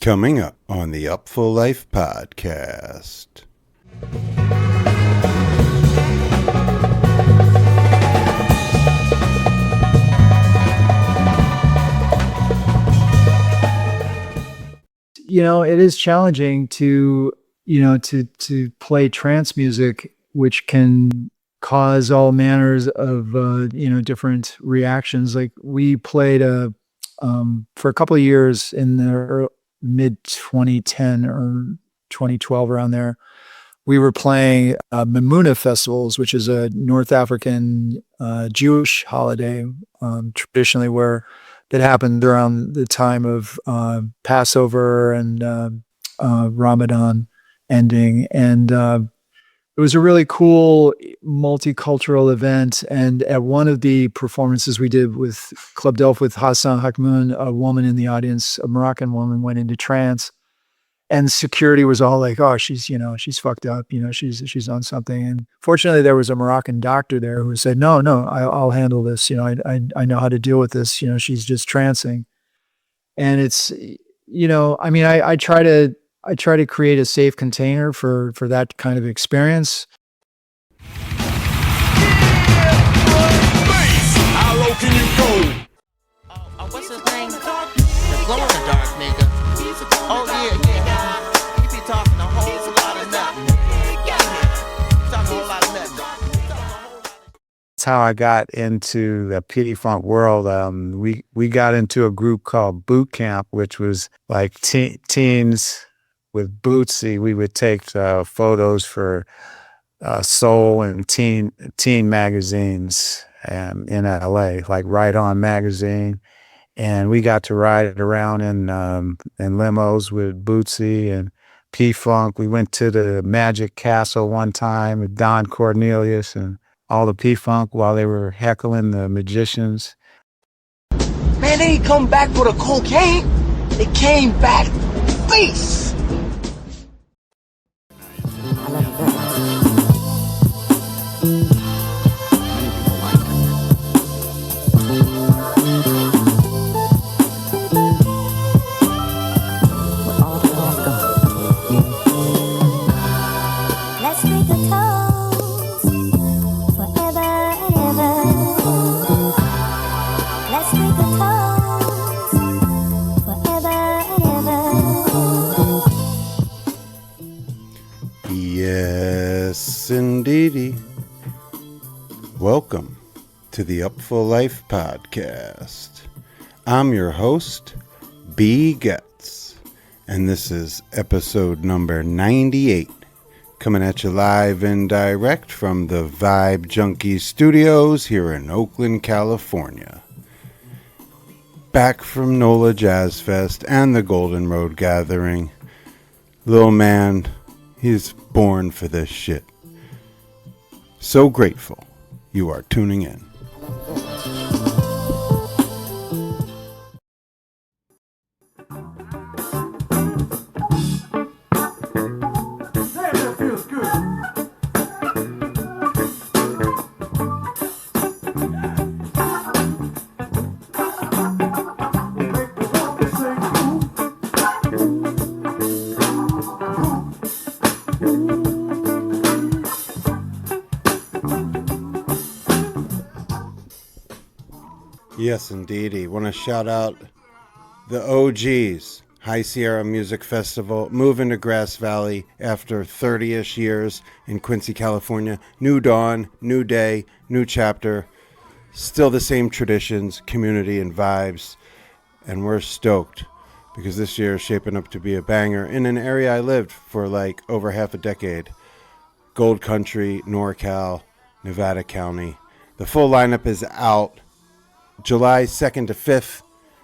Coming up on the Upful Life podcast. You know, it is challenging to play trance music, which can cause all manners of different reactions. Like we played for a couple of years in the mid 2010 or 2012, around there. We were playing Mamuna festivals, which is a North African Jewish holiday, traditionally that happened around the time of Passover and Ramadan ending. And it was a really cool multicultural event. And at one of the performances we did with Club Delft with Hassan Hakmoun, a woman in the audience, a Moroccan woman, went into trance. And security was all like, "Oh, she's fucked up. She's on something." And fortunately, there was a Moroccan doctor there who said, "No, I'll handle this. I know how to deal with this. She's just trancing." And it's, I try to create a safe container for that kind of experience. How low can you go? What's his name? The glow in the dark nigga. Oh yeah. He be talking a whole lot of nothing. Talking a whole lot of nothing. That's how I got into the P-Funk world. We got into a group called Boot Camp, which was like teens with Bootsy. We would take photos for soul and teen magazines in LA, like Right On magazine. And we got to ride around in limos with Bootsy and P-Funk. We went to the Magic Castle one time with Don Cornelius and all the P-Funk while they were heckling the magicians. Man, they ain't come back for the cocaine. They came back face. Yes, indeedy. Welcome to the Upful Life podcast. I'm your host, B. Getz, and this is episode number 98, coming at you live and direct from the ViBE Junkie Studios here in Oakland, California. Back from NOLA Jazz Fest and the Golden Road Gathering. Little man, he's born for this shit. So grateful you are tuning in. Yes, indeedy. Want to shout out the OGs, High Sierra Music Festival, moving to Grass Valley after 30-ish years in Quincy, California. New dawn, new day, new chapter. Still the same traditions, community, and vibes. And we're stoked because this year is shaping up to be a banger in an area I lived for like over half a decade. Gold Country, NorCal, Nevada County. The full lineup is out. July 2nd to 5th,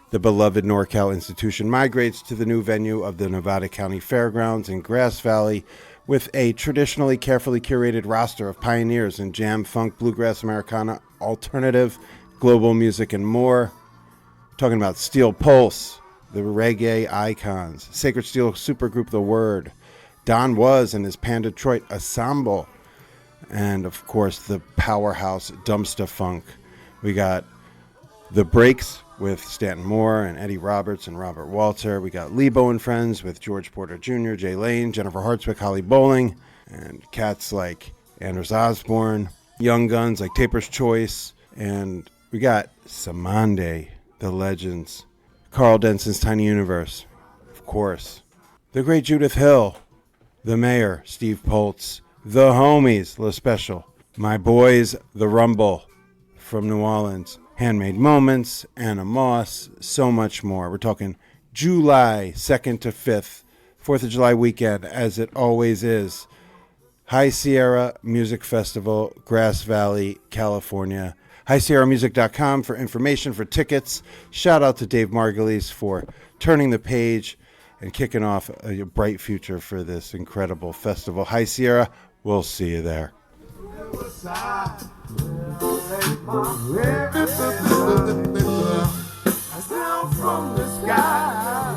the beloved NorCal institution migrates to the new venue of the Nevada County Fairgrounds in Grass Valley with a traditionally carefully curated roster of pioneers in jam, funk, bluegrass, Americana, alternative, global music, and more. Talking about Steel Pulse, the reggae icons, Sacred Steel supergroup The Word, Don Was and his Pan Detroit Ensemble, and of course the powerhouse Dumpster Funk. We got The Breaks, with Stanton Moore and Eddie Roberts and Robert Walter. We got Lebo and Friends with George Porter Jr., Jay Lane, Jennifer Hartswick, Holly Bowling, and cats like Anders Osborne, young guns like Taper's Choice, and we got Samande, the Legends, Carl Denson's Tiny Universe, of course, the great Judith Hill, the Mayor, Steve Poltz, the Homies, La Special, my boys, The Rumble from New Orleans, Handmade Moments, Anna Moss, so much more. We're talking July 2nd to 5th, 4th of July weekend, as it always is. High Sierra Music Festival, Grass Valley, California. HighSierraMusic.com for information, for tickets. Shout out to Dave Margulies for turning the page and kicking off a bright future for this incredible festival. High Sierra, we'll see you there. From the sky,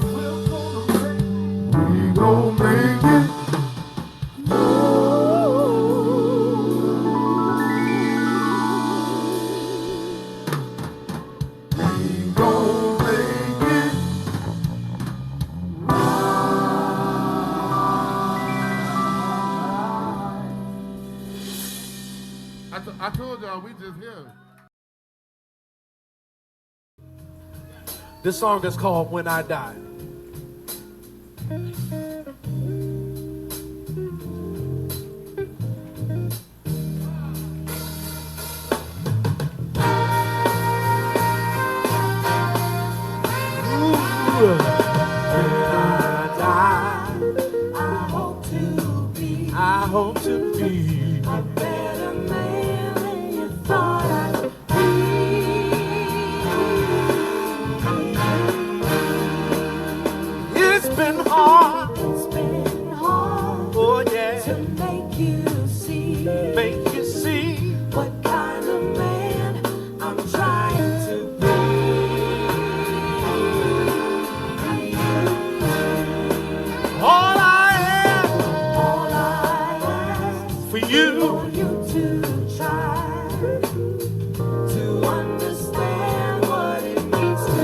we gon' make it. I told y'all we just here. This song is called When I Die. I hope to be a better man than you thought I'd be. It's been hard. Oh yeah. To make you see what kind of man I'm trying to be. All I ask for you to try to understand what it means to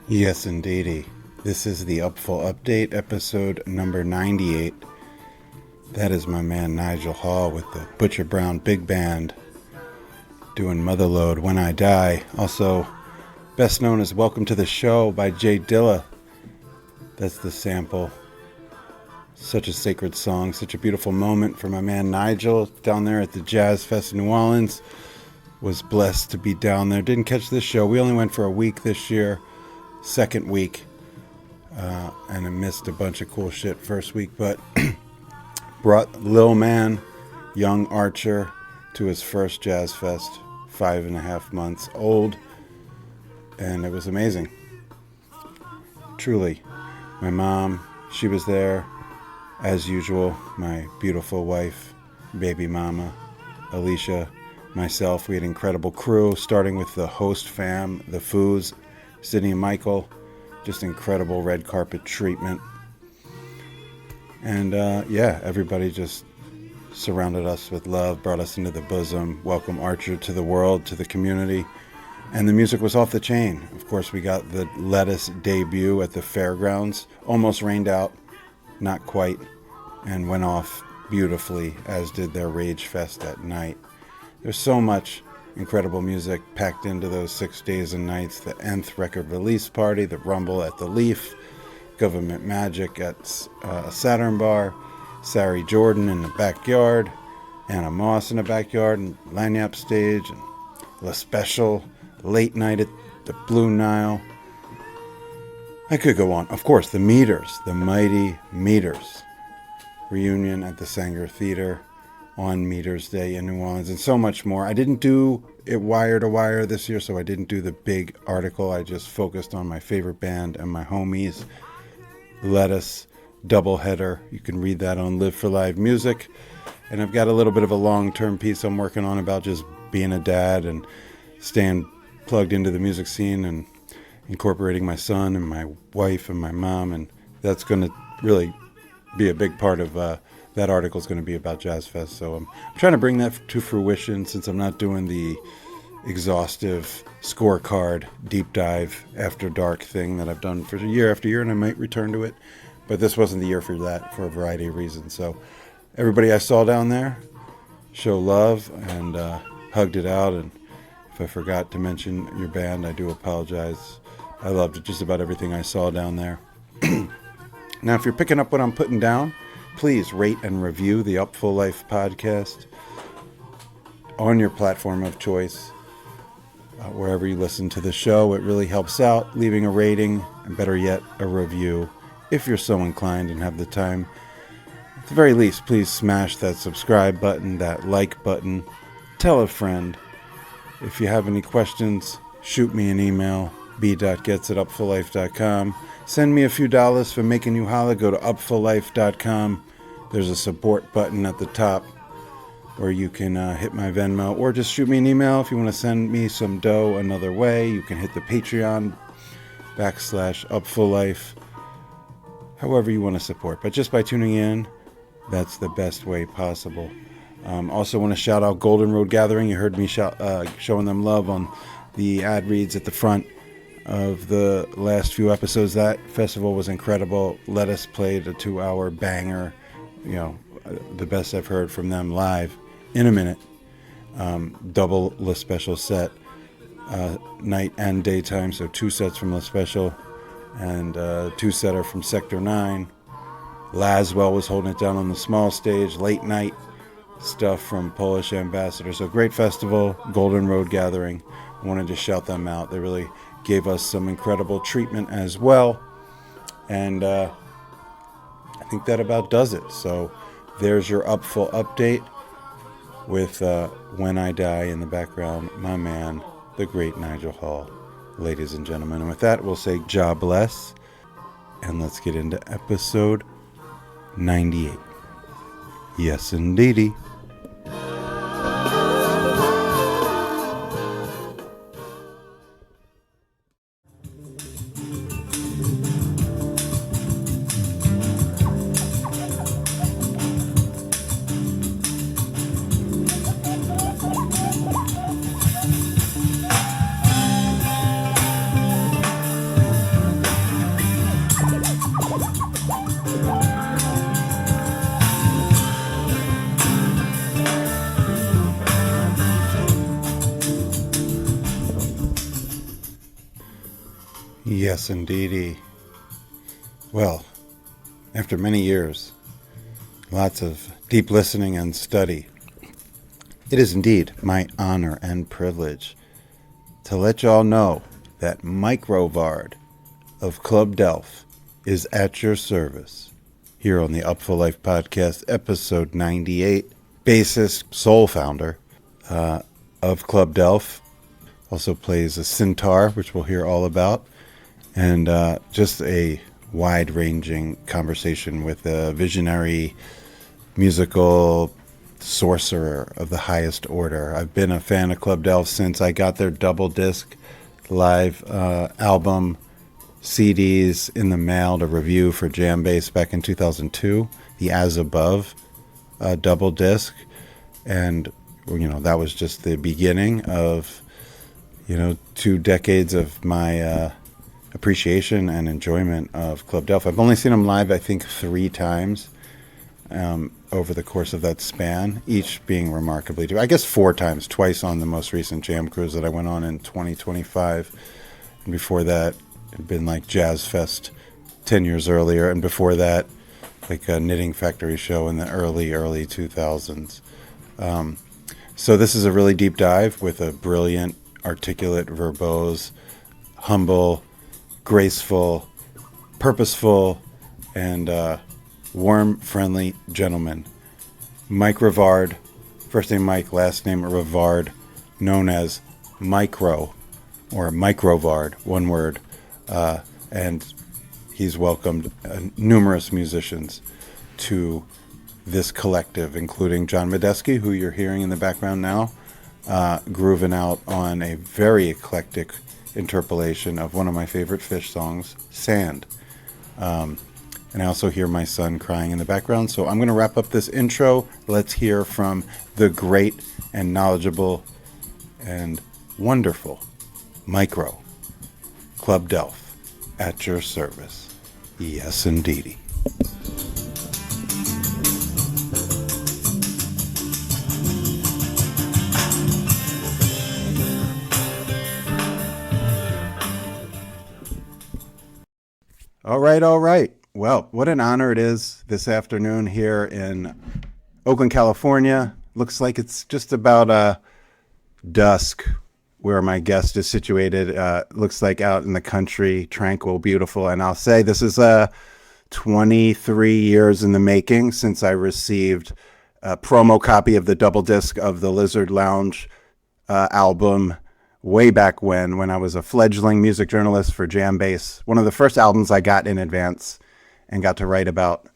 be. Yes, indeedy. This is the Upful Update, episode number 98. That is my man Nigel Hall with the Butcher Brown Big Band doing Motherload, When I Die. Also, best known as Welcome to the Show by Jay Dilla. That's the sample. Such a sacred song, such a beautiful moment for my man Nigel down there at the Jazz Fest in New Orleans. Was blessed to be down there. Didn't catch this show. We only went for a week this year, second week. And I missed a bunch of cool shit first week, but brought Lil Man, young Archer, to his first Jazz Fest, 5.5 months old, and it was amazing. Truly. My mom, she was there, as usual. My beautiful wife, baby mama, Alicia, myself. We had an incredible crew, starting with the host fam, the Foos, Sydney and Michael. Just incredible red carpet treatment. And everybody just surrounded us with love, brought us into the bosom, welcomed Archer to the world, to the community. And the music was off the chain. Of course, we got the Lettuce debut at the fairgrounds. Almost rained out, not quite, and went off beautifully, as did their Rage Fest at night. There's so much incredible music packed into those 6 days and nights. The Nth record release party, the Rumble at the Leaf, Government Magic at Saturn Bar, Sari Jordan in the backyard, Anna Moss in the backyard, and Lanyap stage, and La Special, late night at the Blue Nile. I could go on. Of course, the Meters, the mighty Meters. Reunion at the Sanger Theater on Meters Day in New Orleans, and so much more. I didn't do it wire to wire this year, so I didn't do the big article. I just focused on my favorite band and my homies. Lettuce, doubleheader. You can read that on Live for Live Music. And I've got a little bit of a long-term piece I'm working on about just being a dad and staying plugged into the music scene and incorporating my son and my wife and my mom, and that's going to really be a big part of that article is going to be about Jazz Fest. So I'm trying to bring that to fruition since I'm not doing the exhaustive scorecard deep dive after dark thing that I've done for year after year, and I might return to it. But this wasn't the year for that for a variety of reasons. So everybody I saw down there, show love, and hugged it out. And if I forgot to mention your band, I do apologize. I loved just about everything I saw down there. Now, if you're picking up what I'm putting down, please rate and review the Upful Life podcast on your platform of choice. Wherever you listen to the show, it really helps out. Leaving a rating, and better yet, a review, if you're so inclined and have the time. At the very least, please smash that subscribe button, that like button. Tell a friend. If you have any questions, shoot me an email, b.gets@upfullife.com. Send me a few dollars for making you holla. Go to upfullife.com. There's a support button at the top where you can hit my Venmo, or just shoot me an email if you want to send me some dough another way. You can hit the Patreon /upfullife, however you want to support. But just by tuning in, that's the best way possible. Also want to shout out Golden Road Gathering. You heard me showing them love on the ad reads at the front of the last few episodes. That festival was incredible. Lettuce played a 2-hour banger, the best I've heard from them live in a minute. Double La Special set, night and daytime, so 2 sets from La Special and 2-setter from Sector 9. Laswell was holding it down on the small stage, late night stuff from Polish Ambassador. So great festival, Golden Road Gathering. I wanted to shout them out. They really gave us some incredible treatment as well. And I think that about does it. So there's your Upful update with When I Die in the background, my man, the great Nigel Hall, ladies and gentlemen. And with that, we'll say Jah bless, and let's get into episode 98. Yes, indeedy. Yes, indeedy. Well, after many years, lots of deep listening and study, it is indeed my honor and privilege to let y'all know that Mike Rivard of Club Delph is at your service here on the Upful Life podcast, episode 98. Bassist, soul founder of Club Delph, also plays a sintar, which we'll hear all about. And just a wide-ranging conversation with a visionary musical sorcerer of the highest order. I've been a fan of Club Delph since I got their double disc live album CDs in the mail to review for Jam Bass back in 2002, the As Above double disc. And, that was just the beginning of, 2 decades of my appreciation and enjoyment of Club Delph. I've only seen them live, I think, 3 times over the course of that span, each being remarkably different. I guess 4 times, twice on the most recent Jam Cruise that I went on in 2025. And before that, it had been like Jazz Fest 10 years earlier. And before that, like a Knitting Factory show in the early 2000s. So this is a really deep dive with a brilliant, articulate, verbose, humble, graceful, purposeful, and warm, friendly gentleman. Mike Rivard, first name Mike, last name Rivard, known as Micro, or Mike Rivard, one word. And he's welcomed numerous musicians to this collective, including John Medeski, who you're hearing in the background now, grooving out on a very eclectic interpolation of one of my favorite Fish songs, Sand. And I also hear my son crying in the background. So I'm going to wrap up this intro. Let's hear from the great and knowledgeable and wonderful Micro, Club Delph, at your service. Yes, indeedy. All right, all right. Well, what an honor it is this afternoon here in Oakland, California. Looks like it's just about dusk where my guest is situated. Looks like out in the country, tranquil, beautiful. And I'll say this is 23 years in the making since I received a promo copy of the double disc of the Lizard Lounge album way back when I was a fledgling music journalist for Jambase. One of the first albums I got in advance and got to write about.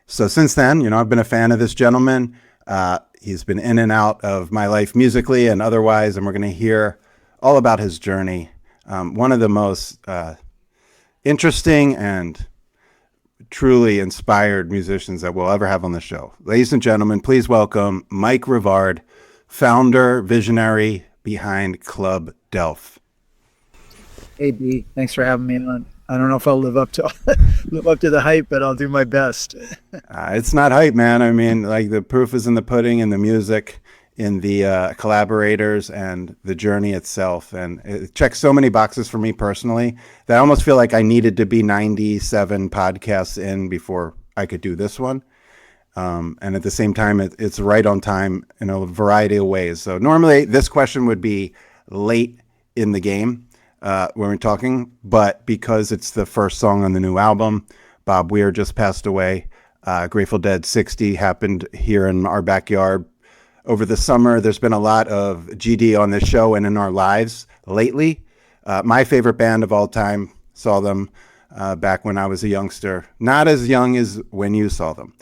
So since then, I've been a fan of this gentleman. He's been in and out of my life musically and otherwise, and we're going to hear all about his journey. One of the most interesting and truly inspired musicians that we'll ever have on the show. Ladies and gentlemen, please welcome Mike Rivard, founder, visionary behind Club Delph. Hey B, thanks for having me on. I don't know if I'll live up to the hype, but I'll do my best. It's not hype, man. I mean, like, the proof is in the pudding, in the music, in the collaborators, and the journey itself. And it checks so many boxes for me personally that I almost feel like I needed to be 97 podcasts in before I could do this one. And at the same time, it's right on time in a variety of ways. So normally this question would be late in the game when we're talking, but because it's the first song on the new album, Bob Weir just passed away. Grateful Dead 60 happened here in our backyard over the summer. There's been a lot of GD on this show and in our lives lately. My favorite band of all time, saw them back when I was a youngster, not as young as when you saw them.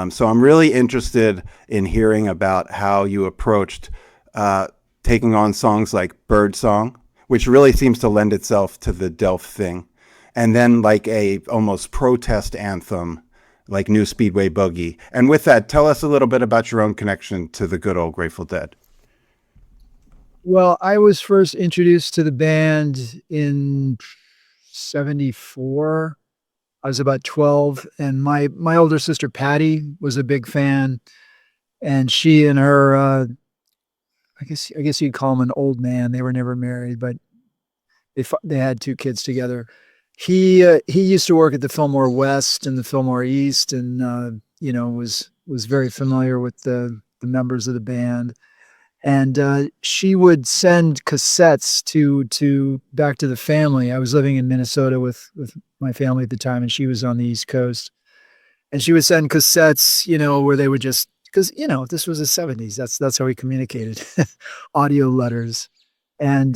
So I'm really interested in hearing about how you approached taking on songs like Birdsong, which really seems to lend itself to the Delph thing, and then like a almost protest anthem like New Speedway Boogie. And with that, tell us a little bit about your own connection to the good old Grateful Dead. Well, I was first introduced to the band in 74. I was about 12, and my older sister Patty was a big fan, and she and her I guess you'd call him an old man. They were never married, but they had 2 kids together. He used to work at the Fillmore West and the Fillmore East, and was very familiar with the members of the band. And she would send cassettes to back to the family. I was living in Minnesota with my family at the time, and she was on the East Coast. And she would send cassettes, where they would just, because this was the 70s. That's how we communicated, audio letters. And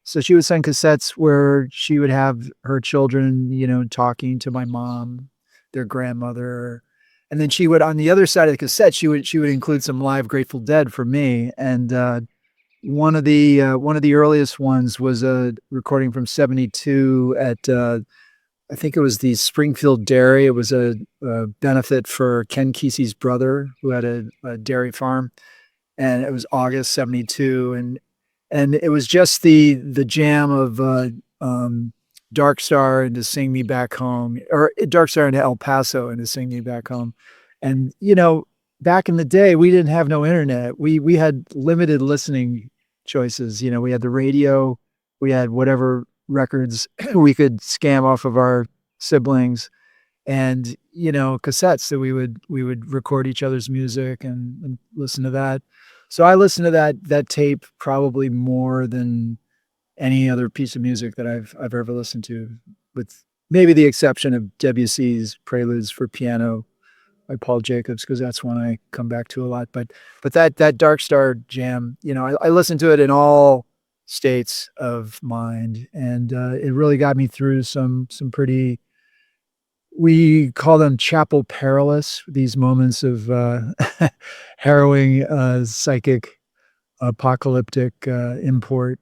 so she would send cassettes where she would have her children, talking to my mom, their grandmother. And then she would, on the other side of the cassette, she would include some live Grateful Dead for me. And one of the earliest ones was a recording from '72 at I think it was the Springfield Dairy. It was a benefit for Ken Kesey's brother, who had a dairy farm, and it was August '72, and it was just the jam of Dark Star and To Sing Me Back Home, or Dark Star into El Paso and To Sing Me Back Home. And, back in the day, we didn't have no internet. We had limited listening choices. We had the radio, we had whatever records we could scam off of our siblings, and, cassettes that we would record each other's music and listen to that. So I listened to that tape probably more than any other piece of music that I've ever listened to, with maybe the exception of Debussy's Preludes for Piano by Paul Jacobs, because that's one I come back to a lot. But that Dark Star jam, I listened to it in all states of mind, and it really got me through some pretty, we call them chapel perilous, these moments of harrowing psychic apocalyptic import.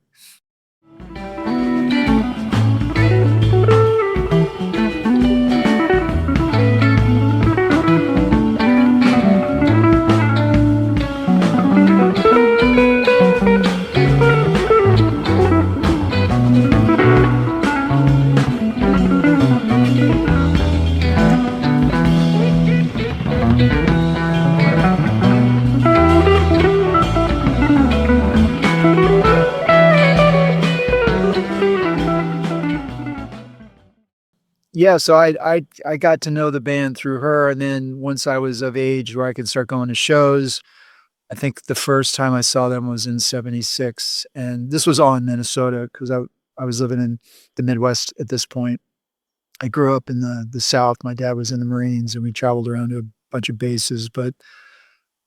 yeah, so I got to know the band through her, and then once I was of age where I could start going to shows, I think the first time I saw them was in '76, and this was all in Minnesota because I was living in the Midwest at this point. I grew up in the South. My dad was in the Marines, and we traveled around to a bunch of bases. But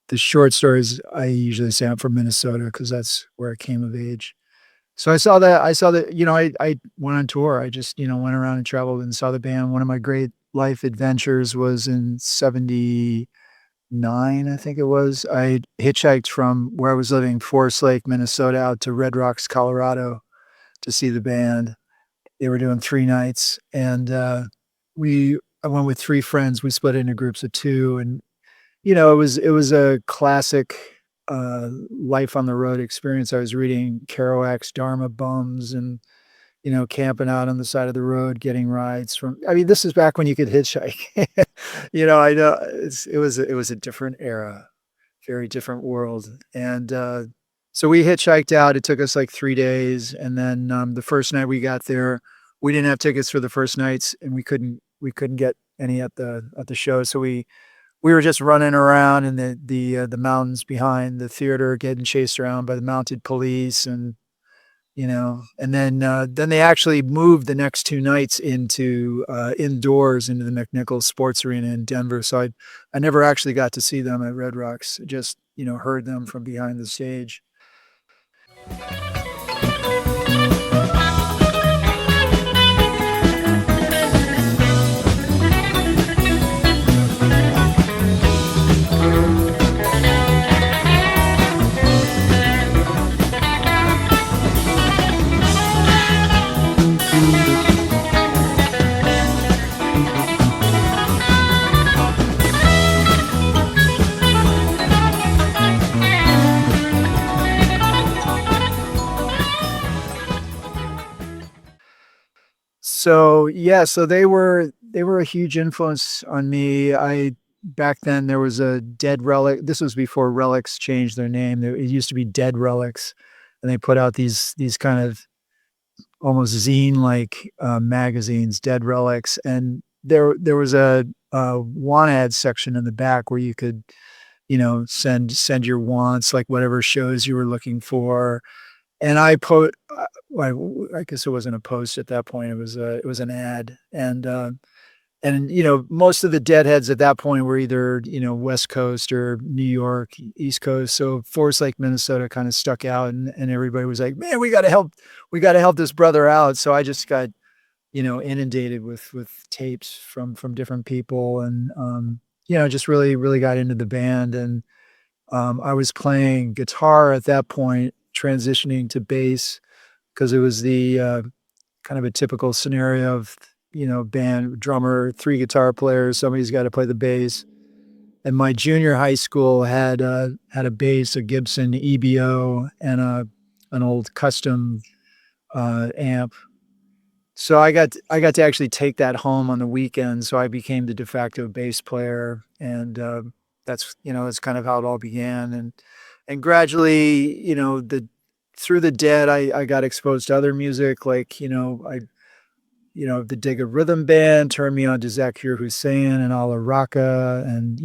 the short stories, I usually say I'm from Minnesota because that's where I came of age. So I saw that. I went on tour. I just, went around and traveled and saw the band. One of my great life adventures was in '79, I think it was. I hitchhiked from where I was living, Forest Lake, Minnesota, out to Red Rocks, Colorado to see the band. They were doing 3 nights, and I went with 3 friends. We split into groups of 2, and it was a classic life on the road experience. I was reading Kerouac's Dharma Bums and camping out on the side of the road, getting rides from. I mean, this is back when you could hitchhike. I know it was a different era, very different world, and so we hitchhiked out. It took us like 3 days, and then the first night we got there, we didn't have tickets for the first nights, and we couldn't get any at the show. So we were just running around in the mountains behind the theater, getting chased around by the mounted police, and and then they actually moved the next 2 nights into indoors into the McNichols Sports Arena in Denver. So I never actually got to see them at Red Rocks. Just heard them from behind the stage. So yeah, so they were a huge influence on me. Back then there was a Dead Relic. This was before Relics changed their name. It used to be Dead Relics, and they put out these kind of almost zine-like magazines, Dead Relics, and there was a want ad section in the back where you could send your wants, like whatever shows you were looking for. And I guess it wasn't a post at that point. It was an ad, and most of the Deadheads at that point were either West Coast or New York, East Coast. So Forest Lake, Minnesota, kind of stuck out, and everybody was like, "Man, we got to help this brother out." So I just got inundated with tapes from different people, and just really got into the band, and I was playing guitar at that point, transitioning to bass because it was the kind of a typical scenario of band, drummer, 3 guitar players, somebody's got to play the bass. And my junior high school had a bass, a Gibson EBO, and an old custom amp. So I got to actually take that home on the weekend. So I became the de facto bass player, and that's kind of how it all began. And gradually, through the Dead, I got exposed to other music, like, the Digga Rhythm Band turned me on to Zakir Hussain and Ala Raka. And,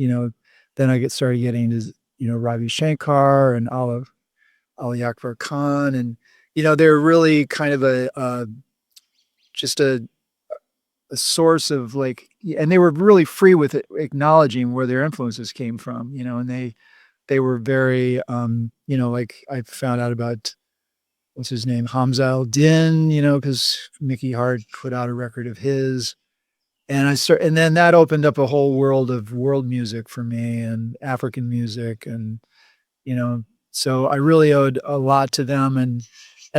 then I started getting into, Ravi Shankar and Ali Akbar Khan. And, they're really kind of just a source of and they were really free with it, acknowledging where their influences came from, and they were very, I found out about, what's his name? Hamza al-Din, because Mickey Hart put out a record of his. And and then that opened up a whole world of world music for me and African music. And, so I really owed a lot to them. And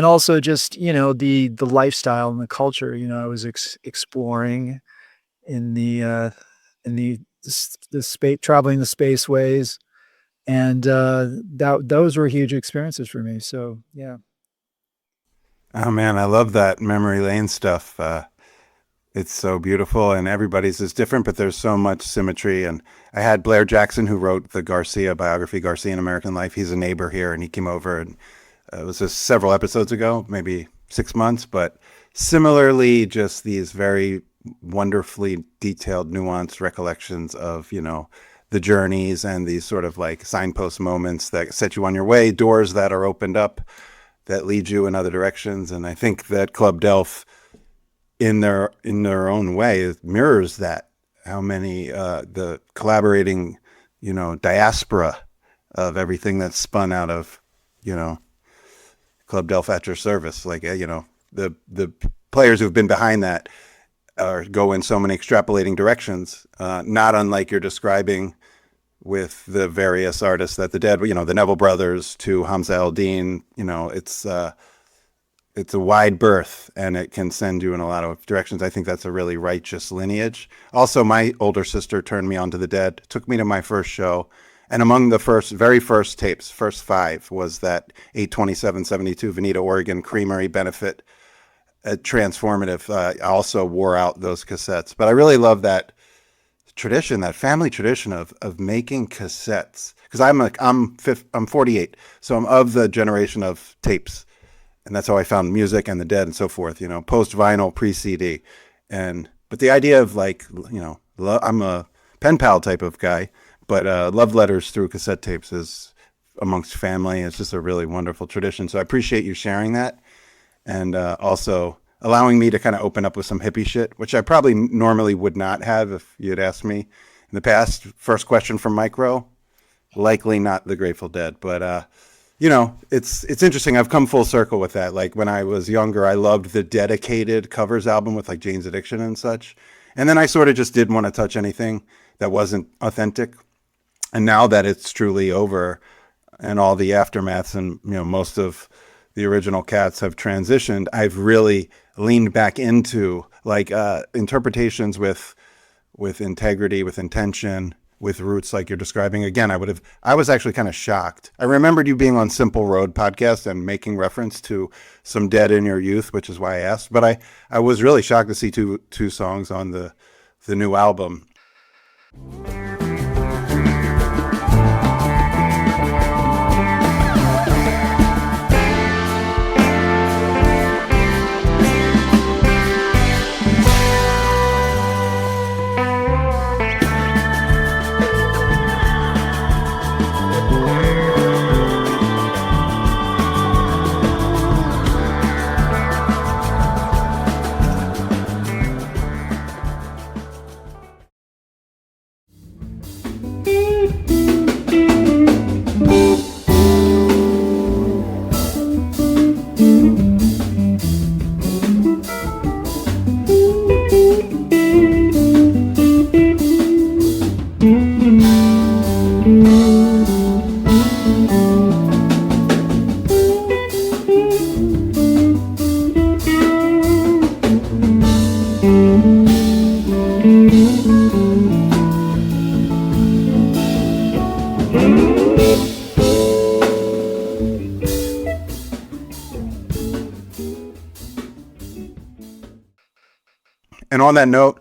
also just, the lifestyle and the culture, I was exploring in the space, traveling the spaceways. And those were huge experiences for me. So, yeah. Oh man, I love that memory lane stuff. It's so beautiful, and everybody's is different, but there's so much symmetry. And I had Blair Jackson, who wrote the Garcia biography, Garcia in American Life. He's a neighbor here, and he came over, and it was just several episodes ago, maybe 6 months. But similarly, just these very wonderfully detailed, nuanced recollections of, the journeys and these sort of like signpost moments that set you on your way, doors that are opened up that lead you in other directions. And I think that Club Delph, in their own way, mirrors that. How many the collaborating, diaspora of everything that's spun out of, Club Delph at your service. Like, the players who've been behind that go in so many extrapolating directions, not unlike you're describing with the various artists that the Dead, the Neville Brothers to Hamza El-Din. It's a wide berth, and it can send you in a lot of directions. I think that's a really righteous lineage. Also, my older sister turned me on to the Dead, took me to my first show. And among the very first tapes, first 5, was that 8/27/72 Veneta, Oregon Creamery benefit, transformative. I also wore out those cassettes. But I really love that tradition, that family tradition of making cassettes. Because I'm 48, so I'm of the generation of tapes. And that's how I found music and the Dead and so forth, post vinyl, pre CD. But the idea of I'm a pen pal type of guy, but love letters through cassette tapes is amongst family. It's just a really wonderful tradition. So I appreciate you sharing that. And also allowing me to kind of open up with some hippie shit, which I probably normally would not have if you had asked me in the past. First question from Micro, likely not the Grateful Dead, but it's interesting. I've come full circle with that. Like when I was younger, I loved the dedicated covers album with like Jane's Addiction and such. And then I sort of just didn't want to touch anything that wasn't authentic. And now that it's truly over and all the aftermaths and, most of the original cats have transitioned, I've really leaned back into like interpretations with integrity, with intention, with roots like you're describing. Again, I was actually kind of shocked. I remembered you being on Simple Road podcast and making reference to some Dead in your youth, which is why I asked. But I was really shocked to see two songs on the new album. And on that note,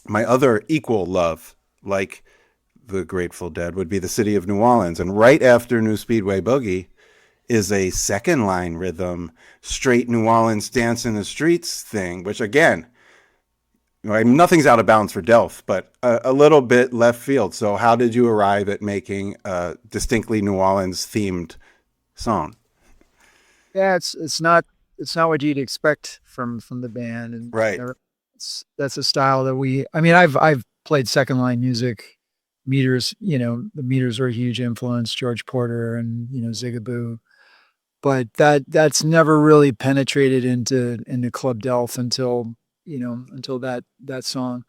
my other equal love, like the Grateful Dead, would be the city of New Orleans. And right after New Speedway Boogie is a second line rhythm, straight New Orleans dance in the streets thing, which again, nothing's out of bounds for Delph, but a little bit left field. So how did you arrive at making a distinctly New Orleans themed song? Yeah, it's not what you'd expect from the band, and right. That's a style that I've played second line music. Meters, the Meters were a huge influence, George Porter and Zigaboo, but that's never really penetrated into Club Delph until that song,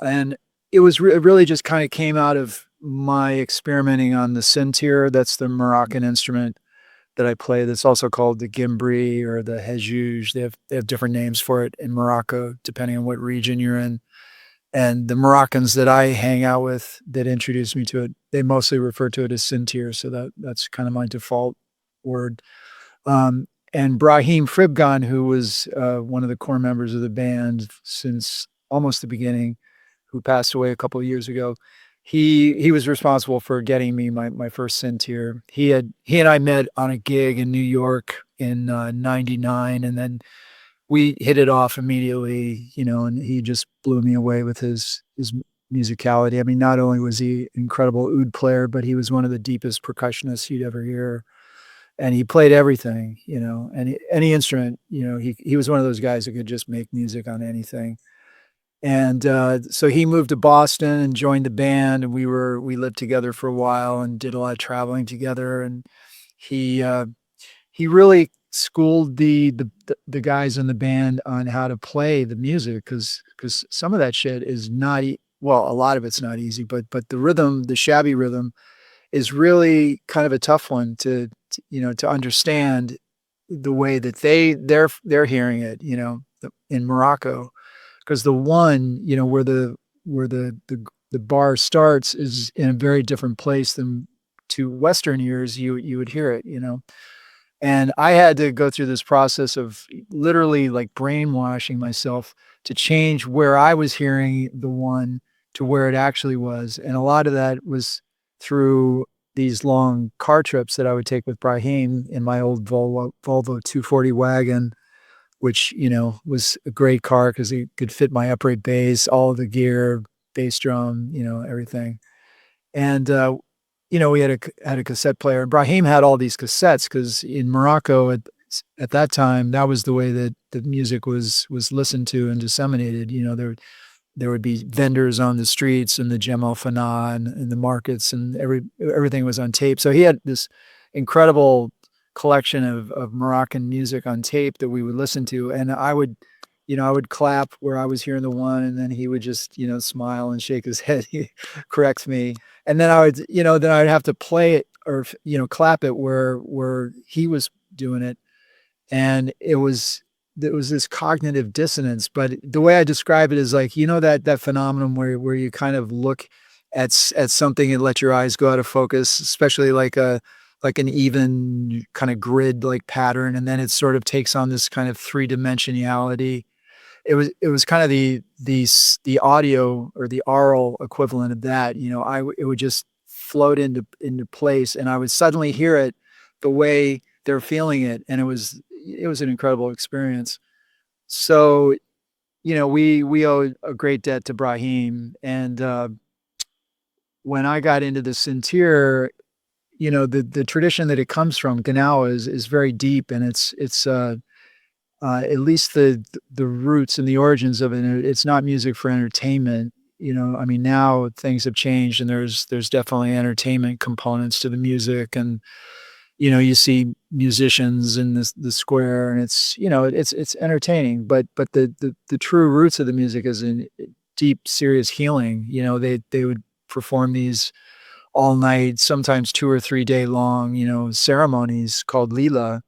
and it really just kind of came out of my experimenting on the sintir. That's the Moroccan instrument that I play. That's also called the gimbri or the hejouge. They have different names for it in Morocco, depending on what region you're in. And the Moroccans that I hang out with that introduced me to it, they mostly refer to it as sintir. So that's kind of my default word. And Brahim Fribgane, who was one of the core members of the band since almost the beginning, who passed away a couple of years ago, he was responsible for getting me my first sintir. He and I met on a gig in New York in '99, and then we hit it off immediately, and he just blew me away with his musicality. I mean, not only was he an incredible oud player, but he was one of the deepest percussionists you'd ever hear. And he played everything, and any instrument, he was one of those guys that could just make music on anything. And so he moved to Boston and joined the band, and we lived together for a while and did a lot of traveling together. And he really schooled the guys in the band on how to play the music, because some of that shit is not well, a lot of it's not easy, but the rhythm, the shabby rhythm, is really kind of a tough one to understand the way that they're hearing it, in Morocco, because the one, where the bar starts is in a very different place than to Western ears you would hear it, And I had to go through this process of literally like brainwashing myself to change where I was hearing the one to where it actually was. And a lot of that was through these long car trips that I would take with Brahim in my old Volvo 240 wagon, which, was a great car because it could fit my upright bass, all of the gear, bass drum, everything. And, we had a cassette player, and Brahim had all these cassettes because in Morocco at that time, that was the way that the music was listened to and disseminated. There would be vendors on the streets and the Jemal Fana and the markets, and everything was on tape. So he had this incredible collection of Moroccan music on tape that we would listen to. And I would clap where I was hearing the one, and then he would just, smile and shake his head. He corrects me. And then I'd have to play it or, clap it where he was doing it. And there was this cognitive dissonance, but the way I describe it is like, that phenomenon where you kind of look at something and let your eyes go out of focus, especially like an even kind of grid like pattern. And then it sort of takes on this kind of three-dimensionality. It was kind of the audio or the aural equivalent of that. It would just float into place, and I would suddenly hear it the way they're feeling it. And it was an incredible experience. So, we owe a great debt to Brahim. And when I got into the sintir, the tradition that it comes from, Gnawa, is very deep, and it's at least the roots and the origins of it. It's not music for entertainment. I mean, now things have changed, and there's definitely entertainment components to the music, and you see musicians in the square, and it's entertaining, but the true roots of the music is in deep, serious healing. They would perform these all night, sometimes 2 or 3 day long, ceremonies called lila,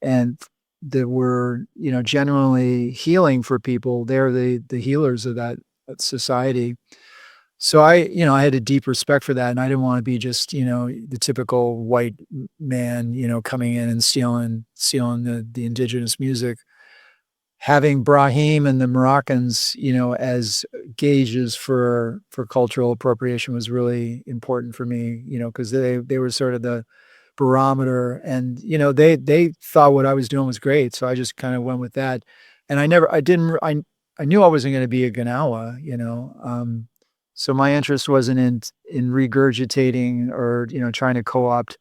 and that were, genuinely healing for people. They're the healers of that society. So I had a deep respect for that, and I didn't want to be just, the typical white man, coming in and stealing the indigenous music. Having Brahim and the Moroccans, as gauges for cultural appropriation was really important for me, because they were sort of the barometer, and they thought what I was doing was great, so I just kind of went with that. And I knew I wasn't going to be a Gnawa, so my interest wasn't in regurgitating or trying to co-opt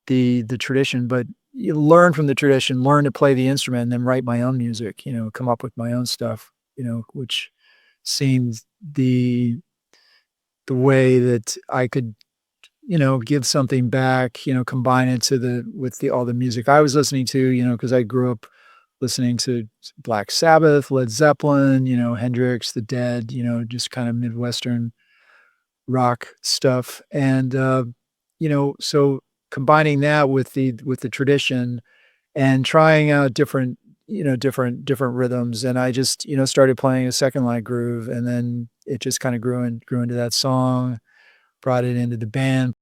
the tradition, but you learn from the tradition, learn to play the instrument, and then write my own music, come up with my own stuff, which seemed the way that I could give something back, combine it with all the music I was listening to, because I grew up listening to Black Sabbath, Led Zeppelin, Hendrix, The Dead, just kind of Midwestern rock stuff. And, so combining that with the tradition and trying out different rhythms. And I just, started playing a second line groove, and then it just kind of grew into that song, brought it into the band.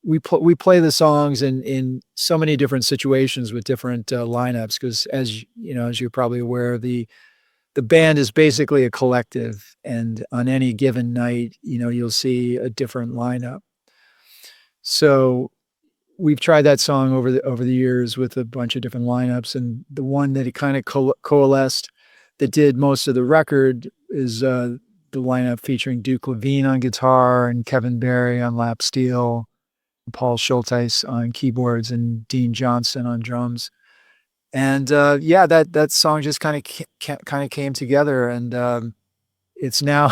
We play the songs in so many different situations with different lineups, because as you're probably aware, the band is basically a collective, and on any given night, you'll see a different lineup. So we've tried that song over the years with a bunch of different lineups, and the one that it kind of coalesced that did most of the record is the lineup featuring Duke Levine on guitar and Kevin Barry on lap steel, Paul Schulteis on keyboards, and Dean Johnson on drums. And yeah, that song just kind of came together, and it's now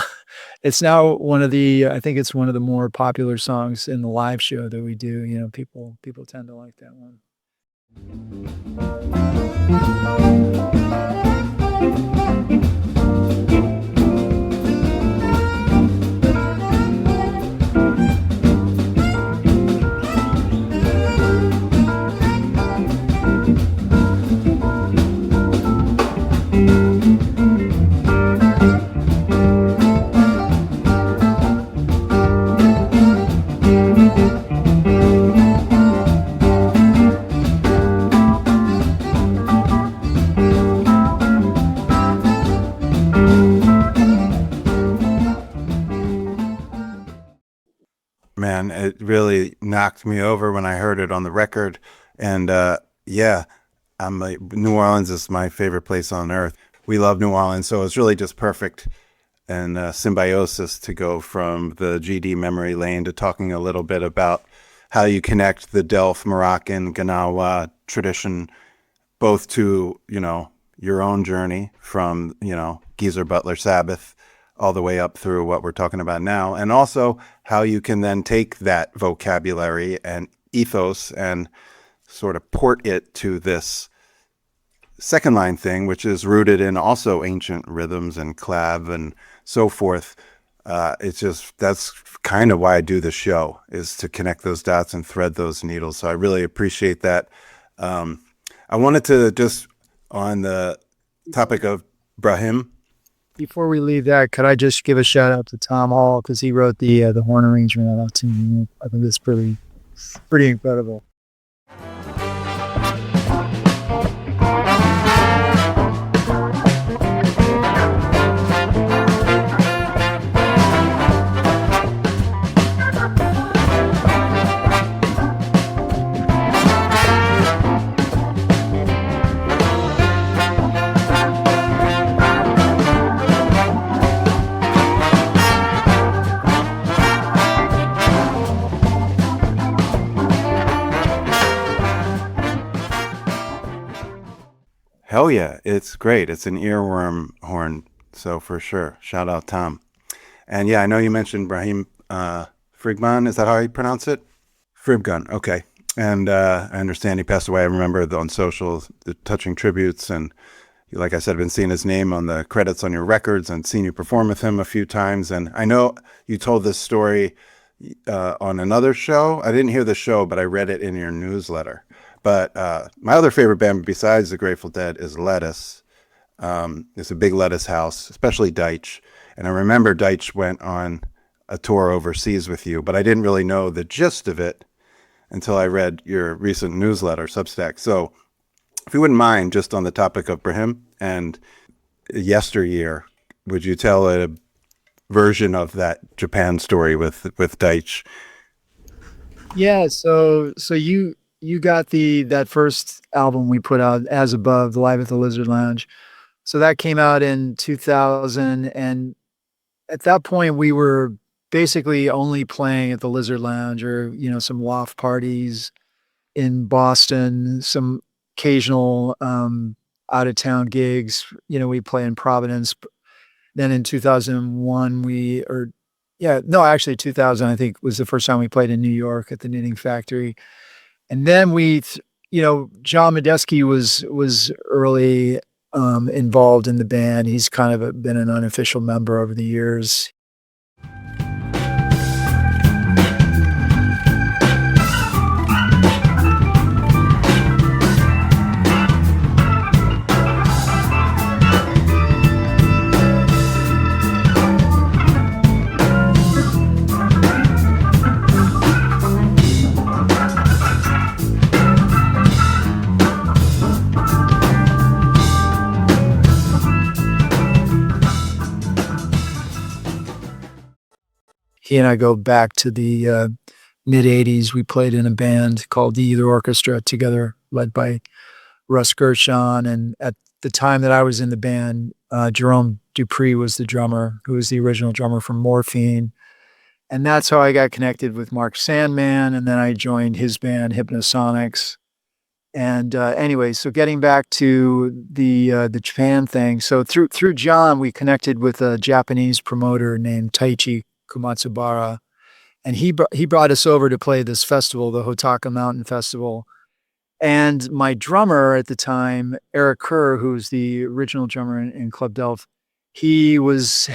one of the, I think it's one of the more popular songs in the live show that we do. You know, people tend to like that one. Man, it really knocked me over when I heard it on the record. And yeah, New Orleans is my favorite place on earth. We love New Orleans, so it's really just perfect and symbiosis to go from the GD memory lane to talking a little bit about how you connect the Delft, Moroccan, Gnawa tradition, both to, you know, your own journey from, you know, Geezer Butler Sabbath all the way up through what we're talking about now, and also how you can then take that vocabulary and ethos and sort of port it to this second line thing, which is rooted in also ancient rhythms and clav and so forth. It's just, that's kind of why I do the show, is to connect those dots and thread those needles. So I really appreciate that. I wanted to just, on the topic of Brahim, Before we leave that, could I just give a shout out to Tom Hall, because he wrote the horn arrangement on that tune. I think it's pretty incredible. hell yeah, it's great. It's an earworm horn, so for sure. Shout out Tom. And yeah, I know you mentioned Brahim Fribgane. Is that how you pronounce it? Fribgane, okay. And I understand he passed away. I remember on social, the touching tributes, and like I said, I've been seeing his name on the credits on your records and seen you perform with him a few times. And I know you told this story on another show. I didn't hear the show, but I read it in your newsletter. But my other favorite band besides the Grateful Dead is Lettuce. It's a big Lettuce house, especially Deitch. And I remember Deitch went on a tour overseas with you, but I didn't really know the gist of it until I read your recent newsletter, Substack. So if you wouldn't mind, just on the topic of Brahim and yesteryear, would you tell a version of that Japan story with Deitch? Yeah, so you got that first album we put out, As Above, Live at the Lizard Lounge. So that came out in 2000, and at that point we were basically only playing at the Lizard Lounge or, some loft parties in Boston, some occasional out of town gigs. We play in Providence. Then in 2001 2000 I think was the first time we played in New York at the Knitting Factory. And then John Medeski was early involved in the band. He's kind of been an unofficial member over the years. He and I go back to the mid 80s, we played in a band called the Either Orchestra together, led by Russ Gershon. And at the time that I was in the band, Jerome Dupree was the drummer, who was the original drummer from Morphine. And that's how I got connected with Mark Sandman. And then I joined his band, Hypnosonics. And anyway, so getting back to the Japan thing. So through John, we connected with a Japanese promoter named Taichi Kumatsubara. And he brought us over to play this festival, the Hotaka Mountain Festival. And my drummer at the time, Eric Kerr, who's the original drummer in Club Delft, his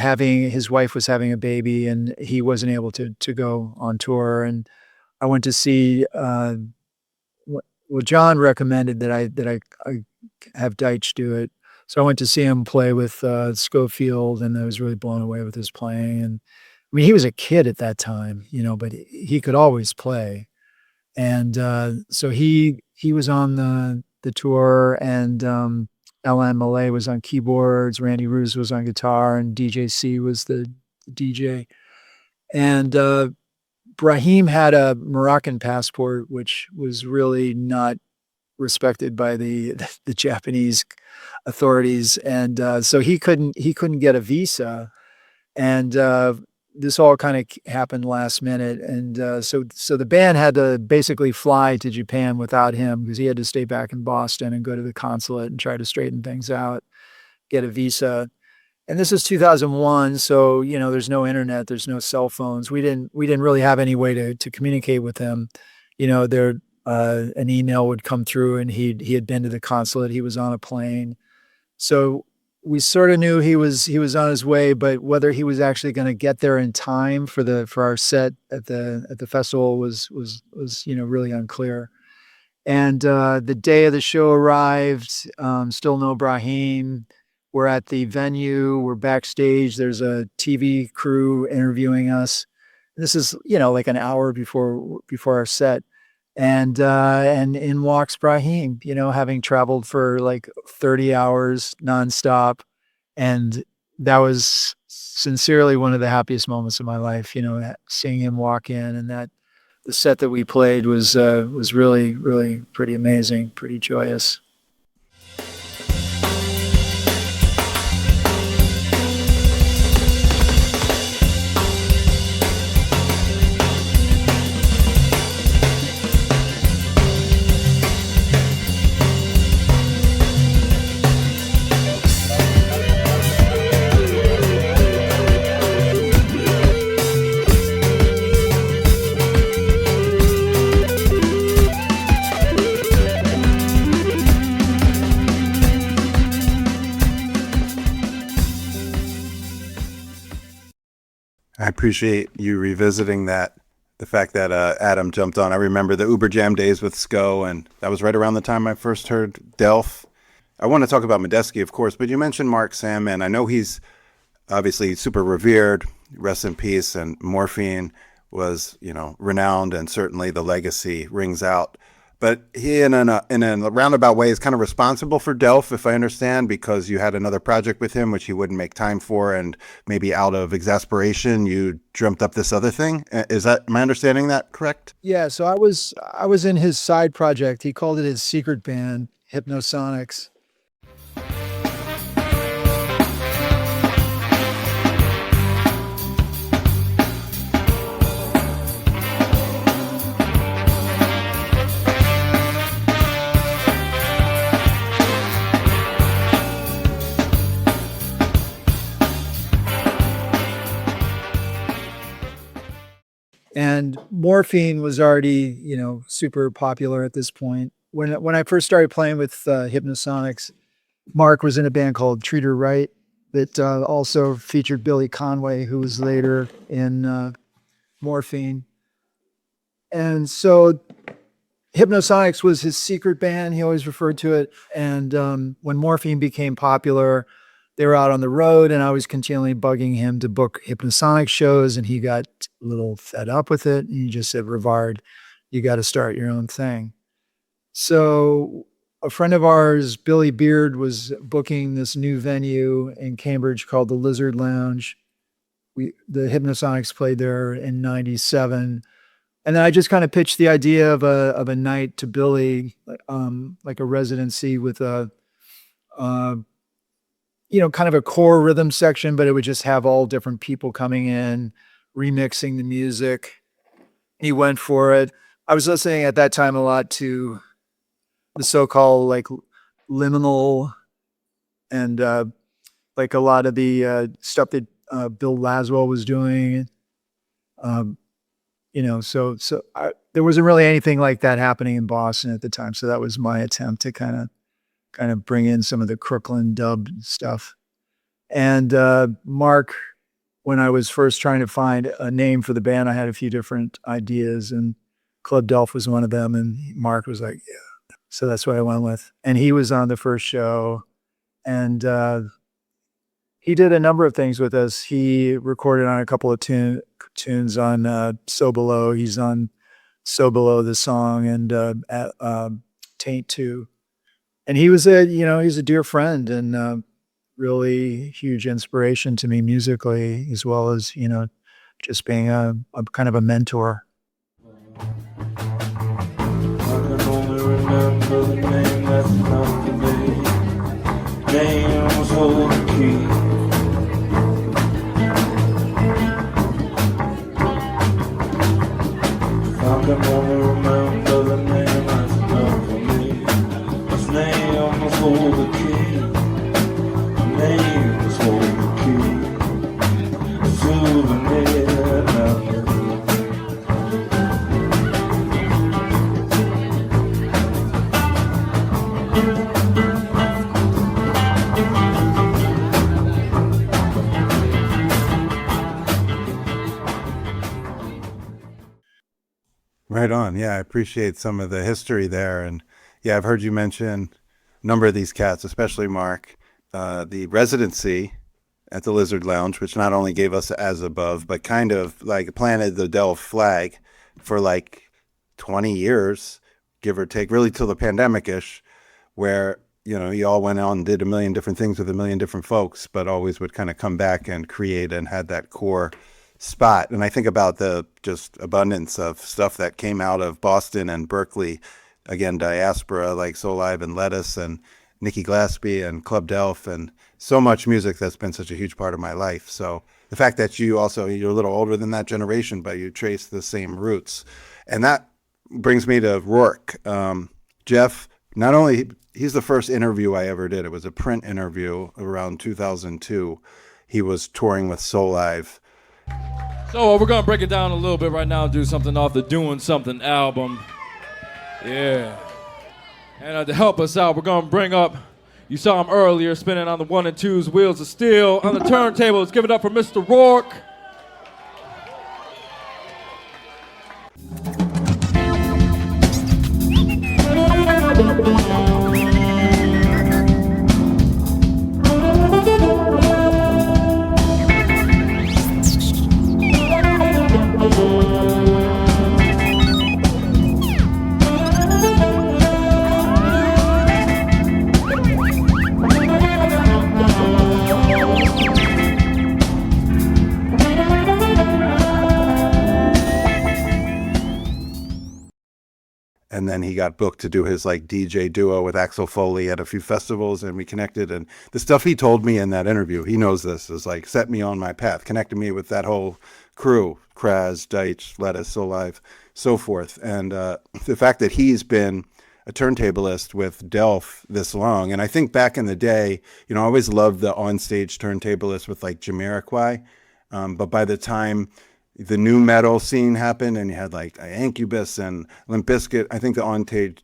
wife was having a baby, and he wasn't able to go on tour. And I went to see, John recommended that I have Deitch do it. So I went to see him play with Schofield, and I was really blown away with his playing. And I mean, he was a kid at that time, but he could always play. And so he was on the tour, and Alan Malay was on keyboards, Randy Ruse was on guitar, and DJ C was the DJ. And Brahim had a Moroccan passport, which was really not respected by the Japanese authorities, and so he couldn't get a visa, and this all kind of happened last minute, and so the band had to basically fly to Japan without him, because he had to stay back in Boston and go to the consulate and try to straighten things out, get a visa. And this is 2001, so there's no internet, there's no cell phones. We didn't really have any way to communicate with him. An email would come through, and he had been to the consulate. He was on a plane, so we sort of knew he was on his way, but whether he was actually going to get there in time for our set at the festival was really unclear. And the day of the show arrived. Still no Brahim. We're at the venue. We're backstage. There's a TV crew interviewing us. This is like an hour before our set. And in walks Brahim, having traveled for like 30 hours nonstop. And that was sincerely one of the happiest moments of my life, seeing him walk in, and that the set that we played was really, really pretty amazing, pretty joyous. I appreciate you revisiting that, the fact that Adam jumped on. I remember the Uber Jam days with Sco, and that was right around the time I first heard Delph. I want to talk about Medeski, of course, but you mentioned Mark Sandman. I know he's obviously super revered, rest in peace, and Morphine was, renowned, and certainly the legacy rings out. But he, in a roundabout way, is kind of responsible for Delph, if I understand, because you had another project with him, which he wouldn't make time for, and maybe out of exasperation, you dreamt up this other thing. Am I understanding that correct? Yeah, so I was in his side project. He called it his secret band, Hypnosonics. And Morphine was already, super popular at this point. When I first started playing with Hypnosonics, Mark was in a band called Treat Her Right that also featured Billy Conway, who was later in Morphine. And so Hypnosonics was his secret band. He always referred to it. And when Morphine became popular, they were out on the road, and I was continually bugging him to book Hypnosonic shows, and he got a little fed up with it. And he just said, Rivard, you got to start your own thing. So a friend of ours, Billy Beard, was booking this new venue in Cambridge called the Lizard Lounge. The Hypnosonics played there in 97. And then I just kind of pitched the idea of a night to Billy, like a residency with a, kind of a core rhythm section, but it would just have all different people coming in, remixing the music. He went for it. I was listening at that time a lot to the so-called like liminal and like a lot of the stuff that Bill Laswell was doing. There wasn't really anything like that happening in Boston at the time. So that was my attempt to kind of bring in some of the Crooklyn dub stuff. And Mark, when I was first trying to find a name for the band, I had a few different ideas, and Club Delph was one of them. And Mark was like, yeah. So that's what I went with. And he was on the first show, and he did a number of things with us. He recorded on a couple of tunes on So Below. He's on So Below, the song, and Taint 2. And he was he's a dear friend and really huge inspiration to me musically, as well as, just being a kind of a mentor. I can only remember the name that's not the name. Name was all the key. I can only remember the name that's not for me. His name was all the key. The name was all the key. A souvenir memory. Right on. Yeah, I appreciate some of the history there. And yeah, I've heard you mention a number of these cats, especially Mark, the residency at the Lizard Lounge, which not only gave us As Above, but kind of like planted the Delph flag for like 20 years, give or take, really till the pandemic-ish, where, you all went on and did a million different things with a million different folks, but always would kind of come back and create and had that core spot. And I think about the just abundance of stuff that came out of Boston and Berkeley, again, diaspora like Soul Live and Lettuce and Nikki Glaspie and Club Delph, and so much music that's been such a huge part of my life. So the fact that you're a little older than that generation, but you trace the same roots. And that brings me to Rourke. Jeff, not only, he's the first interview I ever did. It was a print interview around 2002. He was touring with Soul Live. So we're going to break it down a little bit right now and do something off the Doing Something album. Yeah. And to help us out, we're going to bring up, you saw him earlier spinning on the 1 and 2's Wheels of Steel. On the turntable, let's give it up for Mr. Rourke. And then he got booked to do his like DJ duo with Axel Foley at a few festivals, and we connected. And the stuff he told me in that interview, he knows this, is like set me on my path, connected me with that whole crew, Kraz, Deitch, Lettuce, Soul Live, so forth. And the fact that he's been a turntablist with Delph this long. And I think back in the day, I always loved the onstage turntablist with like Jamiroquai. But by the time the new metal scene happened, and you had like Incubus and Limp Bizkit, I think the onstage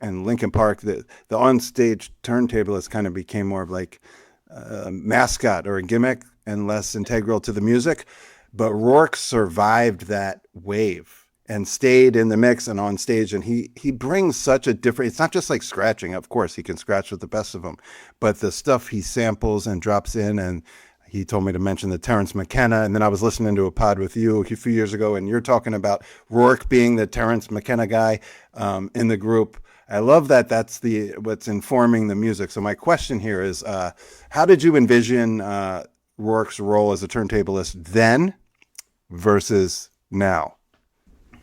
and Linkin Park, the onstage turntablist kind of became more of like a mascot or a gimmick and less integral to the music. But Rourke survived that wave and stayed in the mix and on stage. And he brings such a different, it's not just like scratching. Of course, he can scratch with the best of them, but the stuff he samples and drops in. And he told me to mention the Terrence McKenna. And then I was listening to a pod with you a few years ago, and you're talking about Rourke being the Terrence McKenna guy in the group. I love that that's what's informing the music. So my question here is, how did you envision Rourke's role as a turntablist then versus now?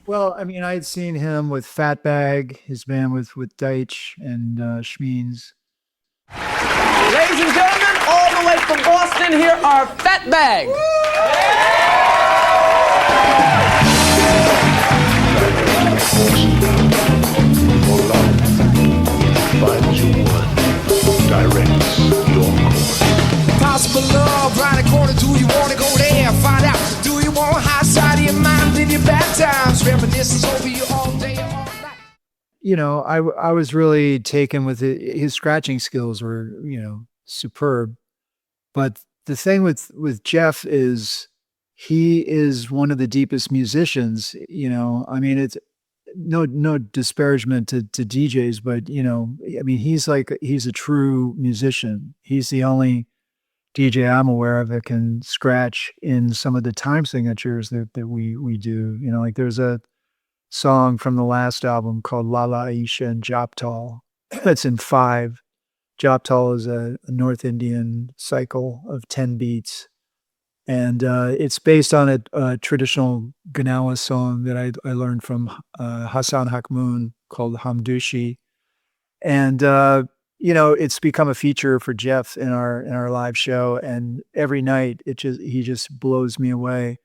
Well, I mean, I'd seen him with Fatbag, his band with Deitch and Schmeens. Ladies and gentlemen, all the way from Boston, here are Fatbag. Directs your course. Possible love, right a corner. Do you want to go there? Find out. Do you want high side of your mind? Live your bad times. Reminiscence over you all day and all night. You know, I was really taken with it. His scratching skills were, you know, superb. But the thing with Jeff is he is one of the deepest musicians, you know. I mean, it's no disparagement to DJs, but you know, I mean, he's a true musician. He's the only DJ I'm aware of that can scratch in some of the time signatures that we do. You know, like there's a song from the last album called Lala Aisha and Japtal. It's in 5. Japtal is a North Indian cycle of 10 beats. And it's based on a traditional Gnawa song that I learned from Hassan Hakmoun called Hamdushi. And, you know, it's become a feature for Jeff in our live show. And every night he just blows me away.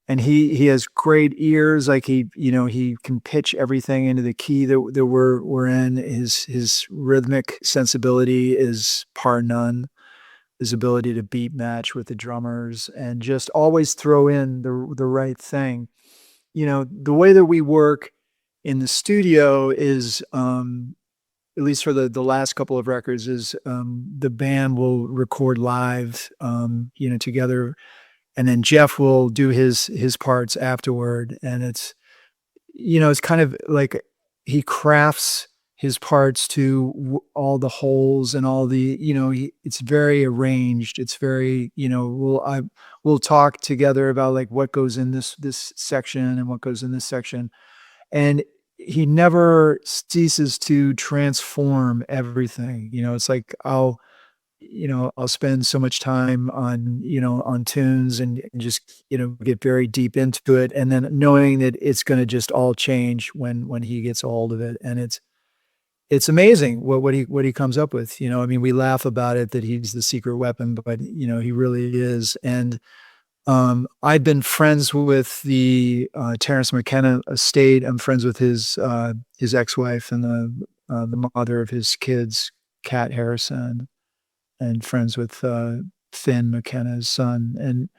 And he has great ears. Like he can pitch everything into the key that we're in. His rhythmic sensibility is par none. His ability to beat match with the drummers and just always throw in the right thing. You know, the way that we work in the studio is, at least for the last couple of records, is the band will record live, you know, together. And then Jeff will do his parts afterward. And it's, you know, it's kind of like he crafts his parts to all the holes and all the, you know, it's very arranged. It's very, you know, we'll talk together about like what goes in this section and what goes in this section. And he never ceases to transform everything. You know, it's like I'll spend so much time on tunes and just, you know, get very deep into it. And then knowing that it's going to just all change when he gets a hold of it. And it's amazing what he comes up with. You know, I mean, we laugh about it that he's the secret weapon, but you know, he really is. And I've been friends with the Terrence McKenna estate. I'm friends with his ex-wife and the mother of his kids, Kat Harrison, and friends with Finn McKenna's son. And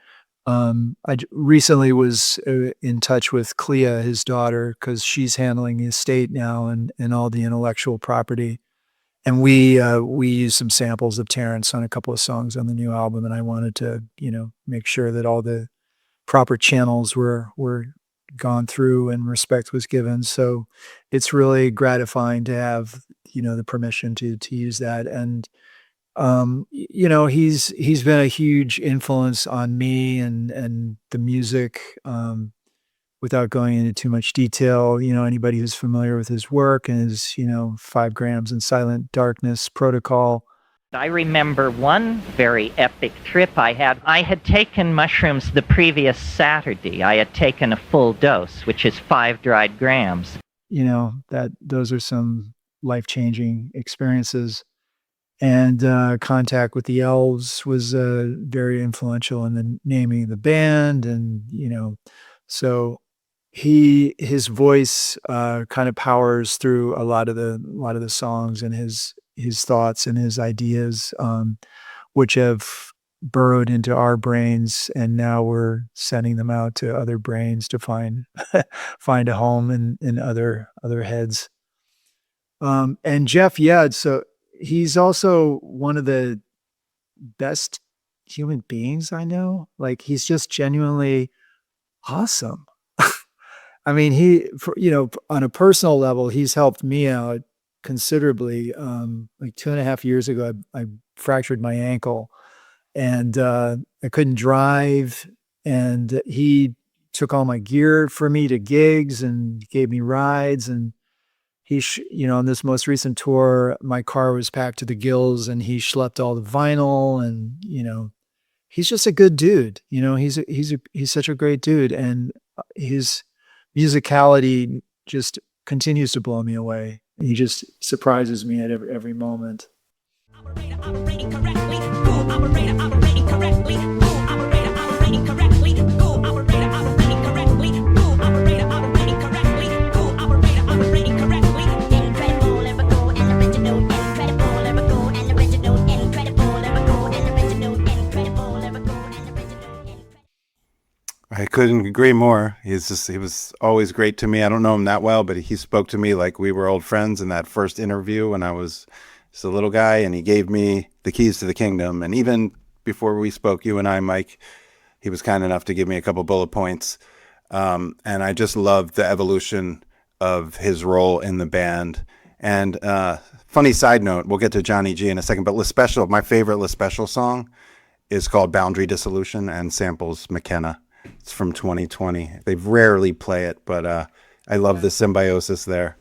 I recently was in touch with Clea, his daughter, because she's handling the estate now and all the intellectual property. And we used some samples of Terrence on a couple of songs on the new album, and I wanted to, you know, make sure that all the proper channels were gone through and respect was given. So it's really gratifying to have, you know, the permission to use that. And you know, he's been a huge influence on me and the music. Without going into too much detail, you know, anybody who's familiar with his work and his, you know, 5 grams in silent darkness protocol. I remember one very epic trip I had. I had taken mushrooms the previous Saturday. I had taken a full dose, which is 5 dried grams. You know, those are some life-changing experiences. And contact with the elves was very influential in the naming of the band. And, you know, so his voice kind of powers through a lot of the songs, and his thoughts and his ideas, which have burrowed into our brains, and now we're sending them out to other brains to find a home in other heads. And Jeff, yeah, so he's also one of the best human beings I know. Like, he's just genuinely awesome. I mean, on a personal level, he's helped me out considerably. Like 2.5 years ago, I fractured my ankle, and I couldn't drive, and he took all my gear for me to gigs and gave me rides. And on this most recent tour, my car was packed to the gills, and he schlepped all the vinyl. And he's just a good dude. He's such a great dude, and his musicality just continues to blow me away. He just surprises me at every moment. Operating correctly. Go, operator, operating correctly. Go, operator, operating correctly. Go, operator, operating correctly. Go, operator, operating correctly. Go, operator, operating correctly. Incredible, ever go, and original. Incredible, ever go, and original. Incredible, ever go, and original. Incredible, ever go, and original. I couldn't agree more. He was always great to me. I don't know him that well, but he spoke to me like we were old friends in that first interview when I was just a little guy, and he gave me the keys to the kingdom. And even before we spoke, you and I, Mike, he was kind enough to give me a couple bullet points. And I just loved the evolution of his role in the band. And funny side note, we'll get to Jonny G in a second, but my favorite La Special song is called Boundary Dissolution and samples McKenna. It's from 2020. They rarely play it, but I love the symbiosis there.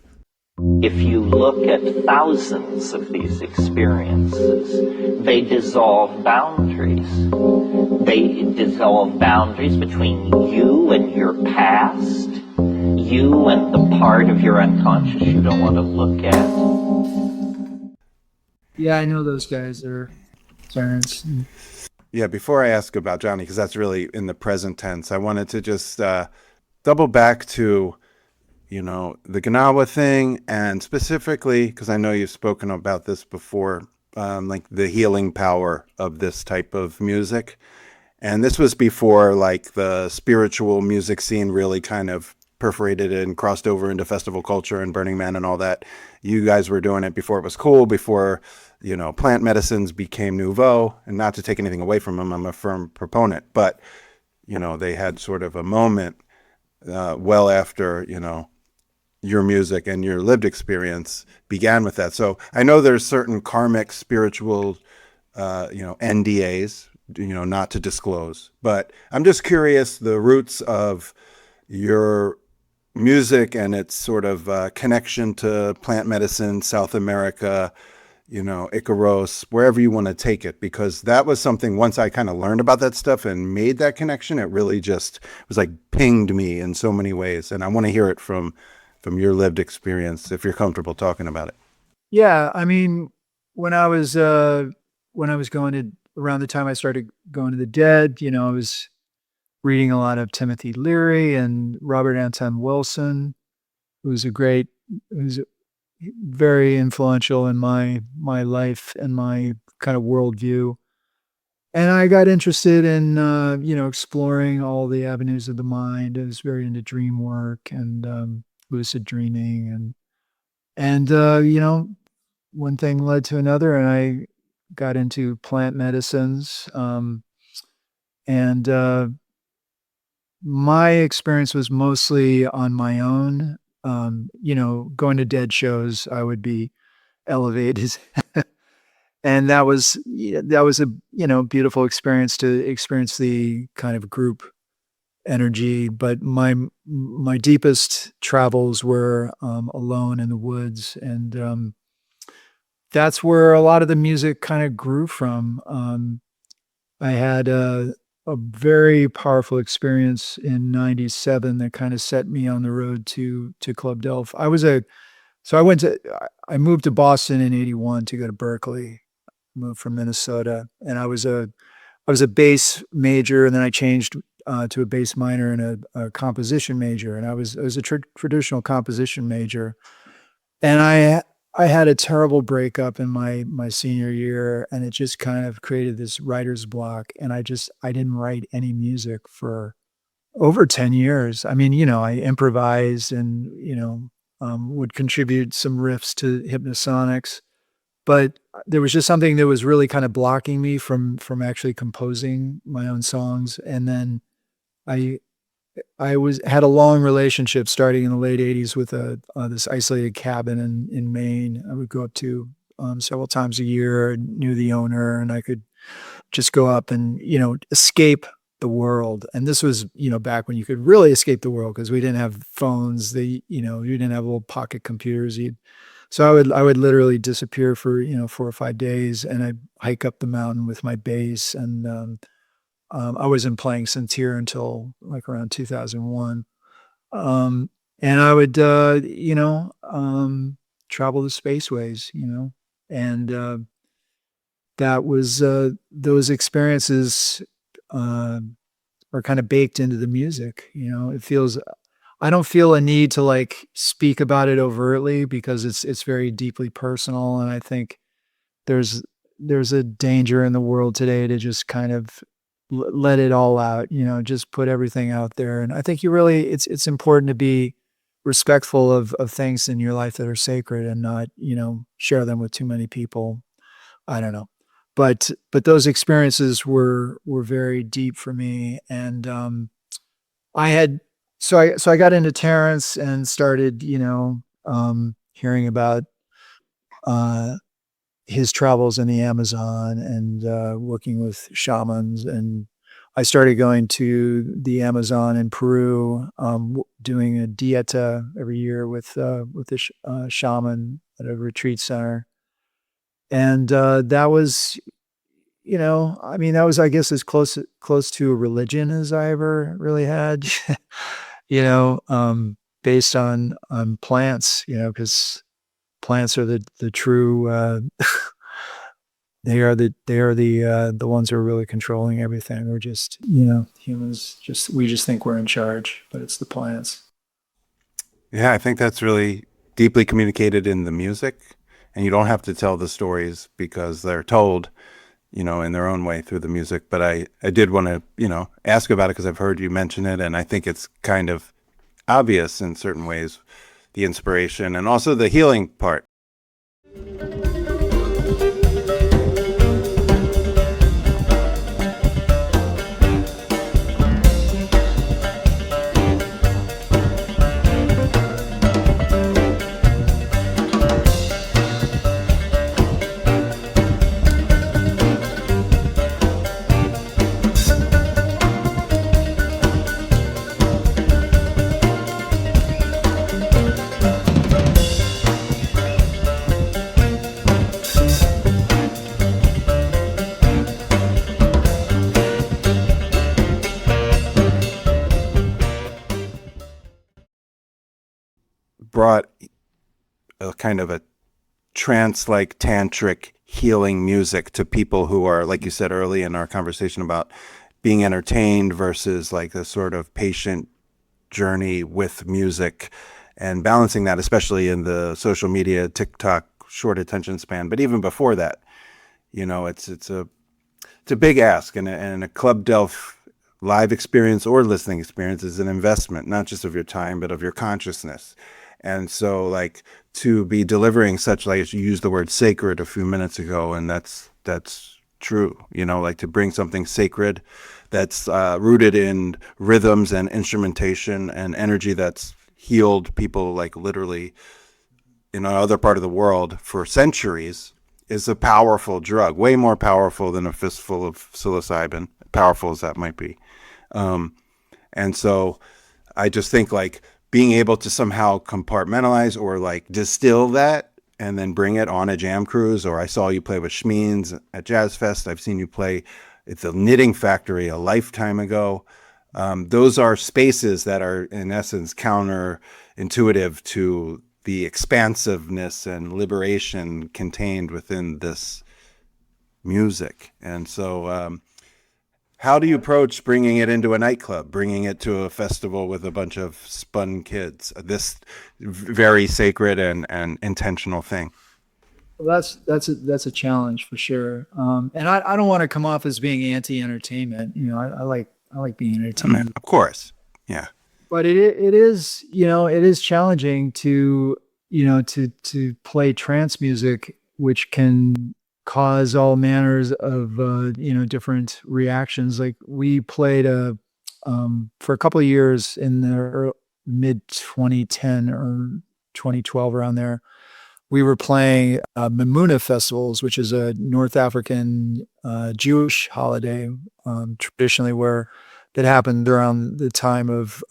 If you look at thousands of these experiences, they dissolve boundaries. They dissolve boundaries between you and your past, you and the part of your unconscious you don't want to look at. Yeah, I know those guys. They're Terrence. Yeah, before I ask about Jonny, because that's really in the present tense, I wanted to just double back to the Gnawa thing, and specifically, because I know you've spoken about this before, like the healing power of this type of music. And this was before like the spiritual music scene really kind of perforated and crossed over into festival culture and Burning Man and all that. You guys were doing it before it was cool, before, plant medicines became nouveau. And not to take anything away from them, I'm a firm proponent, but, they had sort of a moment well after, your music and your lived experience began with that. So I know there's certain karmic spiritual, NDAs, not to disclose, but I'm just curious, the roots of your music and its sort of connection to plant medicine, South America, Icaros, wherever you want to take it, because that was something, once I kind of learned about that stuff and made that connection, it really just was like pinged me in so many ways. And I want to hear it from your lived experience, if you're comfortable talking about it. Yeah, I mean, when I was going to, around the time I started going to the Dead, I was reading a lot of Timothy Leary and Robert Anton Wilson, who was very influential in my life and my kind of worldview. And I got interested in, exploring all the avenues of the mind. I was very into dream work and lucid dreaming. And one thing led to another, and I got into plant medicines. My experience was mostly on my own. Going to Dead shows, I would be elevated. And that was a beautiful experience to experience the kind of group energy. But my deepest travels were alone in the woods, and that's where a lot of the music kind of grew from. I had a very powerful experience in '97 that kind of set me on the road to Club Delph. I moved to Boston in '81 to go to Berkeley. Moved from Minnesota, and I was a bass major, and then I changed to a bass minor and a composition major, and I was a traditional composition major, and I had a terrible breakup in my senior year, and it just kind of created this writer's block, and I didn't write any music for over 10 years. I mean, I improvised and would contribute some riffs to Hypnosonics, but there was just something that was really kind of blocking me from actually composing my own songs. And then I had a long relationship starting in the late 80s with this isolated cabin in Maine. I would go up to several times a year, knew the owner, and I could just go up and, escape the world. And this was, back when you could really escape the world, because we didn't have phones. You didn't have little pocket computers. So I would literally disappear for, 4 or 5 days, and I'd hike up the mountain with my bass. And I wasn't playing sintir until like around 2001. And I would, travel the spaceways, and that was, those experiences are kind of baked into the music. I don't feel a need to like speak about it overtly, because it's very deeply personal. And I think there's a danger in the world today to just kind of let it all out, just put everything out there. And I think it's important to be respectful of things in your life that are sacred, and not, share them with too many people. I don't know. But those experiences were very deep for me. And so I got into Terrence and started, hearing about his travels in the Amazon, and working with shamans. And I started going to the Amazon in Peru, doing a dieta every year with a shaman at a retreat center. And that was, that was, I guess, as close to a religion as I ever really had, based on plants, because plants are the true, they are the ones who are really controlling everything. We're just, humans we just think we're in charge, but it's the plants. Yeah, I think that's really deeply communicated in the music. And you don't have to tell the stories, because they're told, in their own way through the music. But I did want to, ask about it, because I've heard you mention it. And I think it's kind of obvious in certain ways, the inspiration and also the healing part. Brought a kind of a trance-like tantric healing music to people who are, like you said early in our conversation about being entertained versus like a sort of patient journey with music, and balancing that, especially in the social media, TikTok, short attention span. But even before that, it's a big ask, and a Club Delph live experience or listening experience is an investment, not just of your time, but of your consciousness. And so, like, to be delivering such, like, you used the word sacred a few minutes ago, and that's true, like to bring something sacred that's rooted in rhythms and instrumentation and energy that's healed people, like, literally in another part of the world for centuries, is a powerful drug, way more powerful than a fistful of psilocybin, powerful as that might be. And so I just think, like, being able to somehow compartmentalize or like distill that and then bring it on a jam cruise, or I saw you play with Schmeens at Jazz Fest. I've seen you play at the Knitting Factory a lifetime ago. Those are spaces that are in essence counterintuitive to the expansiveness and liberation contained within this music. And so how do you approach bringing it into a nightclub, bringing it to a festival with a bunch of spun kids, this very sacred and intentional thing? Well, that's a challenge for sure. And I don't want to come off as being anti-entertainment. I like being entertained. Of course. Yeah. But it is, it is challenging to play trance music, which can cause all manners of different reactions. Like we played a for a couple of years in the mid 2010 or 2012, around there, we were playing Mamuna festivals, which is a North African Jewish holiday, traditionally that happened around the time of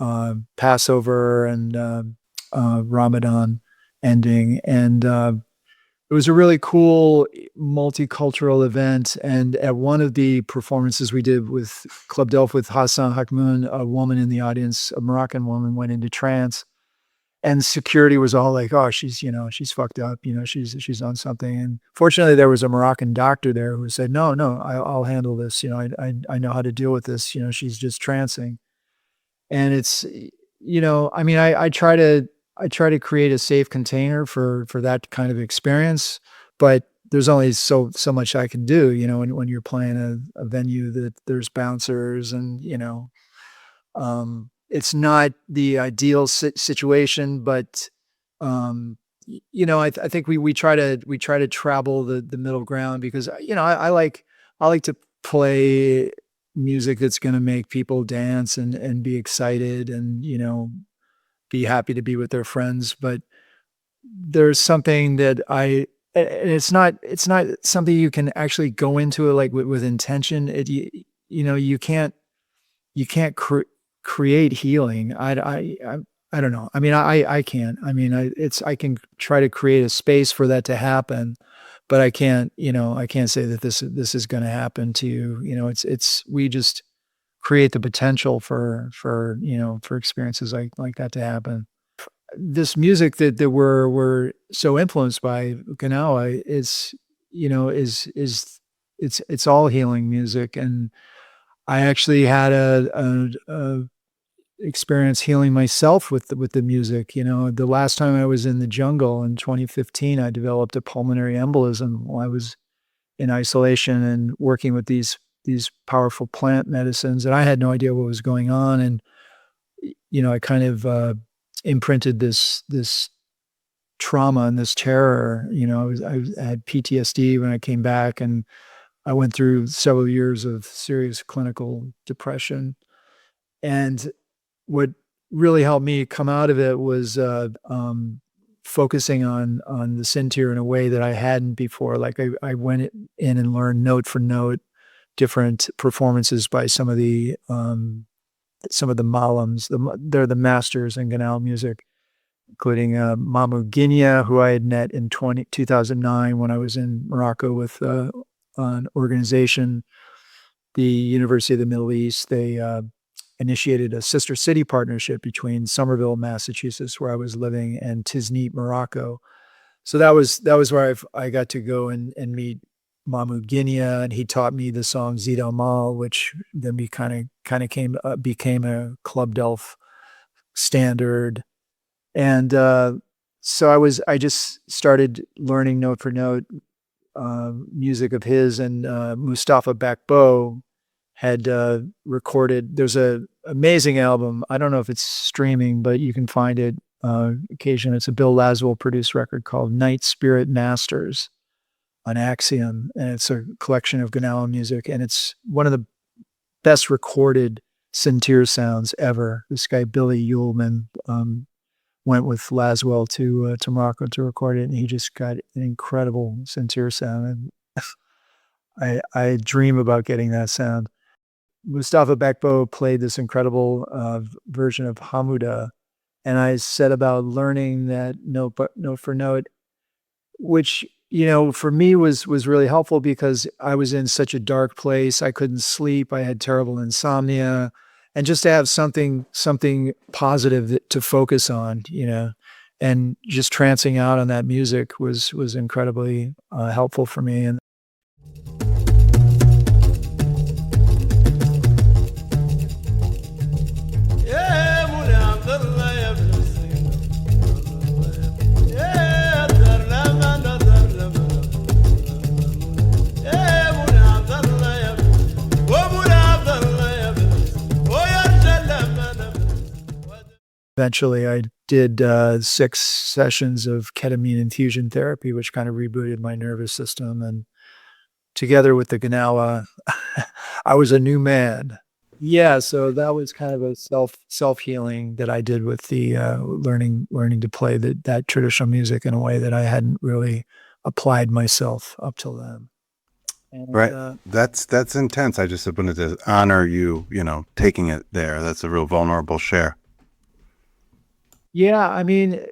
Passover and Ramadan ending. And it was a really cool multicultural event. And at one of the performances we did with Club Delft with Hassan Hakmoun, a woman in the audience, a Moroccan woman, went into trance. And security was all like, "Oh, she's fucked up. She's on something." And fortunately, there was a Moroccan doctor there who said, "No, I'll handle this. I know how to deal with this. She's just trancing." And it's, I mean, I try to create a safe container for that kind of experience, but there's only so much I can do. When you're playing a venue that there's bouncers and it's not the ideal situation, but I think we try to travel the middle ground, because I like to play music that's going to make people dance and be excited and be happy to be with their friends. But there's something that and it's not something you can actually go into it like with intention. You can't create healing. I don't know. I mean, I can't. I mean, I can try to create a space for that to happen, but I can't say that this is going to happen to you. We just create the potential for experiences like that to happen. This music that we're so influenced by, Gnawa, is it's all healing music. And I actually had a experience healing myself with the music. The last time I was in the jungle in 2015, I developed a pulmonary embolism while I was in isolation and working with these powerful plant medicines, and I had no idea what was going on. And I kind of imprinted this trauma and this terror. I had PTSD when I came back, and I went through several years of serious clinical depression. And what really helped me come out of it was focusing on the sintir in a way that I hadn't before. Like I went in and learned note for note different performances by some of the malams. They're the masters in Gnawa music, including Mahmoud Guinea, who I had met in 2009 when I was in Morocco with an organization, the University of the Middle East. They initiated a sister city partnership between Somerville, Massachusetts, where I was living, and Tiznit, Morocco. So that was where I got to go and meet Mahmoud Guinea, and he taught me the song Zid Al Mal, which then became a Club Delft standard. And so I just started learning note for note music of his, and Mustafa Bakbo had recorded. There's an amazing album. I don't know if it's streaming, but you can find it occasionally. It's a Bill Laswell produced record called Night Spirit Masters on Axiom, and it's a collection of Gnawa music, and it's one of the best recorded sintir sounds ever. This guy Billy Uhlman went with Laswell to Morocco to record it, and he just got an incredible sintir sound. And I dream about getting that sound. Mustafa Bakbo played this incredible version of Hamuda, and I set about learning that note for note, which for me was really helpful, because I was in such a dark place. I couldn't sleep. I had terrible insomnia, and just to have something positive to focus on, and just trancing out on that music was incredibly helpful for me. And eventually, I did 6 sessions of ketamine infusion therapy, which kind of rebooted my nervous system. And together with the Gnawa, I was a new man. Yeah, so that was kind of a self healing that I did with the learning to play that traditional music in a way that I hadn't really applied myself up till then. And Right. That's intense. I just wanted to honor you, taking it there. That's a real vulnerable share. yeah, I mean,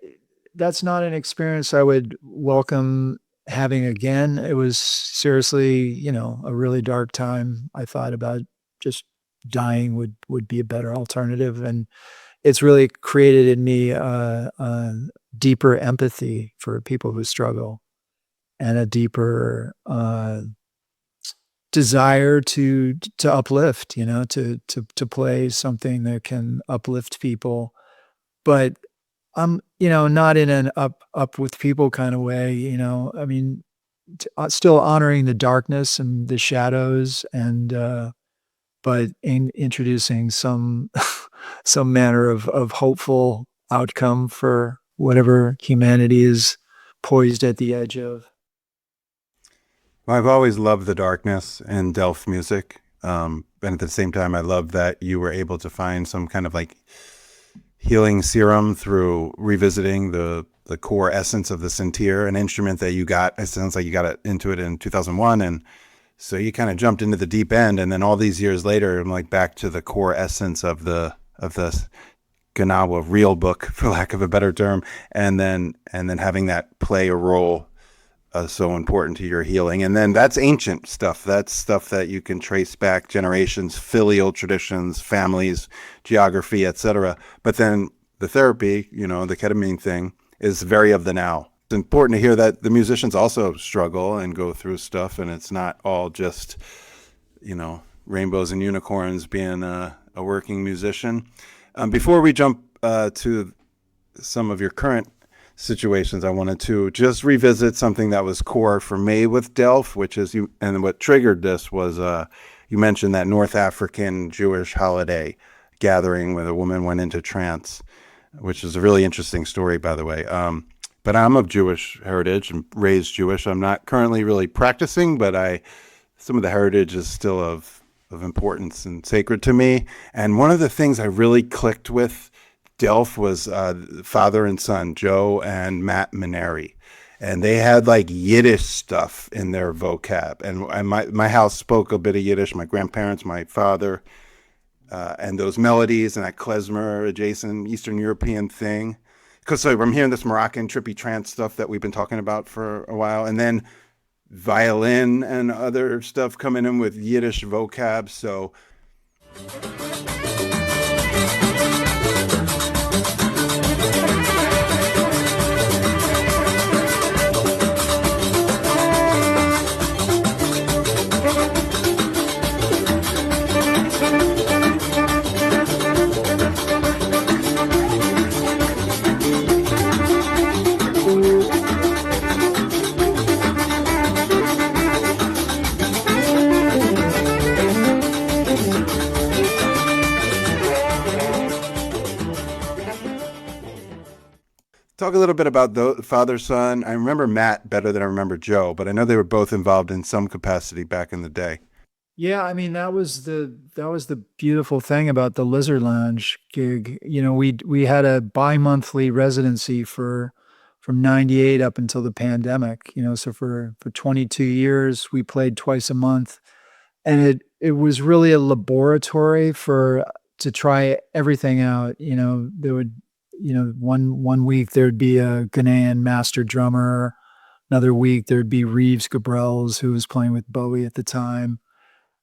that's not an experience I would welcome having again. It was seriously, a really dark time. I thought about just dying would be a better alternative, and it's really created in me a deeper empathy for people who struggle and a deeper desire to uplift, to play something that can uplift people, but not in an up with people kind of way. I mean, still honoring the darkness and the shadows, and but introducing some some manner of hopeful outcome for whatever humanity is poised at the edge of. Well, I've always loved the darkness in Delft music. And at the same time, I love that you were able to find some kind of like healing serum through revisiting the core essence of the sintir, an instrument that you got. It sounds like you got into it in 2001. And so you kind of jumped into the deep end. And then all these years later, I'm like back to the core essence of the Gnawa real book, for lack of a better term. And then having that play a role so important to your healing. And then that's ancient stuff. That's stuff that you can trace back generations, filial traditions, families, geography, etc. But then the therapy, the ketamine thing is very of the now. It's important to hear that the musicians also struggle and go through stuff, and it's not all just, rainbows and unicorns being a working musician. Before we jump to some of your current situations, I wanted to just revisit something that was core for me with Delft, which is and what triggered this was you mentioned that North African Jewish holiday gathering where the woman went into trance, which is a really interesting story, by the way. But I'm of Jewish heritage and raised Jewish. I'm not currently really practicing, but some of the heritage is still of importance and sacred to me. And one of the things I really clicked with Delft was father and son, Joe and Mat Maneri. And they had like Yiddish stuff in their vocab. And my house spoke a bit of Yiddish, my grandparents, my father, and those melodies and that klezmer adjacent Eastern European thing. Because I'm hearing this Moroccan trippy trance stuff that we've been talking about for a while. And then violin and other stuff coming in with Yiddish vocab. So talk a little bit about the father-son. I remember Matt better than I remember Joe, but I know they were both involved in some capacity back in the day. Yeah, I mean that was the beautiful thing about the Lizard Lounge gig. We had a bi-monthly residency from '98 up until the pandemic. So for 22 years we played twice a month, and it was really a laboratory to try everything out. There would one week there'd be a Ghanaian master drummer, another week there'd be Reeves Gabrels, who was playing with Bowie at the time.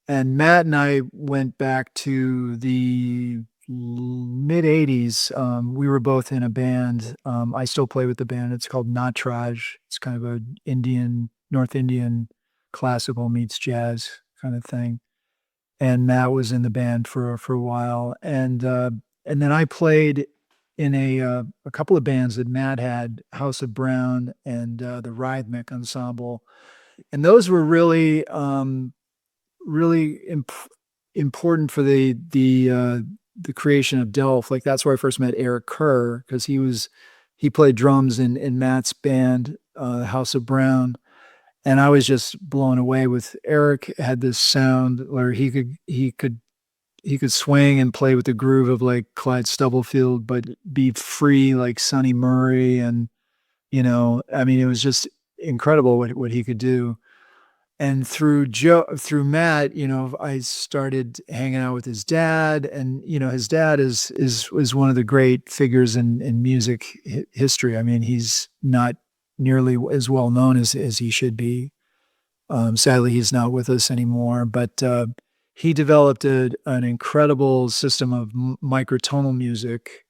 And Matt and I went back to the mid 80s. We were both in a band. I still play with the band. It's called Natraj. It's kind of a North Indian classical meets jazz kind of thing. And Matt was in the band for a while. And then I played in a couple of bands that Matt had, House of Brown and the Rhythmic Ensemble. And those were really important for the creation of Delft. Like that's where I first met Eric Kerr, because he played drums in Matt's band, House of Brown, and I was just blown away with Eric. Had this sound where he could swing and play with the groove of like Clyde Stubblefield, but be free like Sonny Murray. And, I mean, it was just incredible what he could do. And through Mat, I started hanging out with his dad, and his dad is one of the great figures in music history. I mean, he's not nearly as well known as he should be. Sadly, he's not with us anymore, but he developed an incredible system of microtonal music.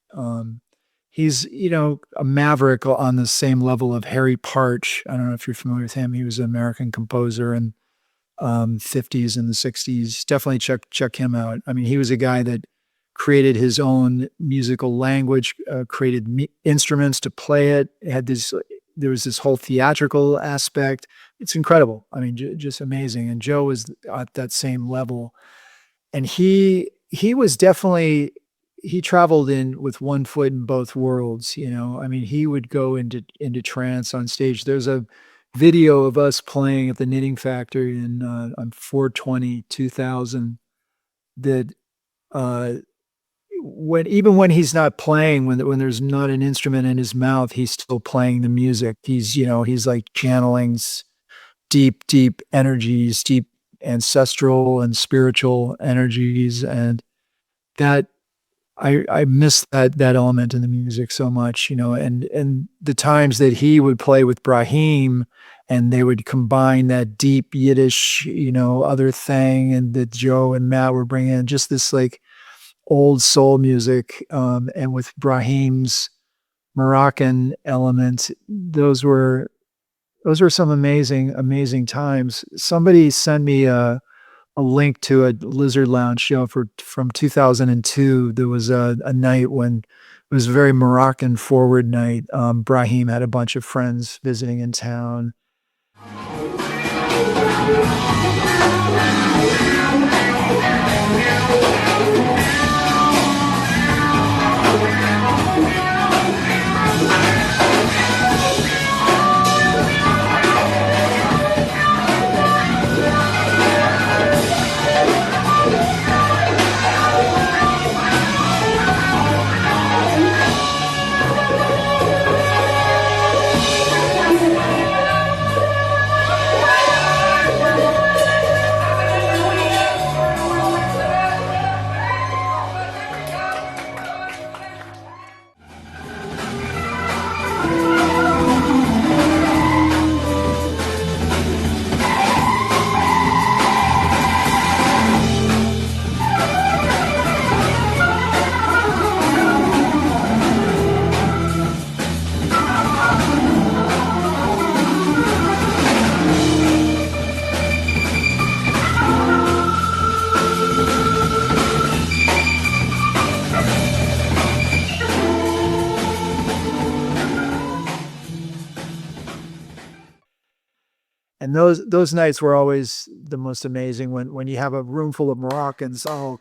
He's, a maverick on the same level of Harry Partch. I don't know if you're familiar with him. He was an American composer in 50s and the 60s. Definitely check him out. I mean, he was a guy that created his own musical language, created instruments to play it. There was this whole theatrical aspect. It's incredible. I mean, just amazing. And Joe was at that same level. And he was definitely, he traveled in with one foot in both worlds. I mean, he would go into trance on stage. There's a video of us playing at the Knitting Factory on 4/20/2000 that when he's not playing, when there's not an instrument in his mouth, he's still playing the music. He's like channeling deep energies, deep ancestral and spiritual energies, and that I miss that element in the music so much, and the times that he would play with Brahim and they would combine that deep Yiddish, other thing, and that Joe and Mat were bringing in just this like old soul music, and with Brahim's Moroccan element, those were some amazing times. Somebody sent me a link to a Lizard Lounge show from 2002. There was a night when it was a very Moroccan forward night. Brahim had a bunch of friends visiting in town. And those nights were always the most amazing when you have a room full of Moroccans all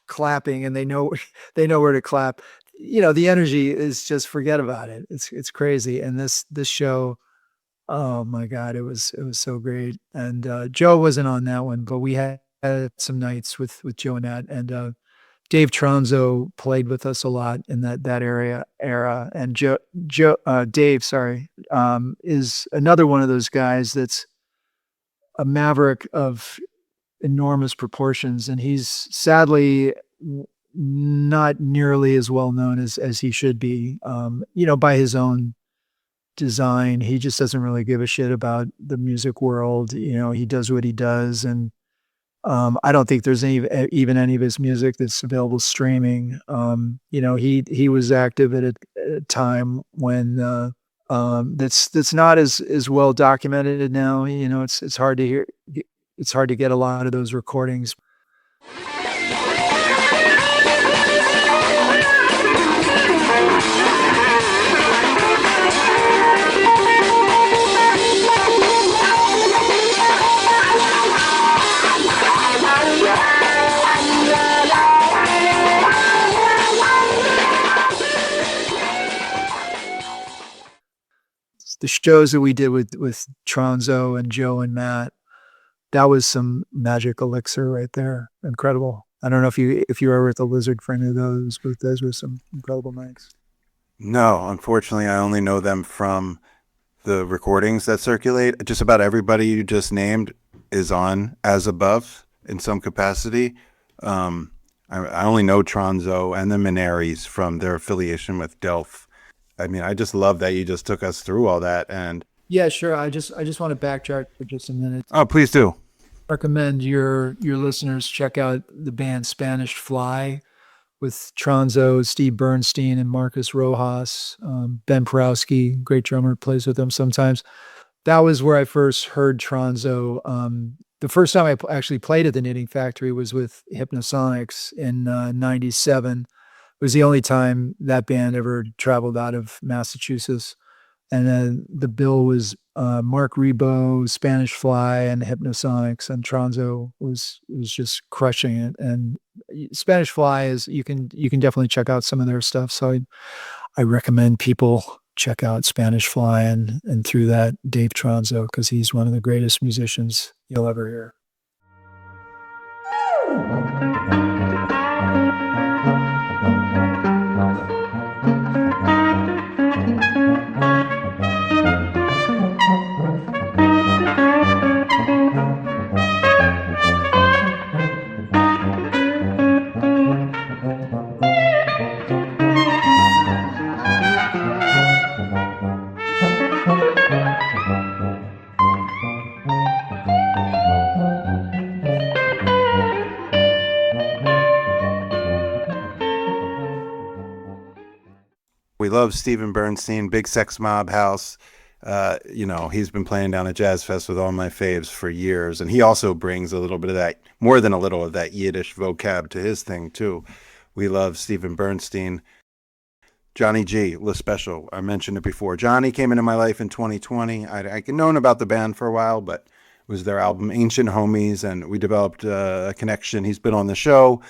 clapping, and they know where to clap. The energy is just, forget about it. It's crazy. And this show, oh my God, it was so great. And Joe wasn't on that one, but we had some nights with Joe and Nat, and Dave Tronzo played with us a lot in that era. And Dave, is another one of those guys that's a maverick of enormous proportions, and he's sadly not nearly as well known as he should be. By his own design, he just doesn't really give a shit about the music world. He does what he does, and I don't think there's even any of his music that's available streaming. He was active at a time when that's not as well documented now. It's hard to hear. It's hard to get a lot of those recordings. The shows that we did with Tronzo and Joe and Mat, that was some magic elixir right there. Incredible. I don't know if you were with the Lizard for any of those, but those were some incredible mics. No, unfortunately, I only know them from the recordings that circulate. Just about everybody you just named is on As Above in some capacity. I only know Tronzo and the Maneris from their affiliation with Delph. I mean, I just love that you just took us through all that. And Yeah, sure. I just want to backtrack for just a minute. oh, please do. Recommend your listeners check out the band Spanish Fly with Tronzo, Steve Bernstein, and Marcus Rojas. Ben Porowski, great drummer, plays with them sometimes. That was where I first heard Tronzo. The first time I actually played at the Knitting Factory was with Hypnosonics in '97. It was the only time that band ever traveled out of Massachusetts. And then the bill was Mark Ribard, Spanish Fly, and Hypnosonics, and Tronzo was just crushing it. And Spanish Fly is you can definitely check out some of their stuff. So I recommend people check out Spanish Fly and through that Dave Tronzo, because he's one of the greatest musicians you'll ever hear. We love Stephen Bernstein, Big Sex Mob House. He's been playing down at Jazz Fest with all my faves for years. And he also brings a little bit of that, more than a little of that Yiddish vocab to his thing too. We love Stephen Bernstein. Jonny G, Le Special. I mentioned it before. Johnny came into my life in 2020. I'd known about the band for a while, but it was their album Ancient Homies, and we developed a connection. He's been on the show.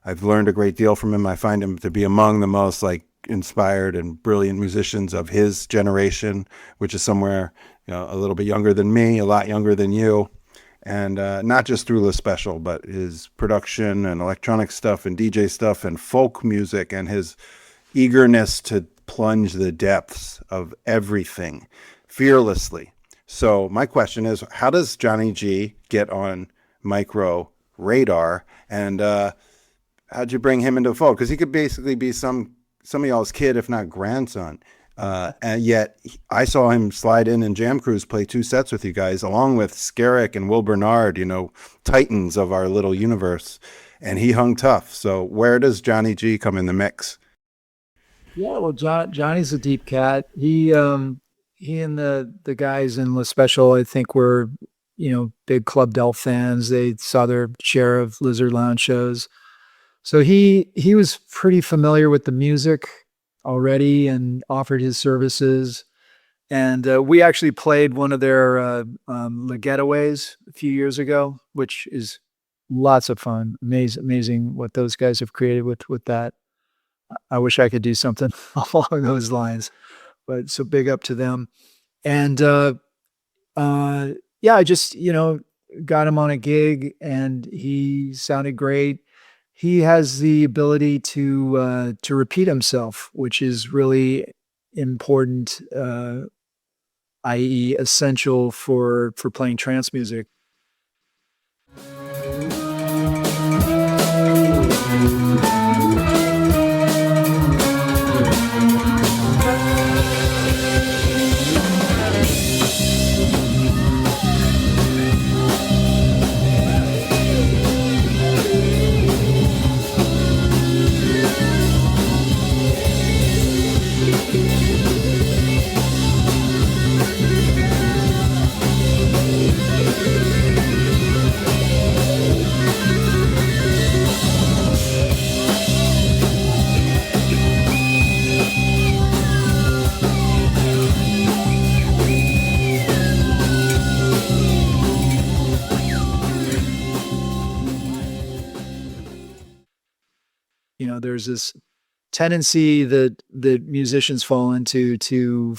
I've learned a great deal from him. I find him to be among the most inspired and brilliant musicians of his generation, which is somewhere a little bit younger than me, a lot younger than you. And not just through Le Special, but his production and electronic stuff and DJ stuff and folk music and his eagerness to plunge the depths of everything fearlessly. So my question is, how does Jonny G get on micro radar, and how'd you bring him into the fold? Because he could basically be some of y'all's kid, if not grandson. And yet I saw him slide in and Jam Cruise play 2 sets with you guys, along with Skerrick and Will Bernard, titans of our little universe. And he hung tough. So where does Jonny G come in the mix? Yeah, well, Johnny's a deep cat. He and the guys in Le Special, I think, were, big Club Del fans. They saw their share of Lizard Lounge shows. So he was pretty familiar with the music already and offered his services. And we actually played one of their Le Getaways a few years ago, which is lots of fun. Amazing what those guys have created with that. I wish I could do something along those lines, but so big up to them. And I just got him on a gig, and he sounded great. He has the ability to repeat himself, which is really important, i.e., essential for playing trance music. There's this tendency that musicians fall into to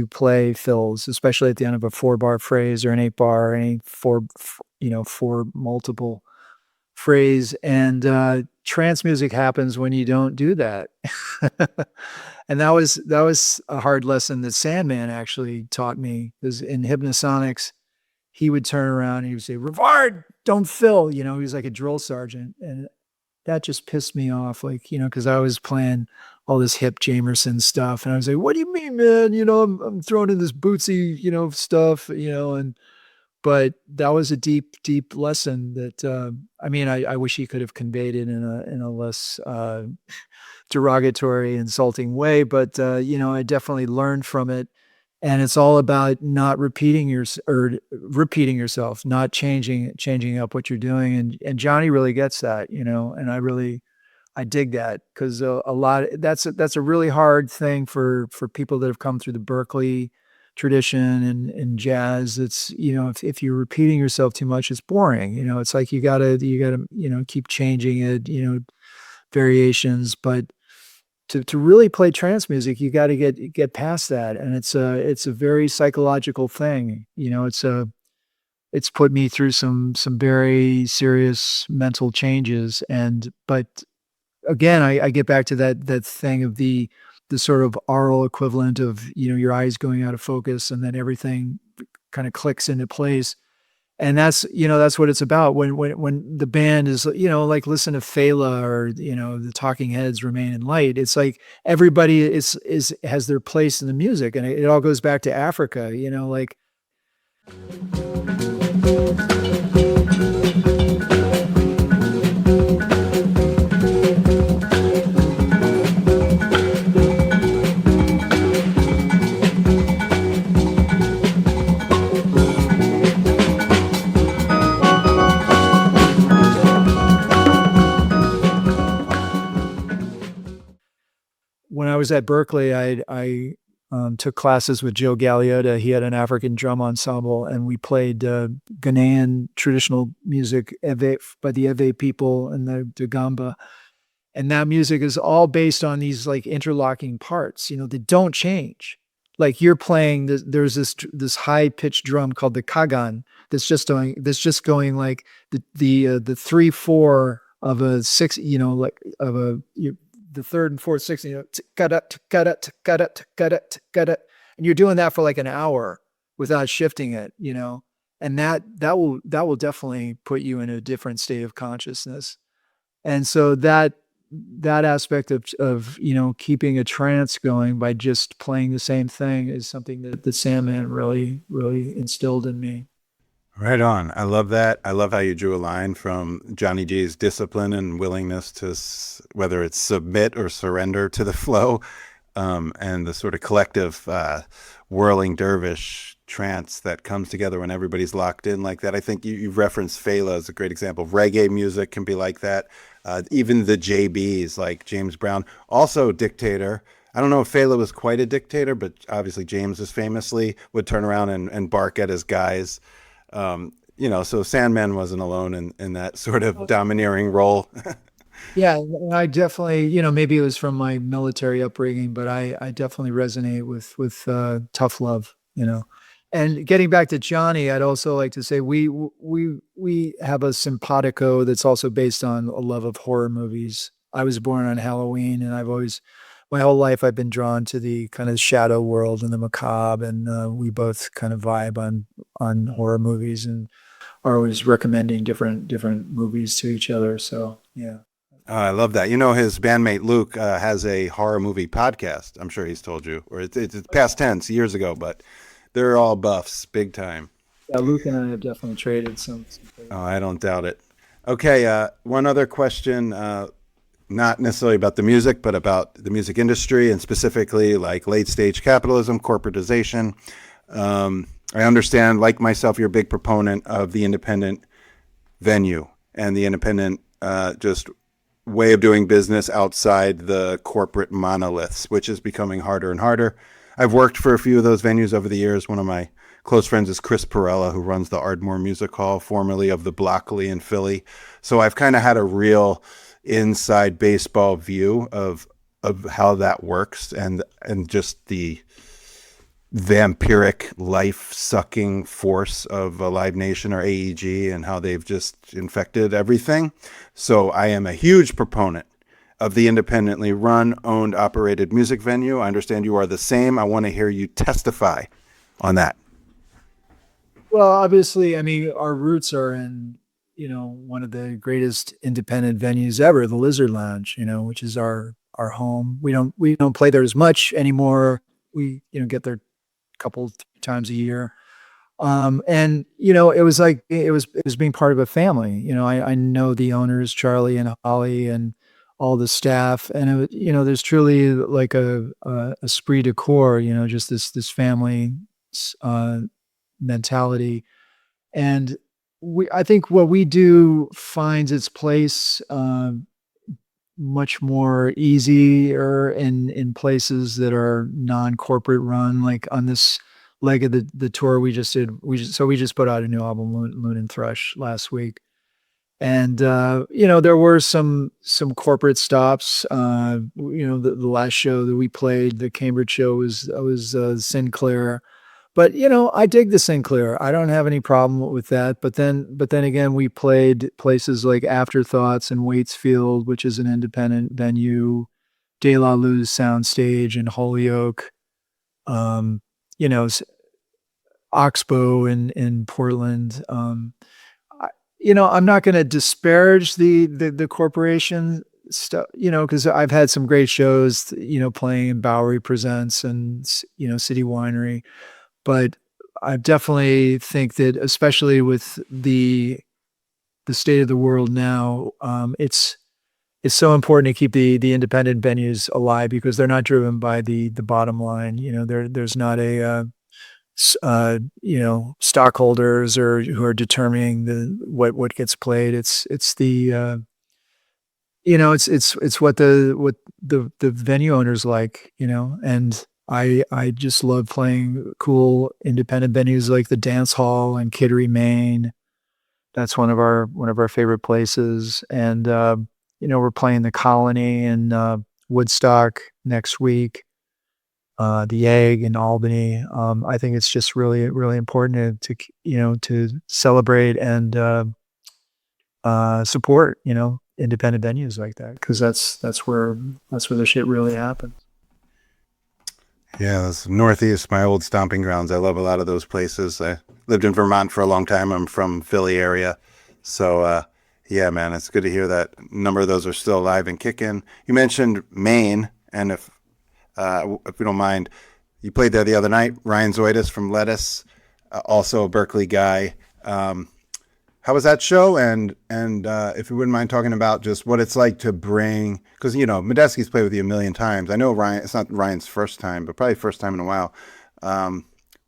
play fills, especially at the end of a 4-bar phrase or an 8-bar or any four multiple phrase. And trance music happens when you don't do that. And that was a hard lesson that Sandman actually taught me, because in Hypnosonics, he would turn around and he would say, "Rivard, don't fill." You know, he was like a drill sergeant. And that just pissed me off. Like, you know, because I was playing all this hip Jamerson stuff. And I was like, "What do you mean, man? You know, I'm throwing in this bootsy, you know, stuff, you know." But that was a deep, deep lesson that, I mean, I wish he could have conveyed it in a less derogatory, insulting way. But, you know, I definitely learned from it. And it's all about not repeating yourself, not changing up what you're doing. And Jonny really gets that, you know, and I dig that, because that's a really hard thing for people that have come through the Berkeley tradition and jazz. It's, you know, if you're repeating yourself too much, it's boring. You know, it's like you gotta, you know, keep changing it, you know, variations. But to really play trance music, you got to get past that. And it's a very psychological thing. You know, it's put me through some very serious mental changes. But again, I get back to that thing of the sort of aural equivalent of, you know, your eyes going out of focus and then everything kind of clicks into place. And that's, you know, that's what it's about when the band is, you know, like listen to Fela or, you know, the Talking Heads, Remain in Light. It's like everybody has their place in the music, and it all goes back to Africa, you know, like. When I was at Berkeley, I took classes with Joe Galeota. He had an African drum ensemble, and we played Ghanaian traditional music by the Ewe people and the Dagamba. And that music is all based on these like interlocking parts, you know, that don't change. Like you're playing, there's this high pitched drum called the kagan that's just going like the 3/4 of a 6, you know, like of the third and fourth sixth, you know, and you're doing that for like an hour without shifting it, you know, and that will definitely put you in a different state of consciousness. And so that aspect of, you know, keeping a trance going by just playing the same thing is something that the Sandman really, really instilled in me. Right on. I love that. I love how you drew a line from Jonny G's discipline and willingness to, whether it's submit or surrender to the flow, and the sort of collective whirling dervish trance that comes together when everybody's locked in like that. I think you've referenced Fela as a great example. Reggae music can be like that. Even the JBs like James Brown, also dictator. I don't know if Fela was quite a dictator, but obviously James is famously would turn around and bark at his guys. You know, so Sandman wasn't alone in that sort of domineering role. Yeah, I definitely, you know, maybe it was from my military upbringing, but I definitely resonate with tough love, you know. And getting back to Jonny, I'd also like to say we have a simpatico that's also based on a love of horror movies. I was born on Halloween, and my whole life I've been drawn to the kind of shadow world and the macabre, and we both kind of vibe on horror movies and are always recommending different movies to each other. So yeah. I love that. You know, his bandmate Luke has a horror movie podcast. I'm sure he's told you, or it's past tense years ago, but they're all buffs, big time. Yeah, Luke and I have definitely traded some. Oh, I don't doubt it. Okay, one other question. Not necessarily about the music, but about the music industry and specifically like late stage capitalism, corporatization. I understand, like myself, you're a big proponent of the independent venue and the independent just way of doing business outside the corporate monoliths, which is becoming harder and harder. I've worked for a few of those venues over the years. One of my close friends is Chris Perella, who runs the Ardmore Music Hall, formerly of the Blockley in Philly. So I've kind of had a real inside baseball view of how that works and just the vampiric life-sucking force of Live Nation or AEG and how they've just infected everything. So I am a huge proponent of the independently run, owned, operated music venue. I understand you are the same. I want to hear you testify on that. Well, obviously, I mean, our roots are in, one of the greatest independent venues ever, the Lizard Lounge, which is our home. We don't play there as much anymore. We, get there a couple times a year. And it was like, it was being part of a family. I know the owners, Charlie and Holly, and all the staff, and it was, there's truly like a esprit de corps, just this family mentality. And I think what we do finds its place much more easier in places that are non-corporate run, like on this leg of the tour we just did. We just put out a new album, Loon and Thrush, last week. And there were some corporate stops. The last show that we played, the Cambridge show, was Sinclair. But I dig the Sinclair. I don't have any problem with that. But then again, we played places like Afterthoughts and Waitsfield, which is an independent venue, De La Luz Soundstage in Holyoke, Oxbow in Portland. I'm not going to disparage the corporation stuff, because I've had some great shows, playing in Bowery Presents and, City Winery. But I definitely think that, especially with the state of the world now, it's so important to keep the independent venues alive, because they're not driven by the bottom line. There's not a stockholders or who are determining what gets played. It's the it's what the venue owners like, and I just love playing cool independent venues like the Dance Hall in Kittery, Maine. That's one of our favorite places. And we're playing the Colony in Woodstock next week. The Egg in Albany. I think it's just really, really important to celebrate and support, independent venues like that, because that's where the shit really happens. Yeah, that's Northeast, my old stomping grounds. I love a lot of those places. I lived in Vermont for a long time. I'm from Philly area. So, yeah, man, it's good to hear that a number of those are still alive and kicking. You mentioned Maine, and if you don't mind, you played there the other night. Ryan Zoidis from Lettuce, also a Berkeley guy. How was that show? And if you wouldn't mind talking about just what it's like to bring, because Medeski's played with you a million times. I know Ryan. It's not Ryan's first time, but probably first time in a while.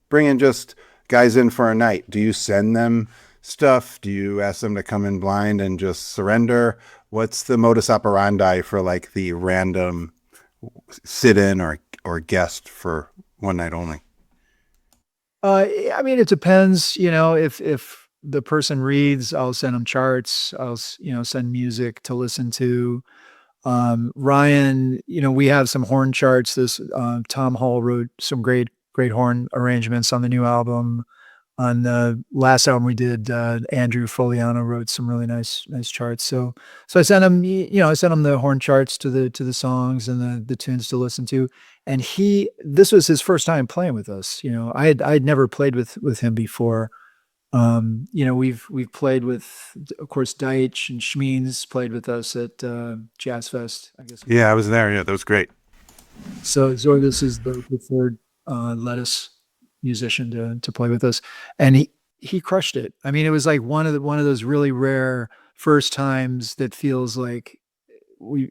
Bringing just guys in for a night. Do you send them stuff? Do you ask them to come in blind and just surrender? What's the modus operandi for like the random sit-in or guest for one night only? I mean, it depends. If the person reads, I'll send them charts. I'll send music to listen to. Ryan, we have some horn charts. This Tom Hall wrote some great horn arrangements on the new album. On the last album we did, Andrew Foliano wrote some really nice charts. So I sent him, the horn charts to the songs and the tunes to listen to. And this was his first time playing with us. I'd never played with him before. We've played with, of course, Deitch and Schmeens played with us at Jazz Fest, I guess. Yeah, I was there. Yeah, that was great. So Zoidis is the preferred Lettuce musician to play with us, and he crushed it. I mean, it was like one of those really rare first times that feels like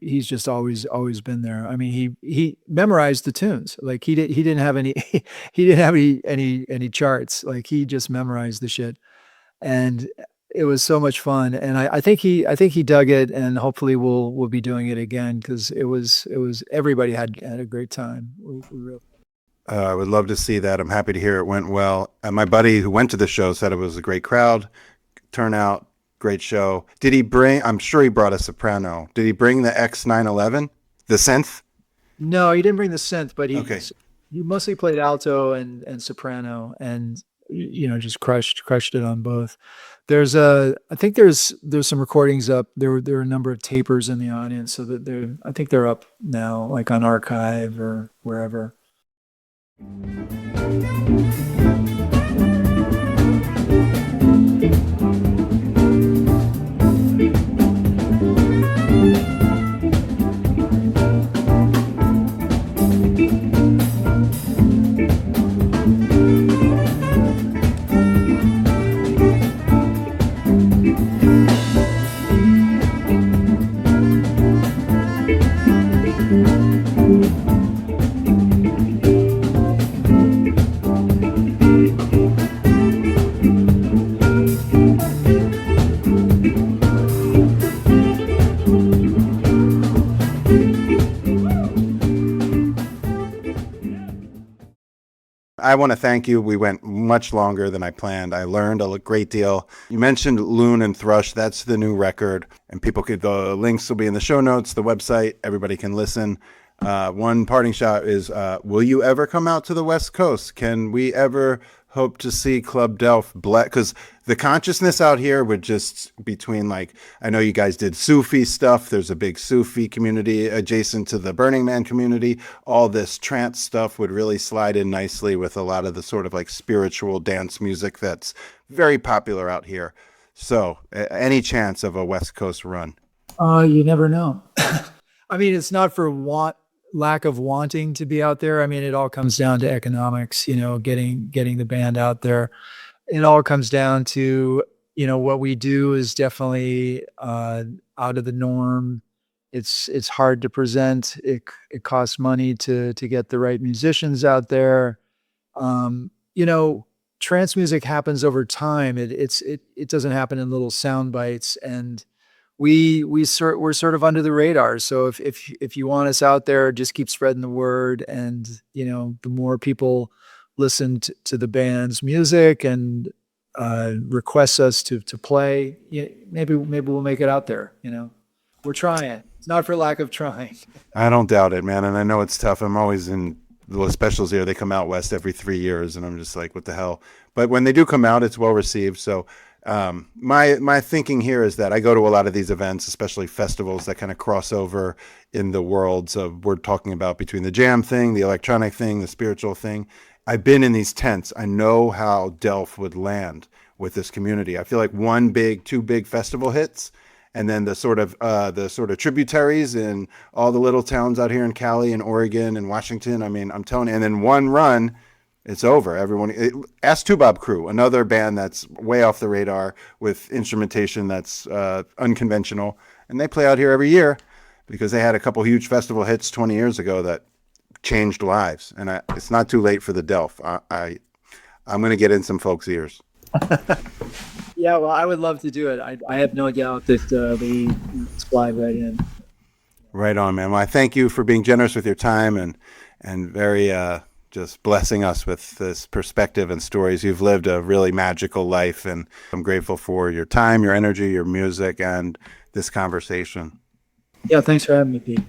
he's just always been there. I mean, he memorized the tunes. Like he didn't have any charts. Like he just memorized the shit, and it was so much fun. And I think he dug it, and hopefully we'll be doing it again, because it was everybody had a great time. We really. I would love to see that. I'm happy to hear it went well. My buddy who went to the show said it was a great crowd, turnout, great show. Did he bring, I'm sure he brought a soprano. Did he bring the X911, the synth? No, he didn't bring the synth, but Okay. He mostly played alto and soprano, and just crushed it on both. I think there's some recordings up. There were a number of tapers in the audience, so that I think they're up now, like on Archive or wherever. I want to thank you. We went much longer than I planned. I learned a great deal. You mentioned Loon and Thrush. That's the new record. And the links will be in the show notes, the website. Everybody can listen. One parting shot is, will you ever come out to the West Coast? Can we ever hope to see Club Delph because the consciousness out here would just between, like, I know you guys did Sufi stuff. There's a big Sufi community adjacent to the Burning Man community. All this trance stuff would really slide in nicely with a lot of the sort of like spiritual dance music that's very popular out here. So any chance of a West Coast run? You never know. I mean, it's not for lack of wanting to be out there. I mean, it all comes down to economics, getting the band out there. It all comes down to, what we do is definitely out of the norm. It's hard to present. It costs money to get the right musicians out there. Trance music happens over time. It doesn't happen in little sound bites, and we're sort of under the radar. So if you want us out there, just keep spreading the word. And, the more people listen to the band's music and request us to play, maybe we'll make it out there. We're trying. It's not for lack of trying. I don't doubt it, man. And I know it's tough. I'm always in the specials here. They come out West every 3 years, and I'm just like, what the hell? But when they do come out, it's well received. So my thinking here is that I go to a lot of these events, especially festivals that kind of cross over in the worlds of, we're talking about between the jam thing, the electronic thing, the spiritual thing. I've been in these tents. I know how Delph would land with this community. I feel like two big festival hits, and then the sort of tributaries in all the little towns out here in Cali and Oregon and Washington. I mean, I'm telling you, and then one run, it's over. Ask Toubab Crew, another band that's way off the radar with instrumentation that's unconventional, and they play out here every year because they had a couple huge festival hits 20 years ago that changed lives. And it's not too late for the Delph. I'm going to get in some folks' ears. Yeah, well, I would love to do it. I have no doubt that we slide right in. Right on, man. Well, I thank you for being generous with your time and very just blessing us with this perspective and stories. You've lived a really magical life, and I'm grateful for your time, your energy, your music, and this conversation. Yeah, thanks for having me, Pete.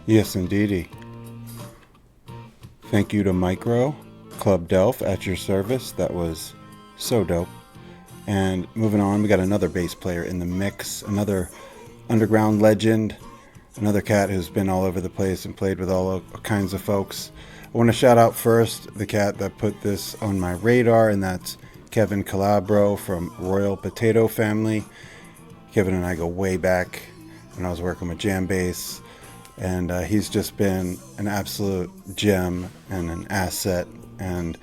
Yes, indeedy. Thank you to Micro, Club Delph, at your service. That was so dope. And moving on, we got another bass player in the mix, another underground legend, another cat who's been all over the place and played with all kinds of folks. I want to shout out first the cat that put this on my radar, and that's Kevin Calabro from Royal Potato Family. Kevin and I go way back when I was working with Jam Bass. And he's just been an absolute gem and an asset and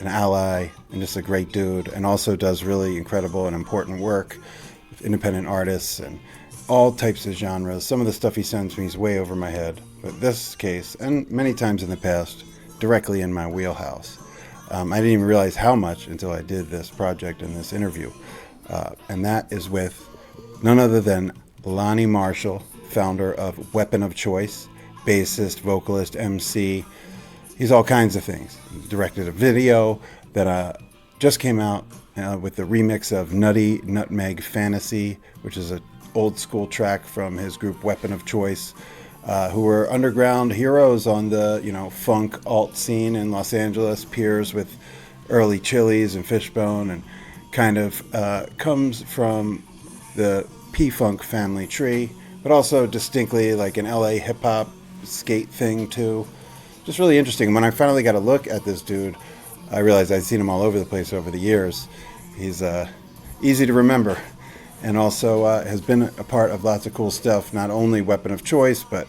an ally and just a great dude, and also does really incredible and important work independent artists and all types of genres. Some of the stuff he sends me is way over my head, but this case, and many times in the past, directly in my wheelhouse. I didn't even realize how much until I did this project and this interview. And that is with none other than Lonnie Marshall, founder of Weapon of Choice, bassist, vocalist, MC. He's all kinds of things. He directed a video that just came out with the remix of Nutty Nutmeg Fantasy, which is an old school track from his group Weapon of Choice, who were underground heroes on the funk alt scene in Los Angeles, peers with early Chili's and Fishbone, and kind of comes from the P-Funk family tree, but also distinctly like an LA hip-hop skate thing too. Just really interesting. When I finally got a look at this dude, I realized I'd seen him all over the place over the years. He's easy to remember, and also has been a part of lots of cool stuff, not only Weapon of Choice, but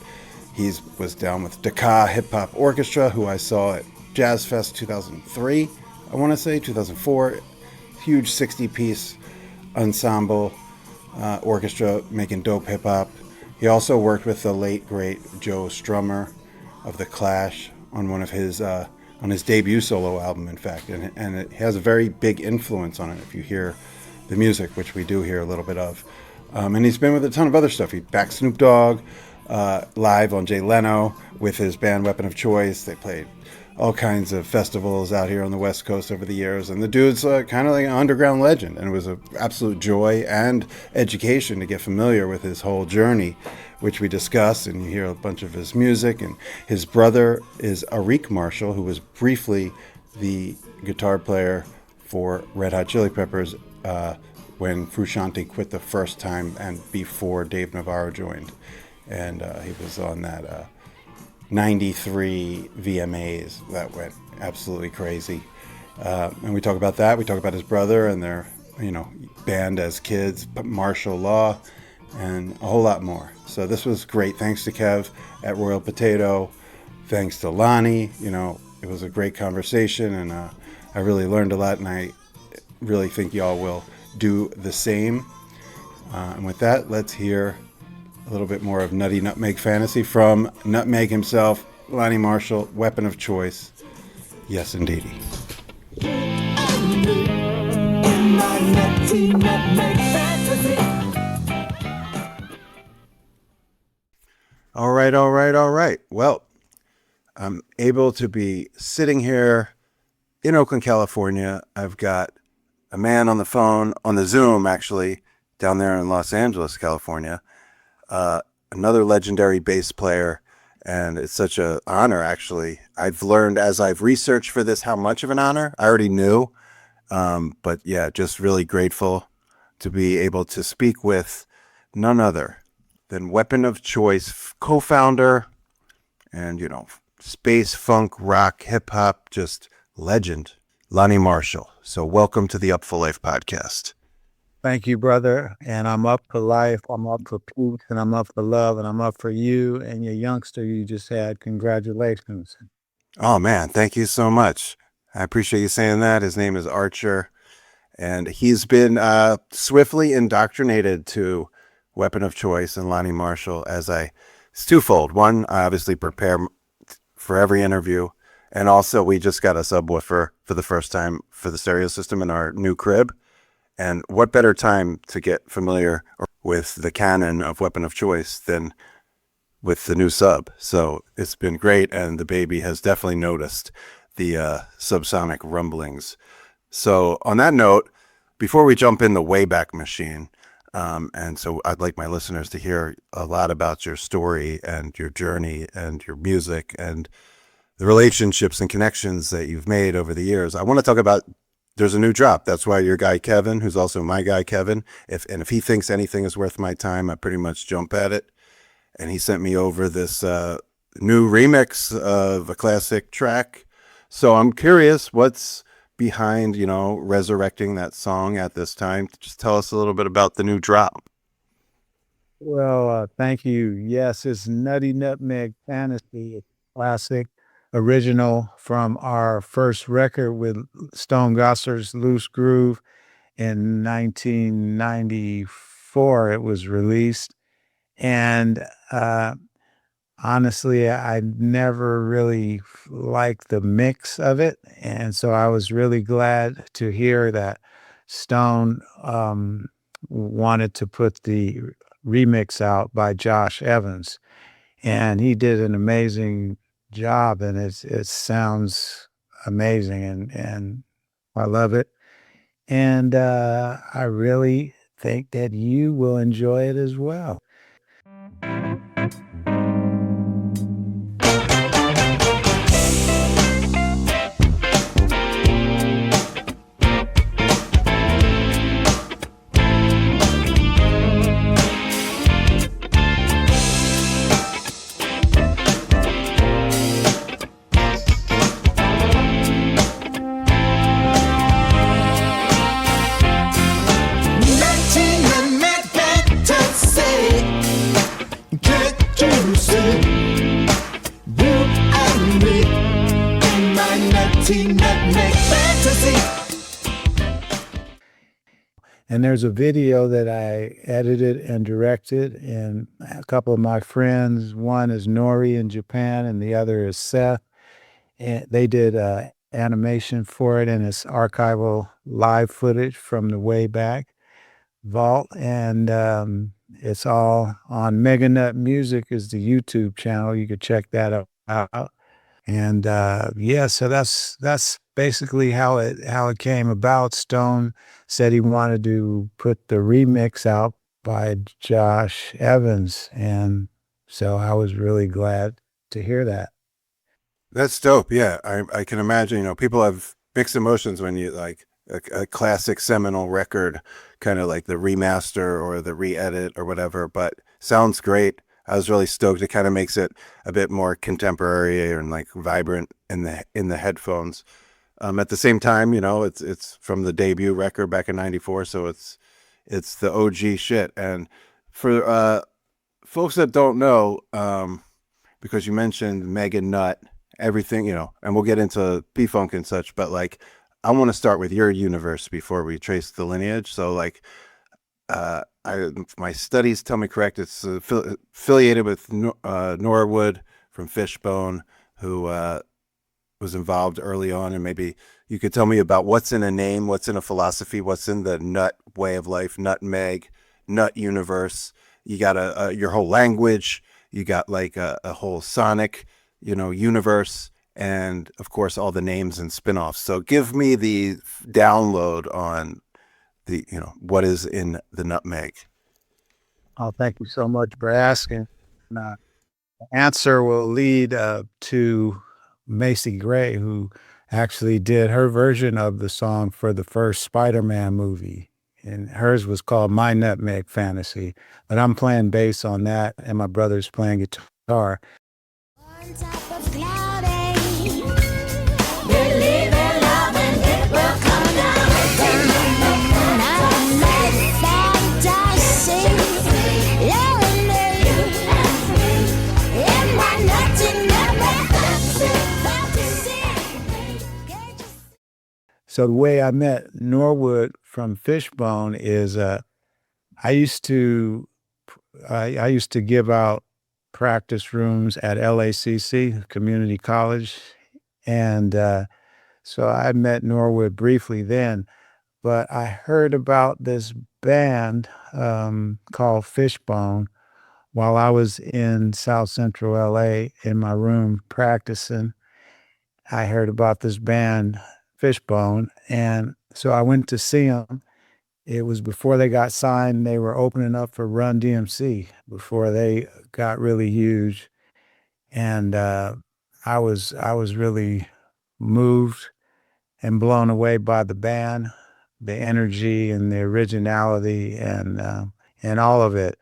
he was down with daKAH Hip Hop Orchestra, who I saw at Jazz Fest 2003, I want to say, 2004. Huge 60-piece ensemble orchestra making dope hip hop. He also worked with the late great Joe Strummer of The Clash on one of his on his debut solo album, in fact, and it has a very big influence on it if you hear the music, which we do hear a little bit of. And he's been with a ton of other stuff. He backed Snoop Dogg live on Jay Leno with his band Weapon of Choice. They played all kinds of festivals out here on the West Coast over the years, and the dude's kind of like an underground legend, and it was an absolute joy and education to get familiar with his whole journey, which we discuss, and you hear a bunch of his music. And his brother is Arik Marshall, who was briefly the guitar player for Red Hot Chili Peppers when Frusciante quit the first time and before Dave Navarro joined, and he was on that 93 VMAs that went absolutely crazy. And we talk about that. We talk about his brother and their, band as kids, Martial Law, and a whole lot more. So this was great. Thanks to Kev at Royal Potato. Thanks to Lonnie. It was a great conversation, and I really learned a lot, and I really think y'all will do the same. And with that, let's hear a little bit more of Nutty Nutmeg Fantasy from Nutmeg himself, Lonnie Marshall, Weapon of Choice. Yes, indeedy. All right. Well, I'm able to be sitting here in Oakland, California. I've got a man on the phone, on the Zoom, actually, down there in Los Angeles, California. Another legendary bass player, and it's such an honor, actually. I've learned as I've researched for this how much of an honor. I already knew, but yeah, just really grateful to be able to speak with none other than Weapon of Choice co-founder and, space, funk, rock, hip-hop, just legend, Lonnie Marshall. So welcome to the Upful Life podcast. Thank you, brother. And I'm up for life. I'm up for peace, and I'm up for love, and I'm up for you and your youngster you just had. Congratulations. Oh, man. Thank you so much. I appreciate you saying that. His name is Archer, and he's been swiftly indoctrinated to Weapon of Choice and Lonnie Marshall it's twofold. One, I obviously prepare for every interview, and also we just got a subwoofer for the first time for the stereo system in our new crib. And what better time to get familiar with the canon of Weapon of Choice than with the new sub? So it's been great, and the baby has definitely noticed the subsonic rumblings. So on that note, before we jump in the Wayback Machine, and so I'd like my listeners to hear a lot about your story and your journey and your music and the relationships and connections that you've made over the years. I want to talk about, there's a new drop. That's why your guy Kevin, who's also my guy Kevin, if he thinks anything is worth my time, I pretty much jump at it. And he sent me over this new remix of a classic track. So I'm curious what's behind, resurrecting that song at this time. Just tell us a little bit about the new drop. Well, thank you. Yes, it's Nutty Nutmeg Fantasy. It's classic, original from our first record with Stone Gossard's Loose Groove in 1994. before it was released. And honestly, I never really liked the mix of it. And so I was really glad to hear that Stone wanted to put the remix out by Josh Evans. And he did an amazing job, and it sounds amazing, and I love it. And I really think that you will enjoy it as well. And there's a video that I edited and directed, and a couple of my friends, one is Nori in Japan and the other is Seth, and they did animation for it, and it's archival live footage from the Wayback Vault, and it's all on Mega Nut Music is the YouTube channel. You could check that out. And yeah, so that's basically how it came about. Stone said he wanted to put the remix out by Josh Evans, and so I was really glad to hear that. That's dope. Yeah, I can imagine. People have mixed emotions when you like a classic seminal record, kind of like the remaster or the re-edit or whatever. But sounds great. I was really stoked. It kind of makes it a bit more contemporary and like vibrant in the headphones. At the same time, it's from the debut record back in '94, so it's the OG shit. And for folks that don't know, because you mentioned Mega Nut, everything, and we'll get into P-Funk and such, but like I want to start with your universe before we trace the lineage. So like my studies tell me correct, it's affiliated with Norwood from Fishbone, who was involved early on, and maybe you could tell me about what's in a name, what's in a philosophy, what's in the nut way of life, nutmeg, nut universe. You got your whole language, you got like a whole sonic, universe, and of course all the names and spin-offs. So give me the download on the, what is in the nutmeg. Oh, thank you so much for asking. The answer will lead to Macy Gray, who actually did her version of the song for the first Spider-Man movie. And hers was called My Nutmeg Fantasy. But I'm playing bass on that, and my brother's playing guitar. On top of cloudy, believe in love and it will come down. Nutmeg fantasy, you and me, in my nutty nutmeg fantasy. So the way I met Norwood from Fishbone is I used to give out practice rooms at LACC, community college. And so I met Norwood briefly then, but I heard about this band called Fishbone while I was in South Central LA in my room practicing. I heard about this band Fishbone, and so I went to see them. It was before they got signed. They were opening up for Run DMC before they got really huge. And I was really moved and blown away by the band, the energy and the originality and all of it.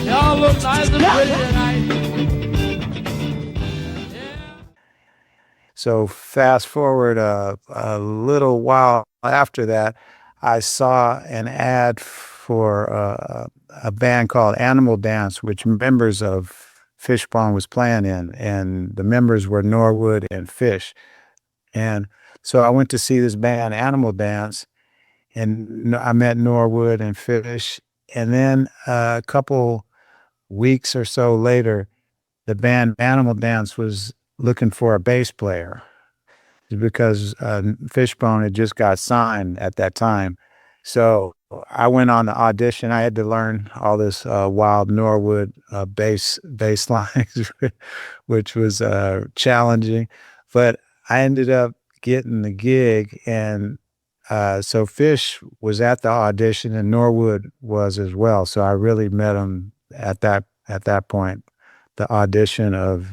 Y'all look nice and pretty tonight. So fast forward a little while after that, I saw an ad for a band called Animal Dance, which members of Fishbone was playing in, and the members were Norwood and Fish. And so I went to see this band, Animal Dance, and I met Norwood and Fish. And then a couple weeks or so later, the band Animal Dance was looking for a bass player because Fishbone had just got signed at that time. So I went on the audition. I had to learn all this wild Norwood bass lines, which was challenging. But I ended up getting the gig, and so Fish was at the audition, and Norwood was as well. So I really met him at that point, the audition of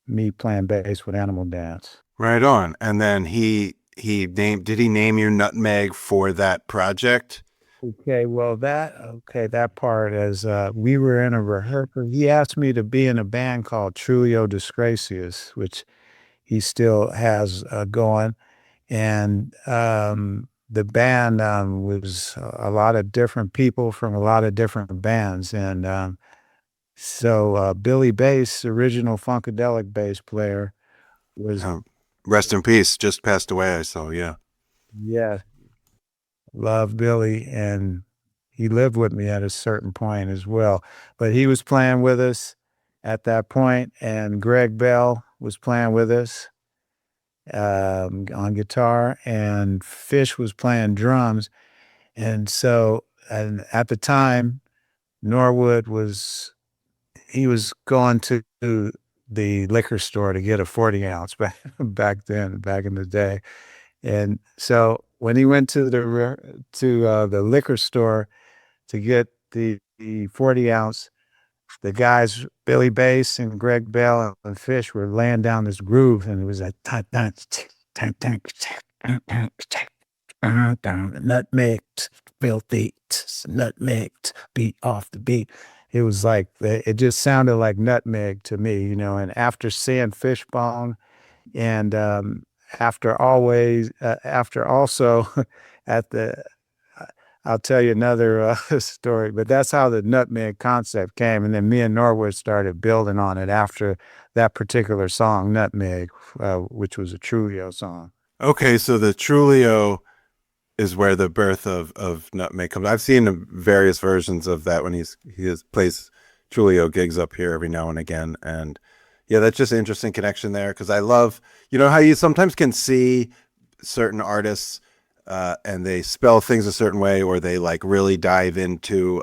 me playing bass with Animal Dance. Right on. And then did he name you Nutmeg for that project? Okay, well that part is we were in a rehearsal. He asked me to be in a band called Trulio Disgracious, which he still has going. And the band was a lot of different people from a lot of different bands. And so Billy Bass, original Funkadelic bass player, was rest in peace, just passed away, I saw. Yeah, love Billy, and he lived with me at a certain point as well. But he was playing with us at that point, and Greg Bell was playing with us on guitar, and Fish was playing drums. And so, and at the time, Norwood was going to the liquor store to get a 40 ounce back in the day. And so when he went to the liquor store to get the 40 ounce, the guys, Billy Bass and Greg Bell and Fish, were laying down this groove, and it was like nutmeg, filthy, nutmeg, beat off the beat. It was like, it just sounded like nutmeg to me, you know. And after seeing Fishbone, and after also at the, I'll tell you another story, but that's how the nutmeg concept came. And then me and Norwood started building on it after that particular song, Nutmeg, which was a Trulio song. Okay, so the Trulio is where the birth of Nutmeg comes. I've seen various versions of that when he plays Trulio gigs up here every now and again. And yeah, that's just an interesting connection there, because I love, you know, how you sometimes can see certain artists and they spell things a certain way, or they like really dive into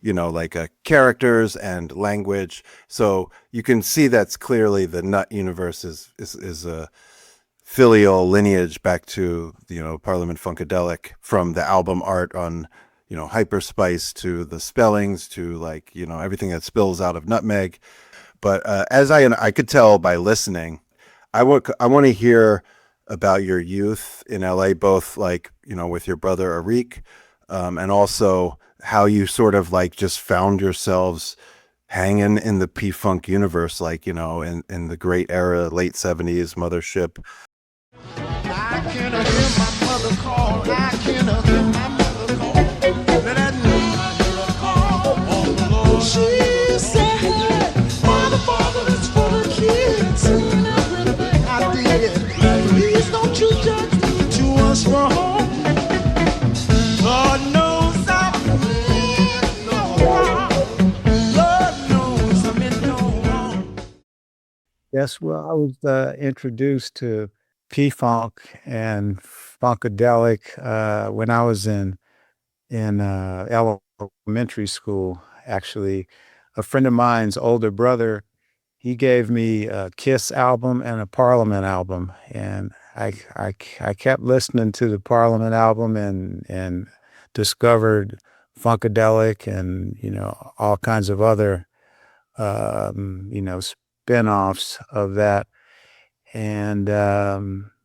you know, like characters and language. So you can see that's clearly the Nut universe is a filial lineage back to, you know, Parliament Funkadelic, from the album art on, you know, Hyperspice to the spellings to, like, you know, everything that spills out of Nutmeg. But as I could tell by listening, I want to hear about your youth in LA, both, like, you know, with your brother Arik, and also how you sort of like just found yourselves hanging in the P-Funk universe, like, you know, in the great era, late 70s, Mothership. I can hear my mother call. I can hear my mother call. Let I know my call on the Lord. She said, Father, it's for the kids. And everything I did. Please don't you judge me too much wrong. Lord knows I'm in no wrong. Lord knows I'm in no wrong. Yes, well, I was introduced to P-Funk and Funkadelic when I was in elementary school. Actually, a friend of mine's older brother, he gave me a Kiss album and a Parliament album, and I kept listening to the Parliament album and discovered Funkadelic and, you know, all kinds of other you know, spin-offs of that. And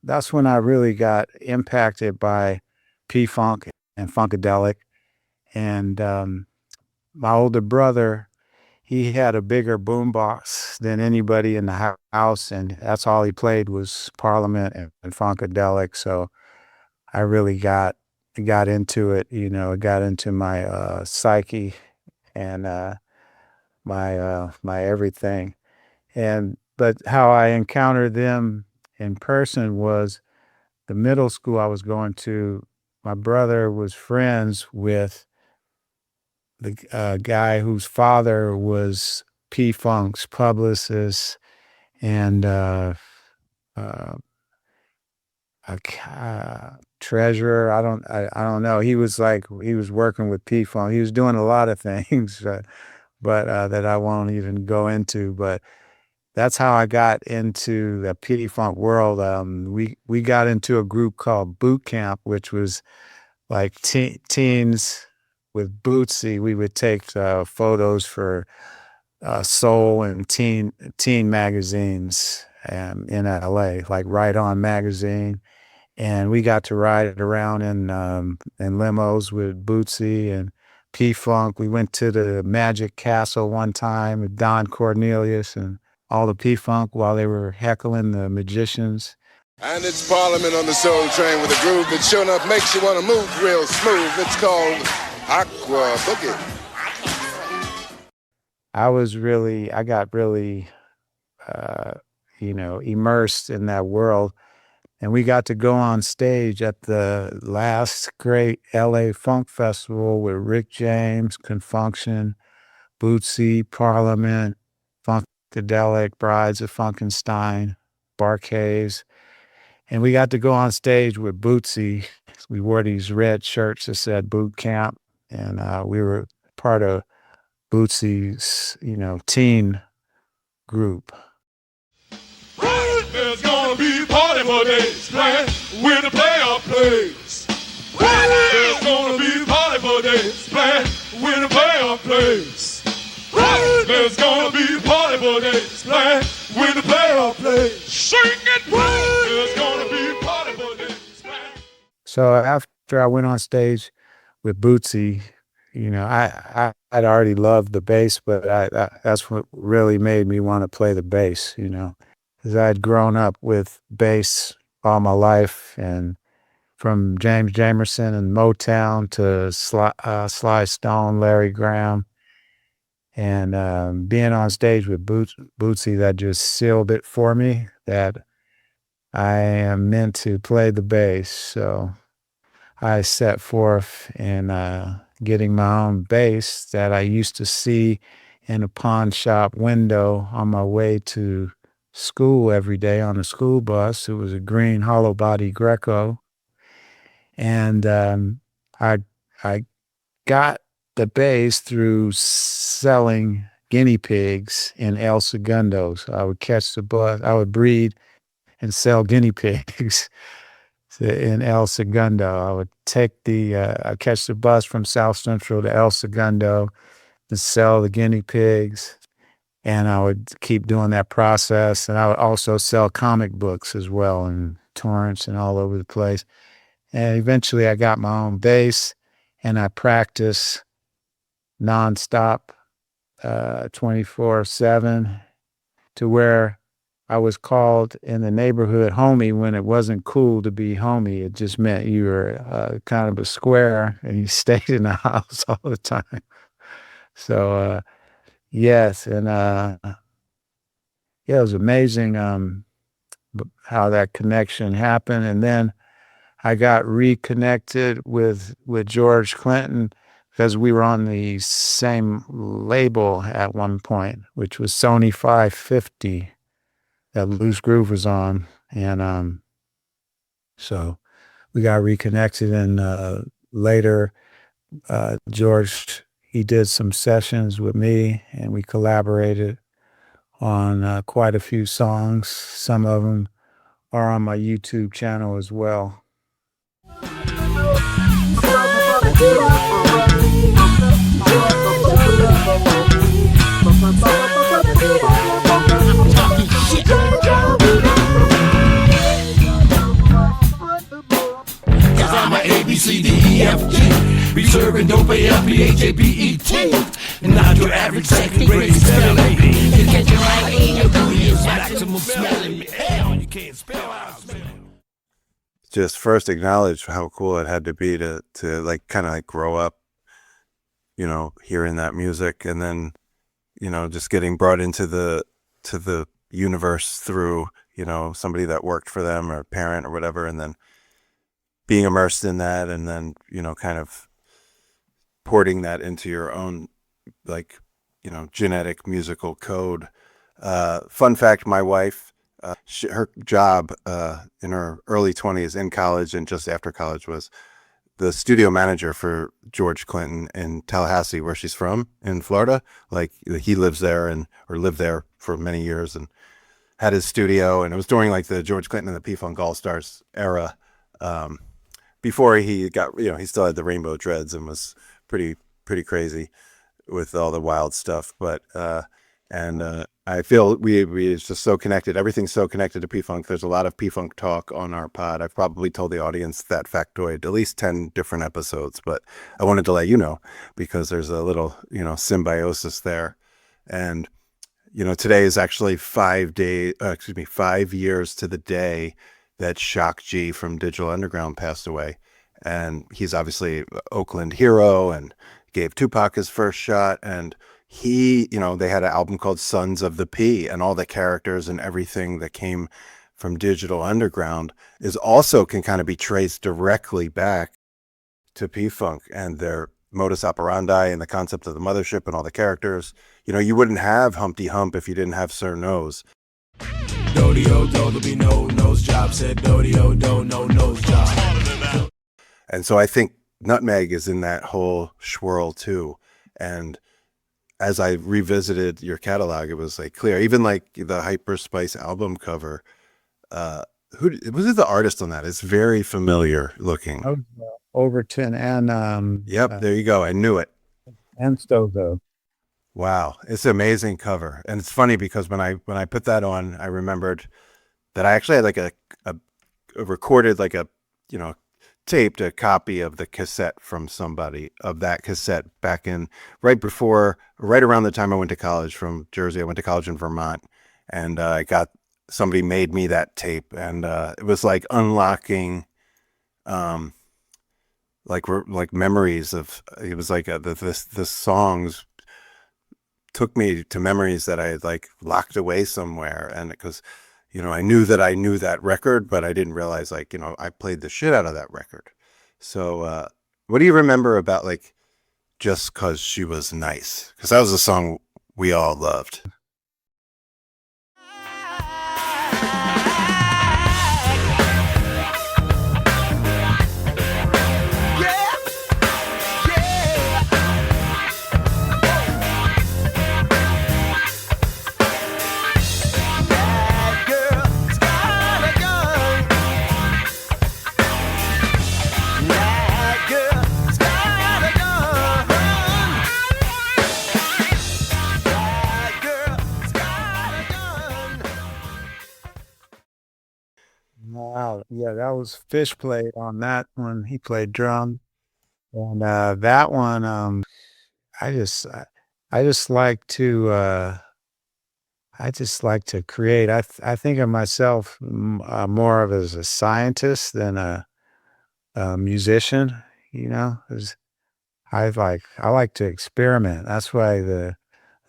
that's when I really got impacted by P-Funk and Funkadelic. And my older brother, he had a bigger boombox than anybody in the house, and that's all he played was Parliament and Funkadelic. So I really got into it, you know, got into my psyche and my everything. But how I encountered them in person was the middle school I was going to. My brother was friends with the guy whose father was P-Funk's publicist and treasurer. I don't know. He was working with P-Funk. He was doing a lot of things, but that I won't even go into. But that's how I got into the P-Funk world. We got into a group called Boot Camp, which was like teens with Bootsy. We would take photos for soul and teen magazines in LA, like Right On magazine. And we got to ride around in limos with Bootsy and P-Funk. We went to the Magic Castle one time with Don Cornelius and all the P-Funk while they were heckling the magicians. And it's Parliament on the Soul Train with a groove that sure enough makes you want to move real smooth. It's called Aqua Boogie. I got really, immersed in that world. And we got to go on stage at the last great LA Funk Festival with Rick James, Confunction, Bootsy, Parliament, Funkadelic, Brides of Funkenstein, Barcaves. And we got to go on stage with Bootsy. We wore these red shirts that said Boot Camp. And we were part of Bootsy's, teen group. There's gonna be party for days, playing with the player plays. There's gonna be party for days, playing with the player plays. There's gonna be party for days, playing with the player plays. Sing it! There's gonna be party for days, playing. So after I went on stage with Bootsy, I'd already loved the bass, but that's what really made me want to play the bass, because I'd grown up with bass all my life, and from James Jamerson and Motown to Sly Stone, Larry Graham, and being on stage with Bootsy, that just sealed it for me that I am meant to play the bass. So I set forth in getting my own bass that I used to see in a pawn shop window on my way to school every day on a school bus. It was a green hollow body Greco. And I got the bass through selling guinea pigs in El Segundo. So I would catch the bus, I would breed and sell guinea pigs in El Segundo. I would I'd catch the bus from South Central to El Segundo to sell the guinea pigs. And I would keep doing that process. And I would also sell comic books as well in Torrance and all over the place. And eventually I got my own bass and I practiced nonstop, 24/7, to where I was called in the neighborhood homie when it wasn't cool to be homie. It just meant you were kind of a square and you stayed in the house all the time. So, yes, and it was amazing how that connection happened. And then I got reconnected with George Clinton because we were on the same label at one point, which was Sony 550 that Loose Groove was on. And so we got reconnected, and later George, he did some sessions with me and we collaborated on quite a few songs. Some of them are on my YouTube channel as well. Cause I'm a A, B, C, D, E, F, G. Be serving dope, A, L, P, H, A, B, E, T. And not your average average second grade spelling bee. You get your right in your booty is maximum smelling me. Hell, you can't spell out smell. Just first acknowledge how cool it had to be to like kind of like grow up, you know, hearing that music, and then, you know, just getting brought into the universe through, you know, somebody that worked for them or a parent or whatever, and then being immersed in that, and then, you know, kind of porting that into your own, like, you know, genetic musical code. Fun fact, my wife, her job in her early 20s in college and just after college was the studio manager for George Clinton in Tallahassee, where she's from in Florida. Like, he lives there or lived there for many years and had his studio. And it was during like the George Clinton and the P-Funk All-Stars era. Before he got, you know, he still had the rainbow dreads and was pretty crazy with all the wild stuff. But, I feel we it's just so connected. Everything's so connected to P-Funk. There's a lot of P-Funk talk on our pod. I've probably told the audience that factoid at least 10 different episodes, but I wanted to let you know because there's a little, you know, symbiosis there. And, you know, today is actually 5 years to the day that Shock G from Digital Underground passed away. And he's obviously an Oakland hero and gave Tupac his first shot. And he, you know, they had an album called Sons of the P, and all the characters and everything that came from Digital Underground is also can kind of be traced directly back to P-Funk and their modus operandi and the concept of the mothership and all the characters. You know, you wouldn't have Humpty Hump if you didn't have Sir Nose. Dodio, do, there'll be no nose job. Said Dodio, do, no nose job. And so I think Nutmeg is in that whole swirl too. And as I revisited your catalog, it was like clear, even like the Hyperspice album cover. Who was it? The artist on that? It's very familiar looking. Oh, Overton and yep, there you go. I knew it. And Stovo. Wow, it's an amazing cover, and it's funny because when I put that on, I remembered that I actually had like a recorded like a, you know, taped a copy of the cassette from somebody of that cassette back in right around the time I went to college from Jersey. I went to college in Vermont, and somebody made me that tape, and it was like unlocking like memories of, it was like the songs took me to memories that I had like locked away somewhere. And because, you know, I knew that record, but I didn't realize, like, you know, I played the shit out of that record. So what do you remember about like Just 'Cause She Was Nice? Because that was a song we all loved. Wow, yeah, that was Fish played on that one. He played drum, and that one, I just like to, create. I think of myself more of as a scientist than a musician. You know, 'cause I like to experiment. That's why the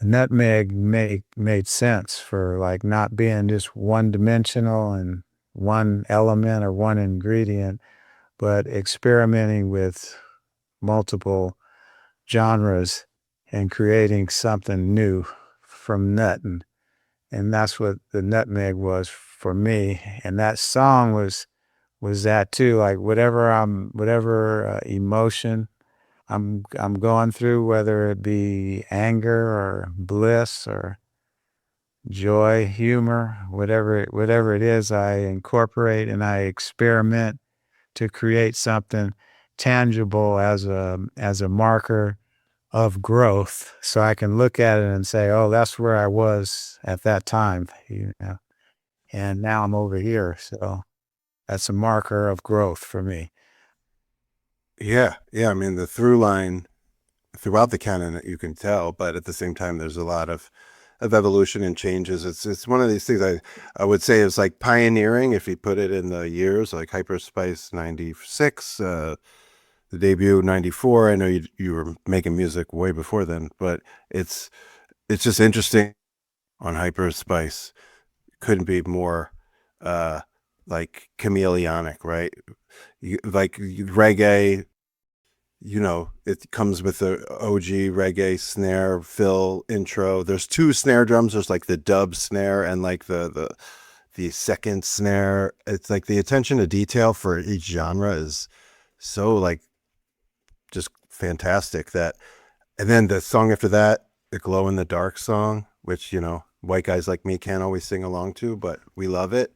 nutmeg made sense for like not being just one dimensional and one element or one ingredient, but experimenting with multiple genres and creating something new from nut. And that's what the nutmeg was for me. And that song was that too, like whatever emotion I'm going through, whether it be anger or bliss or joy, humor, whatever it is, I incorporate and I experiment to create something tangible as a marker of growth, so I can look at it and say, oh, that's where I was at that time, you know, and now I'm over here. So that's a marker of growth for me. Yeah. I mean, the through line throughout the canon, you can tell, but at the same time, there's a lot of evolution and changes. It's one of these things I would say is like pioneering if you put it in the years, like Hyperspice 96, the debut 94. I know you were making music way before then, but it's just interesting on Hyperspice. Couldn't be more like chameleonic, right? Like reggae, it comes with the OG reggae snare fill intro. There's two snare drums. There's like the dub snare and like the second snare. It's like the attention to detail for each genre is so like just fantastic. That, and then the song after that, the Glow in the Dark song, which white guys like me can't always sing along to, but we love it.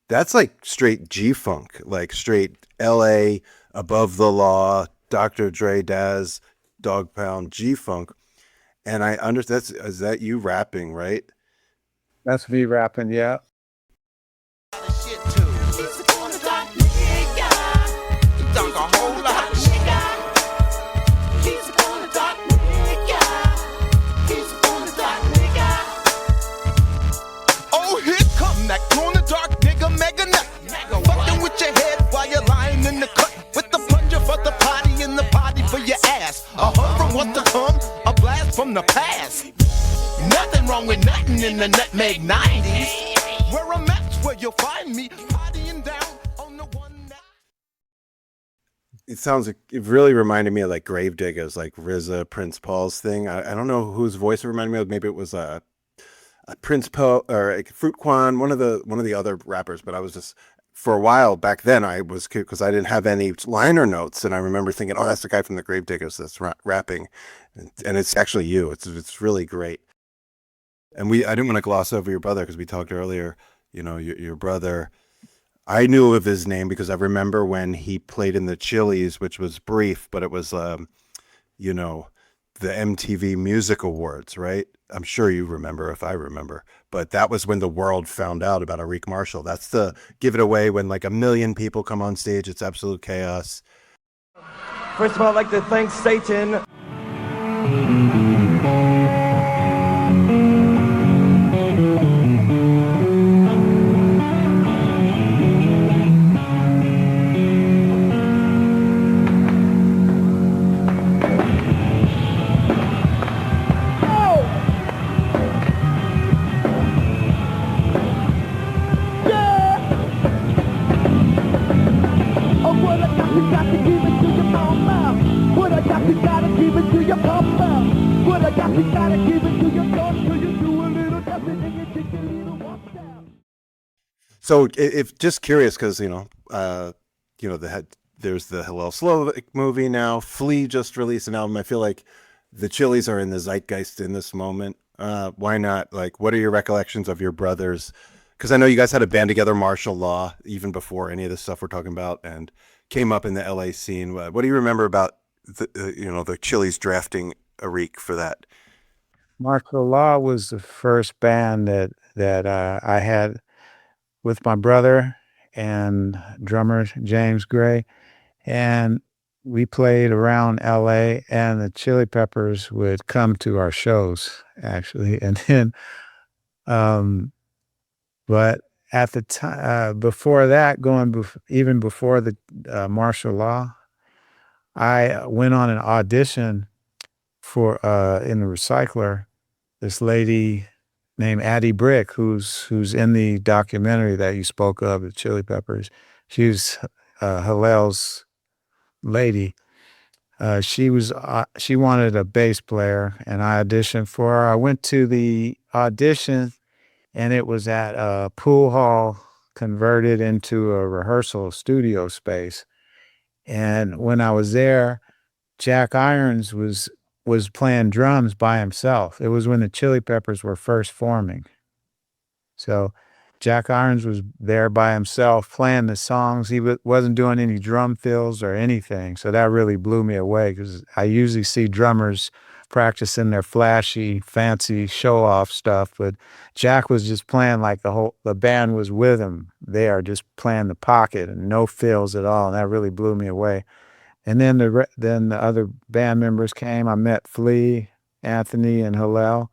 That's like straight G-funk, like straight LA, Above the Law, Dr. Dre, Daz, Dog Pound, G-funk. And I understand, is that you rapping, right? That's me rapping, yeah. Shit too. You talk a whole lot of shit. Oh, here come that glow-in-the-dark nigga, mega nut. Fucking with your head while you're lying in the cut. With the plunger for the potty and the body for your ass. A hug from what's to come, a blast from the past. Nothing wrong with nothing in the nutmeg 90s. Where I'm at, where you'll find me, partying down on the one that... It sounds like, it really reminded me of like Gravediggers, like RZA, Prince Paul's thing. I don't know whose voice it reminded me of. Maybe it was a Prince Paul or Fruit Quan, one of the other rappers. But I was just, for a while back then, I was, because I didn't have any liner notes, and I remember thinking, oh, that's the guy from the Gravediggers that's rapping, and it's actually you. It's really great. And I didn't want to gloss over your brother because we talked earlier. Your brother, I knew of his name because I remember when he played in the Chili's, which was brief, but it was the MTV Music Awards, right? I'm sure you remember, if I remember, but that was when the world found out about Arik Marshall. That's the give it away when like 1 million people come on stage. It's absolute chaos. First of all, I'd like to thank Satan. So if just curious, because there's the Hillel Slovak movie now. Flea just released an album. I feel like the Chili's are in the zeitgeist in this moment. Why not? Like, what are your recollections of your brothers? Because I know you guys had a band together, Martial Law, even before any of this stuff we're talking about, and came up in the LA scene. What do you remember about the Chili's drafting Arik for that? Martial Law was the first band that I had with my brother and drummer James Gray, and we played around LA, and the Chili Peppers would come to our shows actually, and then but at the time before that, even before the Martial Law, I went on an audition for in the Recycler. This lady named Addie Brick, who's in the documentary that you spoke of, the Chili Peppers. She was Hillel's lady. She wanted a bass player, and I auditioned for her. I went to the audition, and it was at a pool hall converted into a rehearsal studio space. And when I was there, Jack Irons was playing drums by himself. It was when the Chili Peppers were first forming. So Jack Irons was there by himself playing the songs. He wasn't doing any drum fills or anything. So that really blew me away, because I usually see drummers practicing their flashy, fancy show-off stuff, but Jack was just playing like the band was with him there, just playing the pocket and no fills at all. And that really blew me away. And then the other band members came. I met Flea, Anthony, and Hillel.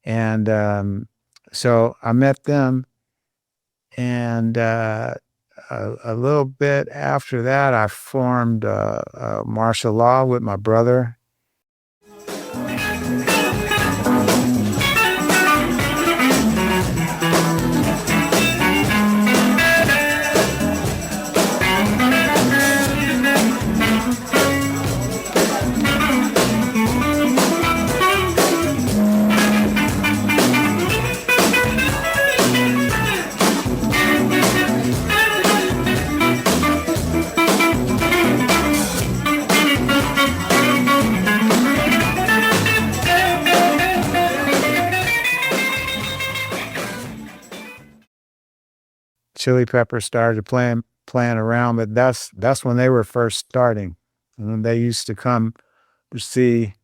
And so I met them. And a little bit after that, I formed martial law with my brother. Chili Peppers started playing around, but that's when they were first starting. And they used to come to see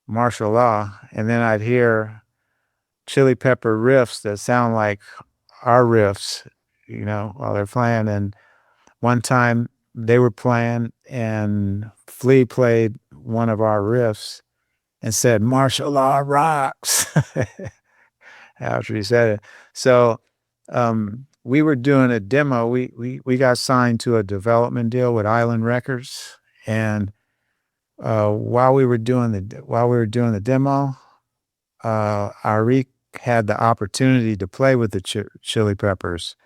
martial law, and then I'd hear Chili Pepper riffs that sound like our riffs, while they're playing. And one time they were playing, and Flea played one of our riffs and said, "Martial law rocks," after he said it. So we were doing a demo. We got signed to a development deal with Island Records, and while we were doing the demo, Arik had the opportunity to play with the Chili Peppers.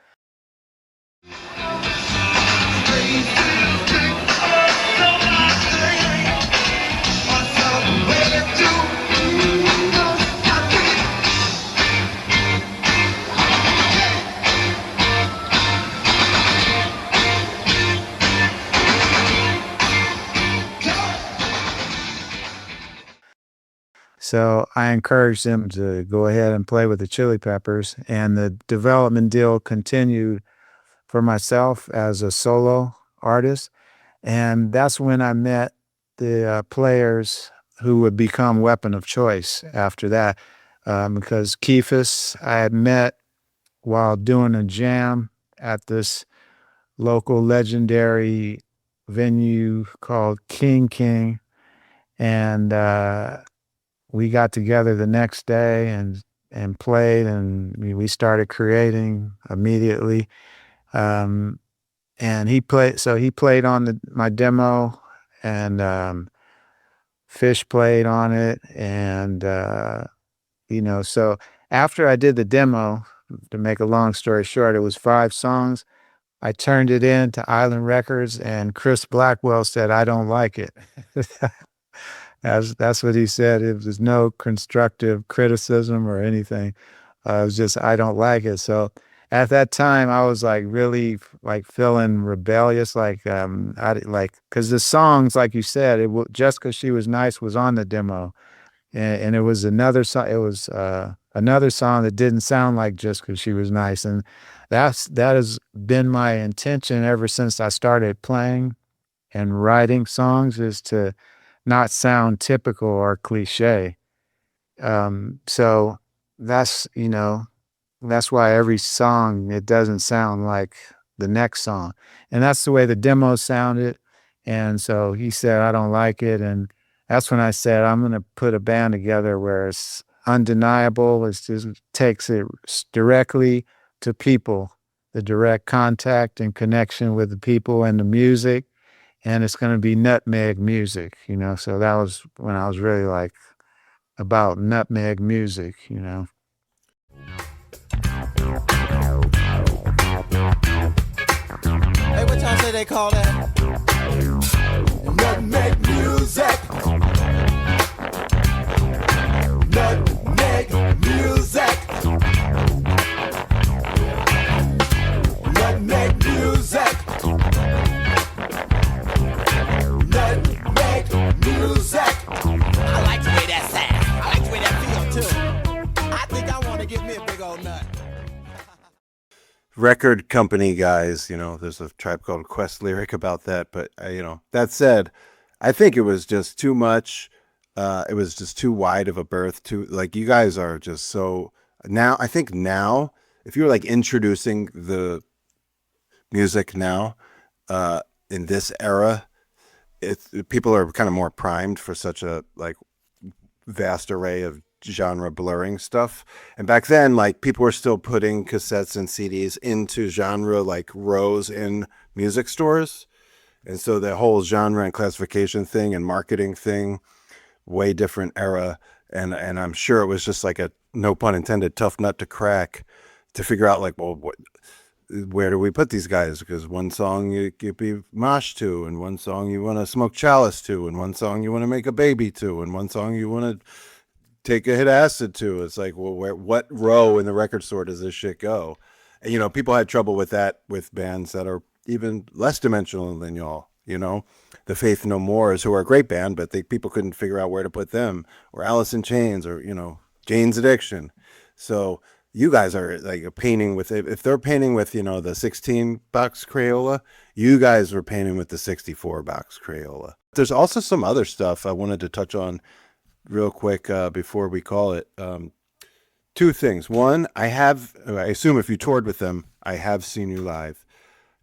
So I encouraged him to go ahead and play with the Chili Peppers, and the development deal continued for myself as a solo artist. And that's when I met the players who would become Weapon of Choice after that, because Keefus I had met while doing a jam at this local legendary venue called King, and we got together the next day and played, and we started creating immediately. And he played on my demo, and Fish played on it. And, so after I did the demo, to make a long story short, it was 5 songs. I turned it in to Island Records, and Chris Blackwell said, "I don't like it." That's what he said. It was no constructive criticism or anything. It was just, "I don't like it." So at that time, I was really feeling rebellious, because the songs, like you said, Just 'Cause She Was Nice was on the demo, and it was another song. It was another song that didn't sound like Just 'Cause She Was Nice, and that has been my intention ever since I started playing and writing songs, is to not sound typical or cliche. So that's why every song, it doesn't sound like the next song. And that's the way the demo sounded. And so he said, "I don't like it." And that's when I said, I'm going to put a band together where it's undeniable. It just takes it directly to people, the direct contact and connection with the people and the music. And it's going to be nutmeg music, So that was when I was really about nutmeg music, Hey, what y'all say they call that? Nutmeg music. Nutmeg music. Nutmeg music. Nutmeg music. I like the way that sounds. I like the way that feels too. I think I want to give me a big old nut. Record company guys, there's a Tribe Called Quest lyric about that. But, that said, I think it was just too much. It was just too wide of a berth. You guys are just so now. I think now, if you're introducing the music now, in this era, people are kind of more primed for such a like vast array of genre blurring stuff. And back then, like people were still putting cassettes and CDs into genre like rows in music stores. And so the whole genre and classification thing and marketing thing, way different era. And I'm sure it was just like a, no pun intended, tough nut to crack to figure out like, well, where do we put these guys? Because one song you be mosh to, and one song you want to smoke chalice to, and one song you want to make a baby to, and one song you want to take a hit acid to. It's like, well, what row in the record store does this shit go? And, you know, people had trouble with that with bands that are even less dimensional than y'all, you know, the Faith No Mores, who are a great band, but people couldn't figure out where to put them, or Alice in Chains, or, you know, Jane's Addiction. So you guys are like painting with, if they're painting with, you know, the 16 box Crayola, you guys were painting with the 64 box Crayola. There's also some other stuff I wanted to touch on real quick before we call it. Two things. One, I assume if you toured with them, I have seen you live,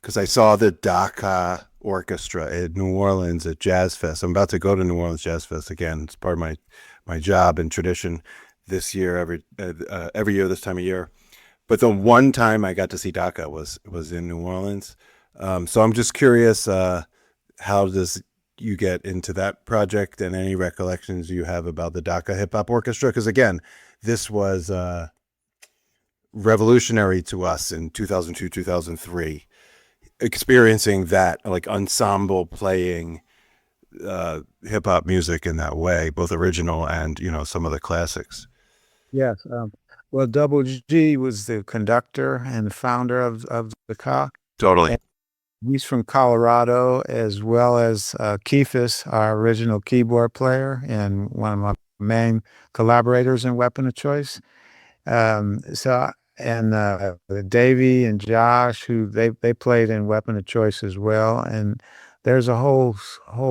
because I saw the daKAH orchestra in New Orleans at Jazz Fest. I'm about to go to New Orleans Jazz Fest again. It's part of my job and tradition this year, every year this time of year. But the one time I got to see daKAH was in New Orleans. So I'm just curious, how does you get into that project, and any recollections you have about the daKAH Hip Hop Orchestra? Because again, this was revolutionary to us in 2002, 2003, experiencing that like ensemble playing hip hop music in that way, both original and, you know, some of the classics. Yes. Well, Double G was the conductor and the founder of daKAH. Totally. And he's from Colorado, as well as Keefus, our original keyboard player and one of my main collaborators in Weapon of Choice. And Davey and Josh, who they played in Weapon of Choice as well. And there's a whole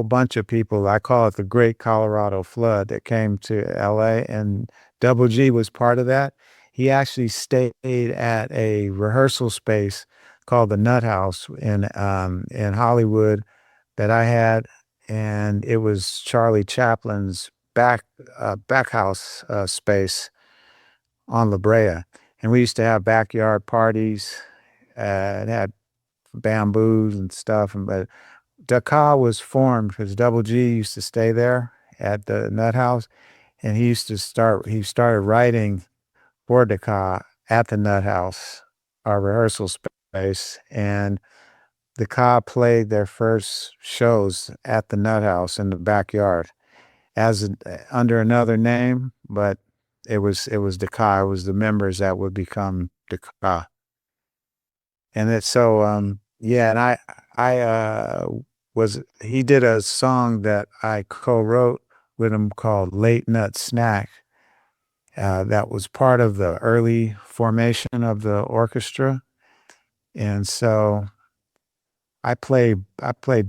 bunch of people. I call it the Great Colorado Flood that came to LA, and Double G was part of that. He actually stayed at a rehearsal space called the Nut House in Hollywood that I had, and it was Charlie Chaplin's back house space on La Brea. And we used to have backyard parties, and had bamboos and stuff. But daKAH was formed because Double G used to stay there at the Nut House, and he started writing for daKAH at the Nut House, our rehearsal space. And daKAH played their first shows at the Nut House in the backyard under another name, but it was daKAH. It was the members that would become daKAH. And it's so, yeah, and he did a song that I co-wrote with him called Late Nut Snack. That was part of the early formation of the orchestra. And so I played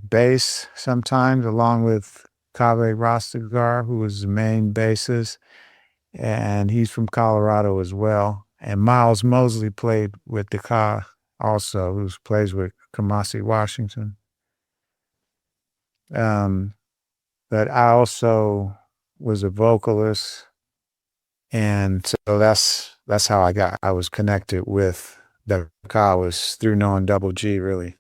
bass sometimes along with Kaveh Rastagar, who was the main bassist, and he's from Colorado as well. And Miles Mosley played with daKAH also, who plays with Kamasi Washington. But I also was a vocalist, and so that's how I was connected with daKAH, was through knowing Double G, really.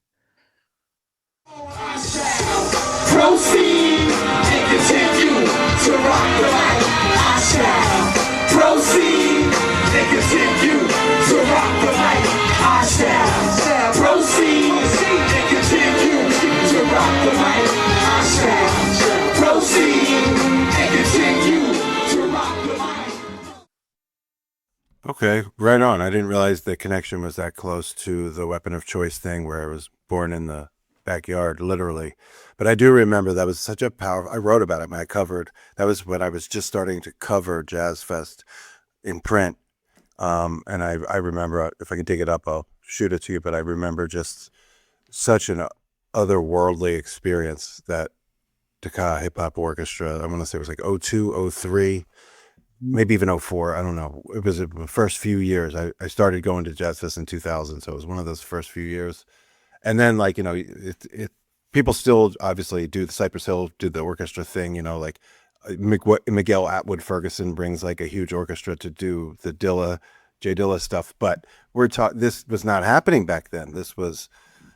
Proceed and continue to rock the mic. I shall proceed and continue to rock the mic. I shall proceed and continue to rock the mic. I shall proceed and continue to rock the mic. Okay, right on. I didn't realize the connection was that close to the Weapon of Choice thing, where I was born in the backyard, literally. But I do remember that was such a powerful, I wrote about it, that was when I was just starting to cover Jazz Fest in print. And I remember, if I can dig it up, I'll shoot it to you, but I remember just such an otherworldly experience that daKAH Hip Hop Orchestra, I want to say it was like 02, 03, maybe even 04, I don't know. It was the first few years. I started going to Jazz Fest in 2000, so it was one of those first few years. And then, like, you know, people still obviously do the Cypress Hill, do the orchestra thing, you know, like Miguel Atwood Ferguson brings like a huge orchestra to do the Jay Dilla stuff. But this was not happening back then. This was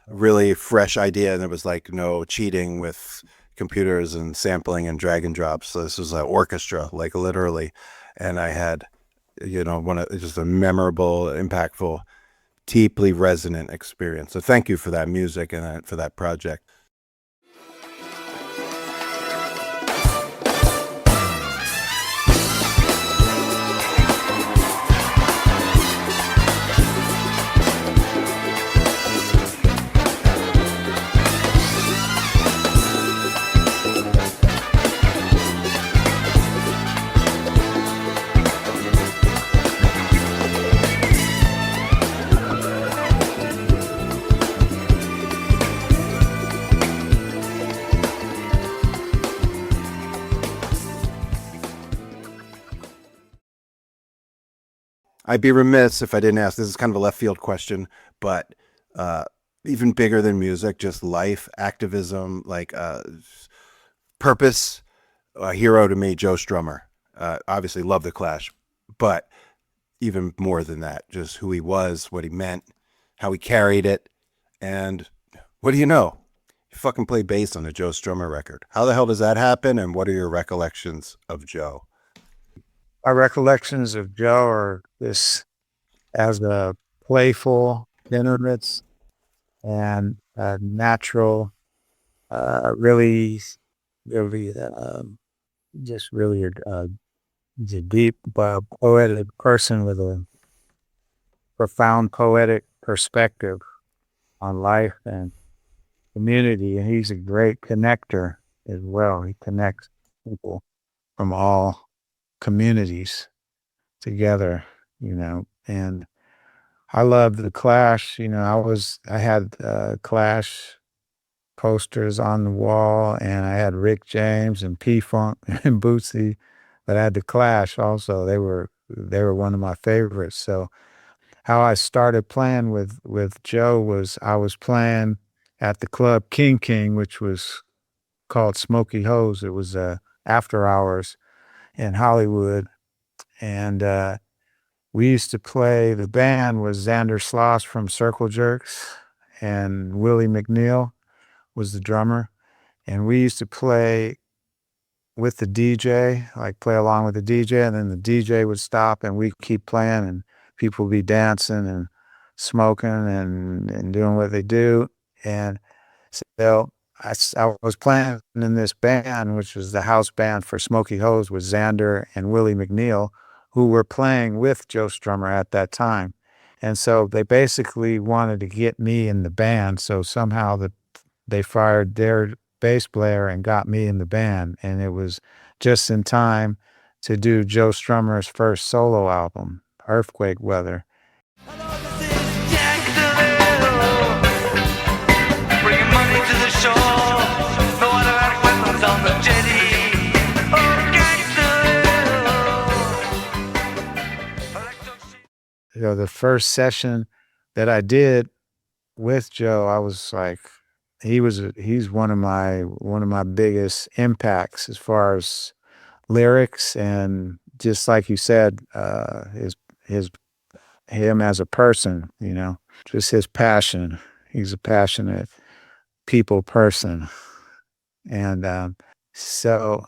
a really fresh idea, and there was like no cheating with computers and sampling and drag and drop. So this was an orchestra, like literally. And I had, you know, just a memorable, impactful, deeply resonant experience. So thank you for that music and for that project. I'd be remiss if I didn't ask, this is kind of a left field question, but even bigger than music, just life, activism, like purpose, a hero to me, Joe Strummer. Obviously love The Clash, but even more than that, just who he was, what he meant, how he carried it, and what do you know? You fucking play bass on a Joe Strummer record. How the hell does that happen, and what are your recollections of Joe? My recollections of Joe are this as a playful, generous, and natural, really just really a deep, poetic person with a profound poetic perspective on life and community. And he's a great connector as well. He connects people from all communities together, you know. And I love The Clash. You know, I had Clash posters on the wall, and I had Rick James and P-Funk and Bootsy, but I had The Clash also. They were one of my favorites. So how I started playing with Joe was I was playing at the club King, which was called Smoky Hose. It was after hours in Hollywood. And we used to play, the band was Xander Sloss from Circle Jerks, and Willie McNeil was the drummer. And we used to play with the DJ, like play along with the DJ, and then the DJ would stop and we'd keep playing, and people would be dancing and smoking and doing what they do. And so I was playing in this band, which was the house band for Smoky Hose, with Xander and Willie McNeil, who were playing with Joe Strummer at that time. And so they basically wanted to get me in the band. So somehow they fired their bass player and got me in the band. And it was just in time to do Joe Strummer's first solo album, Earthquake Weather. You know, the first session that I did with Joe, I was like, he's one of my biggest impacts as far as lyrics, and just like you said, him as a person, you know, just his passion. He's a passionate people person. And so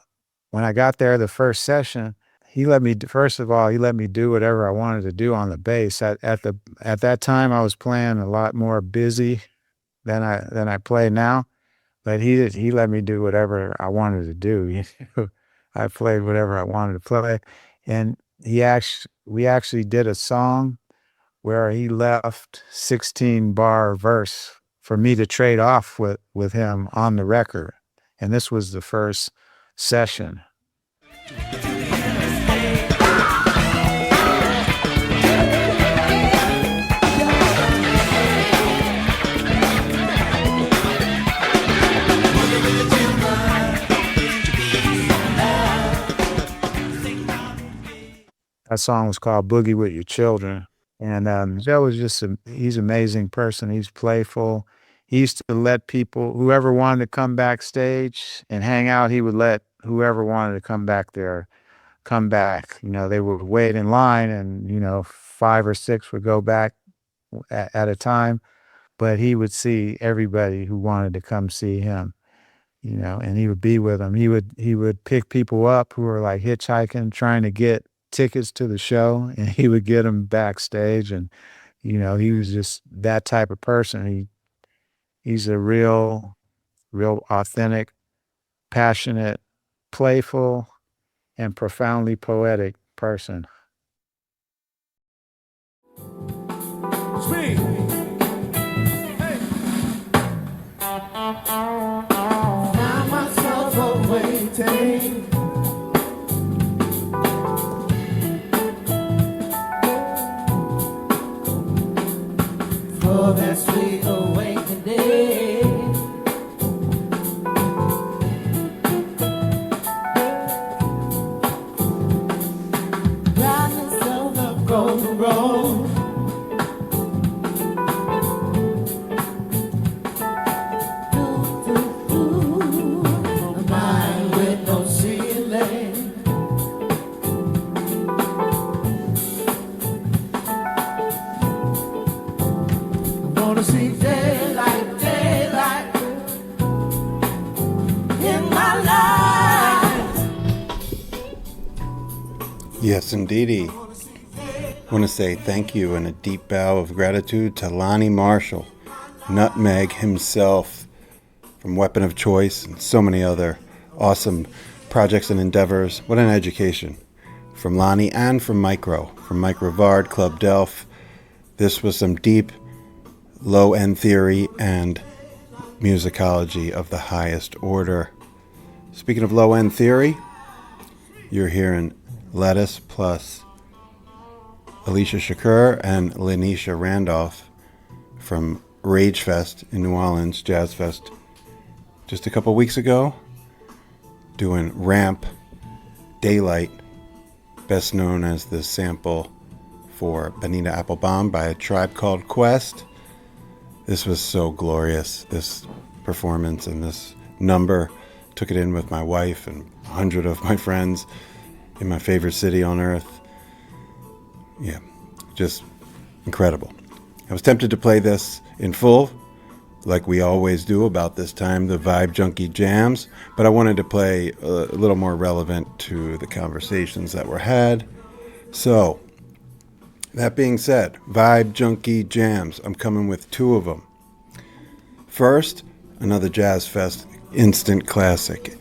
when I got there the first session, he let me do whatever I wanted to do on the bass. At that time, I was playing a lot more busy than I play now, but he let me do whatever I wanted to do. You know? I played whatever I wanted to play, and we actually did a song where he left 16-bar verse for me to trade off with him on the record, and this was the first session. That song was called Boogie With Your Children. And Joe was he's an amazing person. He's playful. he used to let people, whoever wanted to come backstage and hang out, he would let whoever wanted to come back there come back. They would wait in line, and 5 or 6 would go back at a time, but he would see everybody who wanted to come see him. And he would be with them. He would pick people up who were like hitchhiking, trying to get tickets to the show, and he would get them backstage. And he was just that type of person. He's a real authentic, passionate, playful, and profoundly poetic person. Speed. Hey. Find myself waiting for that sweet awakening. Riding on the golden road. A mind with no ceiling. I wanna see daylight, daylight in my life. Yes, indeedy. I want to say thank you and a deep bow of gratitude to Lonnie Marshall, Nutmeg himself, from Weapon of Choice and so many other awesome projects and endeavors. What an education from Lonnie and from Mike Rivard, Club Delph. This was some deep, low-end theory and musicology of the highest order. Speaking of low-end theory, you're hearing Lettuce plus Alicia Shakur and Lanisha Randolph from Rage Fest in New Orleans, Jazz Fest, just a couple weeks ago, doing Ramp, Daylight, best known as the sample for Bonita Applebum by a Tribe Called Quest. This was so glorious, this performance and this number. Took it in with my wife and 100 of my friends in my favorite city on earth. Yeah, just incredible. I was tempted to play this in full, like we always do about this time, the ViBE Junkie Jamz, but I wanted to play a little more relevant to the conversations that were had. So, that being said, ViBE Junkie Jamz, I'm coming with 2 of them. First, another Jazz Fest instant classic.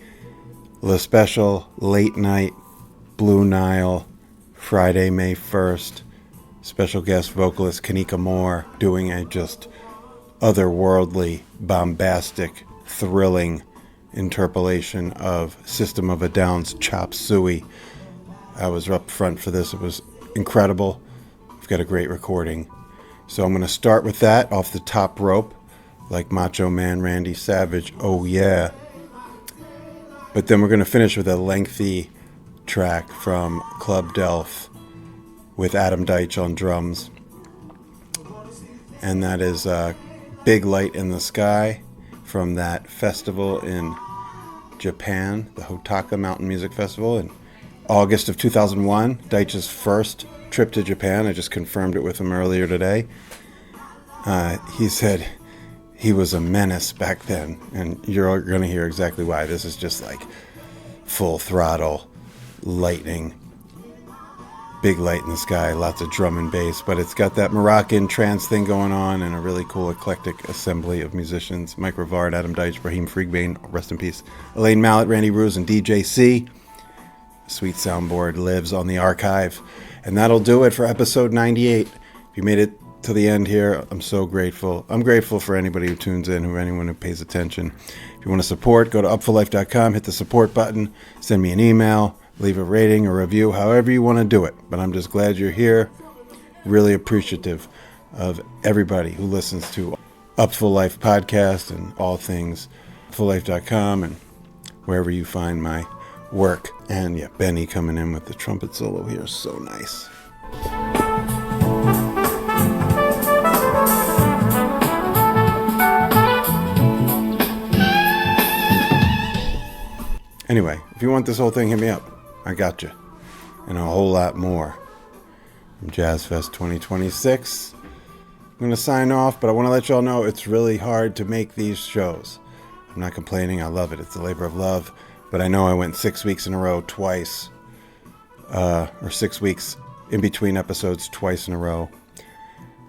Le Special, Late Night, Blue Nile, Friday, May 1st. Special guest vocalist Kanika Moore doing a just otherworldly, bombastic, thrilling interpolation of System of a Down's Chop Suey. I was up front for this. It was incredible. We've got a great recording. So I'm going to start with that off the top rope, like Macho Man Randy Savage. Oh yeah. But then we're going to finish with a lengthy track from Club Delph with Adam Deitch on drums. And that is Big Light in the Sky from that festival in Japan, the Hotaka Mountain Music Festival in August of 2001. Deitch's first trip to Japan. I just confirmed it with him earlier today. He said he was a menace back then, and you're going to hear exactly why. This is just like full throttle, lightning, big light in the sky, lots of drum and bass, but it's got that Moroccan trance thing going on and a really cool eclectic assembly of musicians. Mike Rivard, Adam Deitch, Brahim Fribgane, rest in peace, Elaine Mallet, Randy Ruse, and DJ C. Sweet soundboard lives on the archive. And that'll do it for episode 98. If you made it to the end here, I'm so grateful. I'm grateful for anybody who tunes in, anyone who pays attention. If you want to support, go to upfullife.com, hit the support button, send me an email, leave a rating or review, however you want to do it. But I'm just glad you're here. Really appreciative of everybody who listens to Upful Life podcast and all things upfullife.com and wherever you find my work. And yeah, Benny coming in with the trumpet solo here, so nice. If you want this whole thing, hit me up. I got you. And a whole lot more. From Jazz Fest 2026. I'm going to sign off, but I want to let y'all know it's really hard to make these shows. I'm not complaining. I love it. It's a labor of love. But I know I went 6 weeks in a row twice. Or 6 weeks in between episodes twice in a row.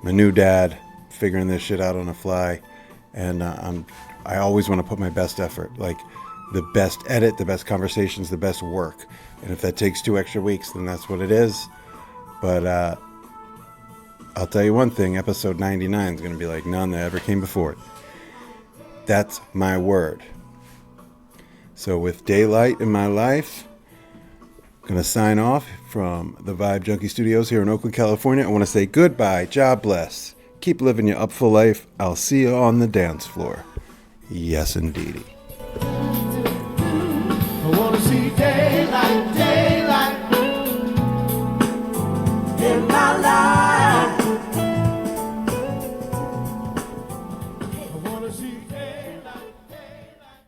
I'm a new dad, figuring this shit out on the fly. And I always want to put my best effort. Like the best edit, the best conversations, the best work. And if that takes 2 extra weeks, then that's what it is. But I'll tell you one thing, episode 99 is going to be like none that ever came before it. That's my word. So with daylight in my life, I'm going to sign off from the ViBE Junkie Studios here in Oakland, California. I want to say goodbye, job bless. Keep living your Upful life. I'll see you on the dance floor. Yes, indeedy. I wanna see daylight, daylight in my life. I wanna see daylight, daylight.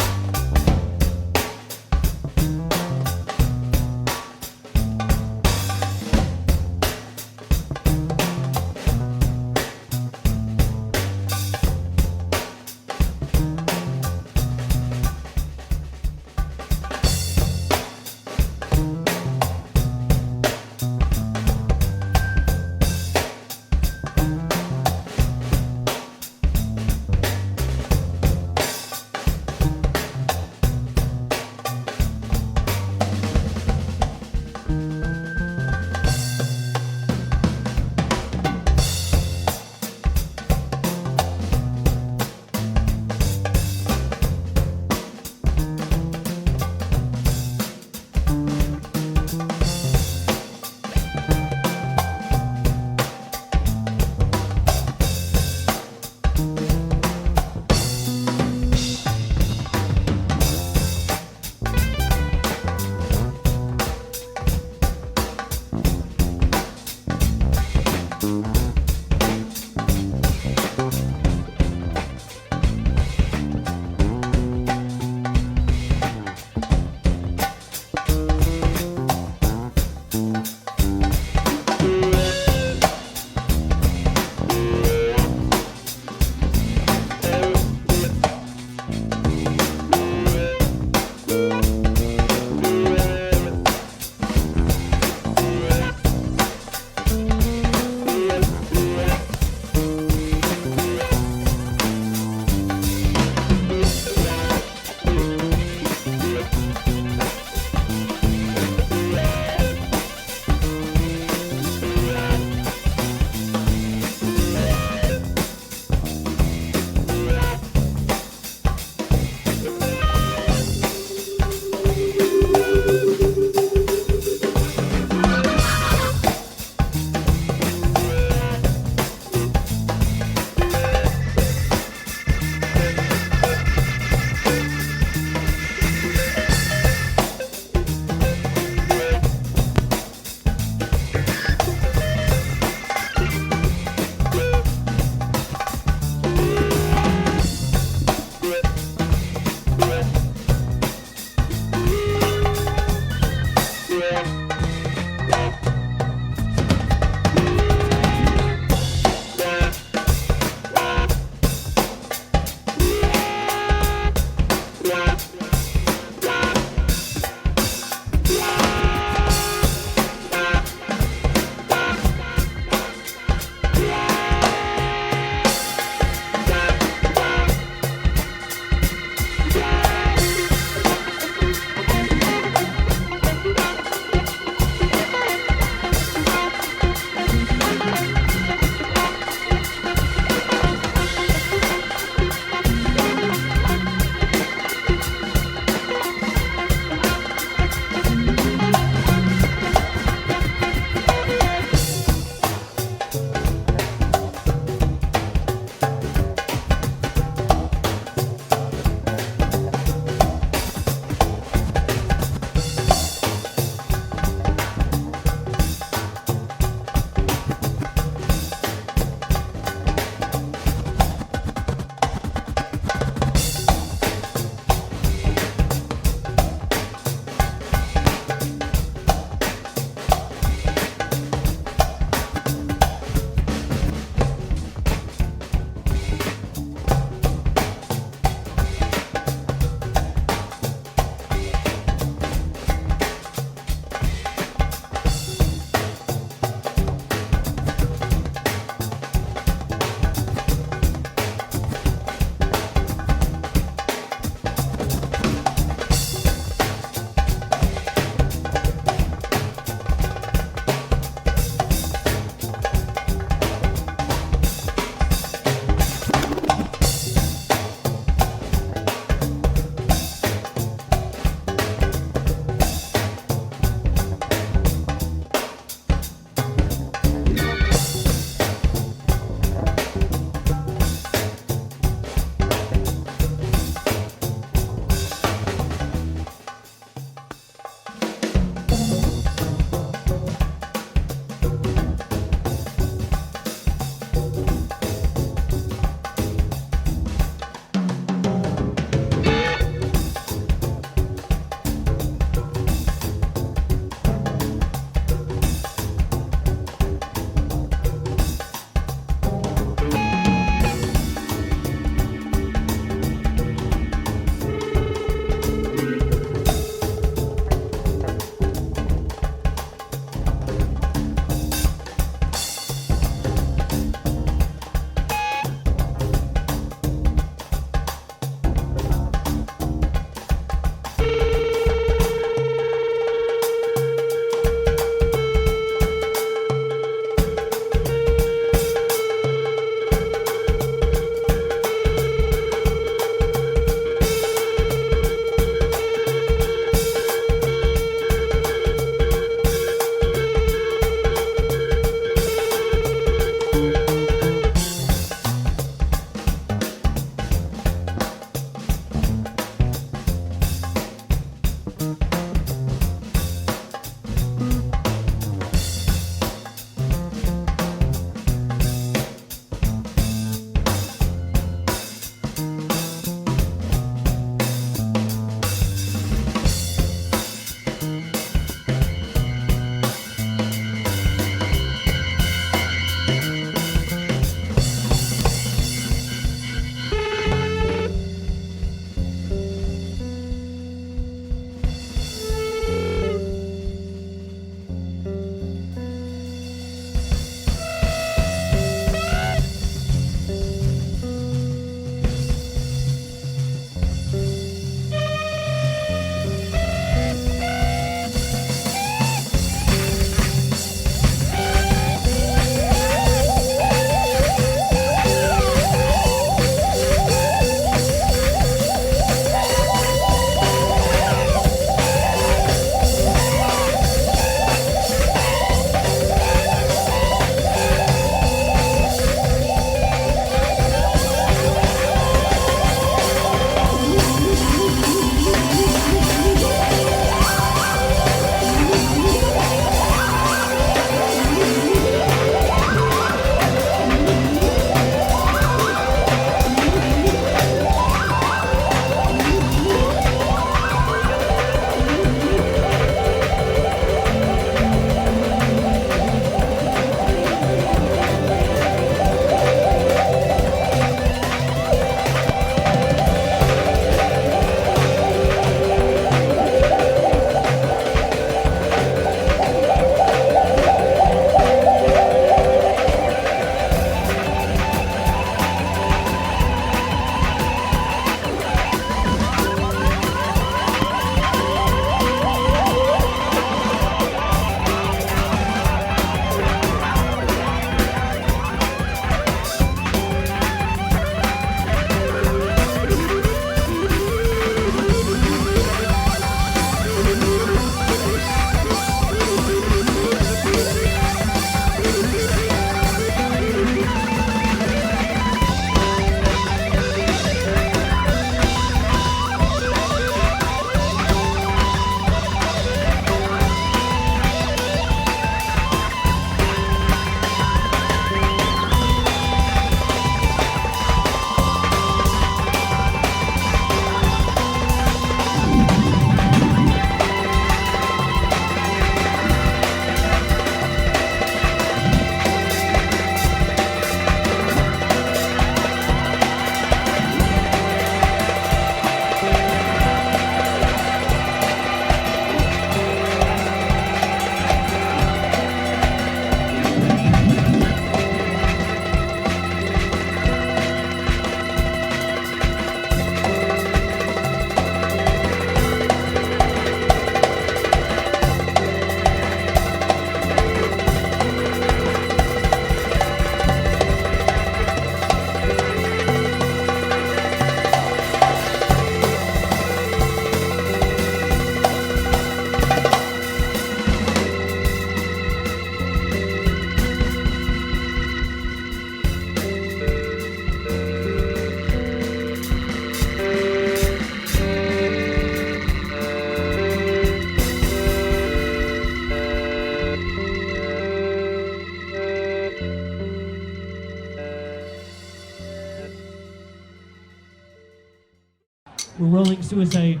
We're rolling suicide.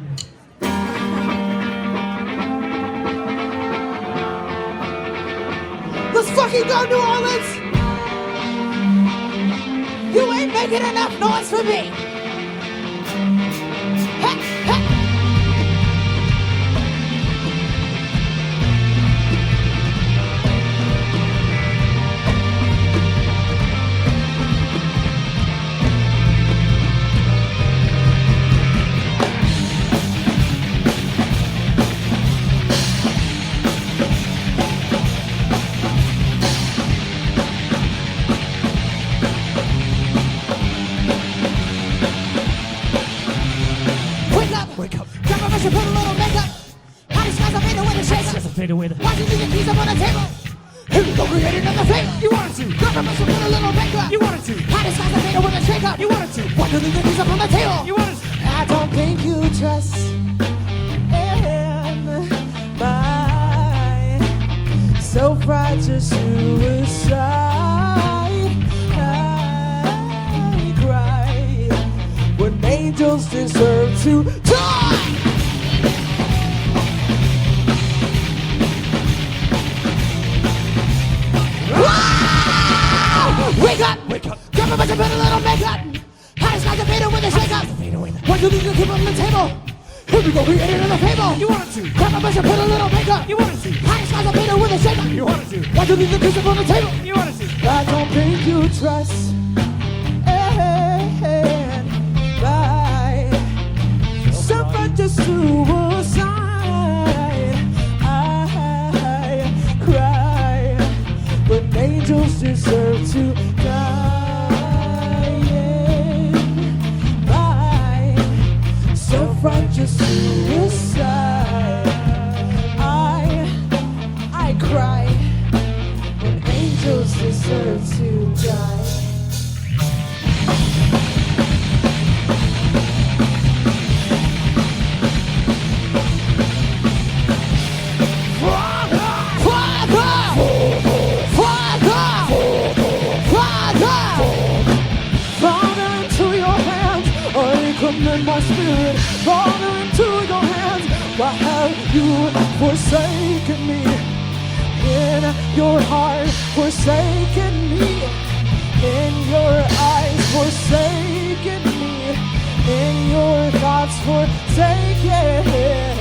Let's fucking go, New Orleans! You ain't making enough noise for me! Hey, hey. Put a little makeup. How these guys are made away to shake up. Fade away. Why do you leave your keys up on the table? Here we go, create another fake. You wanted to. Government should put a little makeup. You wanted to. How these guys are made away to shake up. You wanted to. Why do you leave your keys up on the table? You wanted to. I don't think you trust in my self-righteous suicide. I cry when angels deserve to die. Wake up! Wake up! Government should put a little makeup. How these guys are made with a shake up. Why do you leave your keep on the table? Here we go, we ate it on the table. You wanted to. Government should put a little makeup. You wanted to. How these guys are made with a shake up. You wanted to. Why do you leave your keep on the table? You wanted to. I don't think you trust my self-righteous suicide. I cry, but angels deserve to die. My self-righteous suicide. I cry, but angels deserve to die. Commit my spirit, Father, into your hands. Why have you forsaken me? In your heart, forsaken me. In your eyes, forsaken me. In your thoughts, forsaken.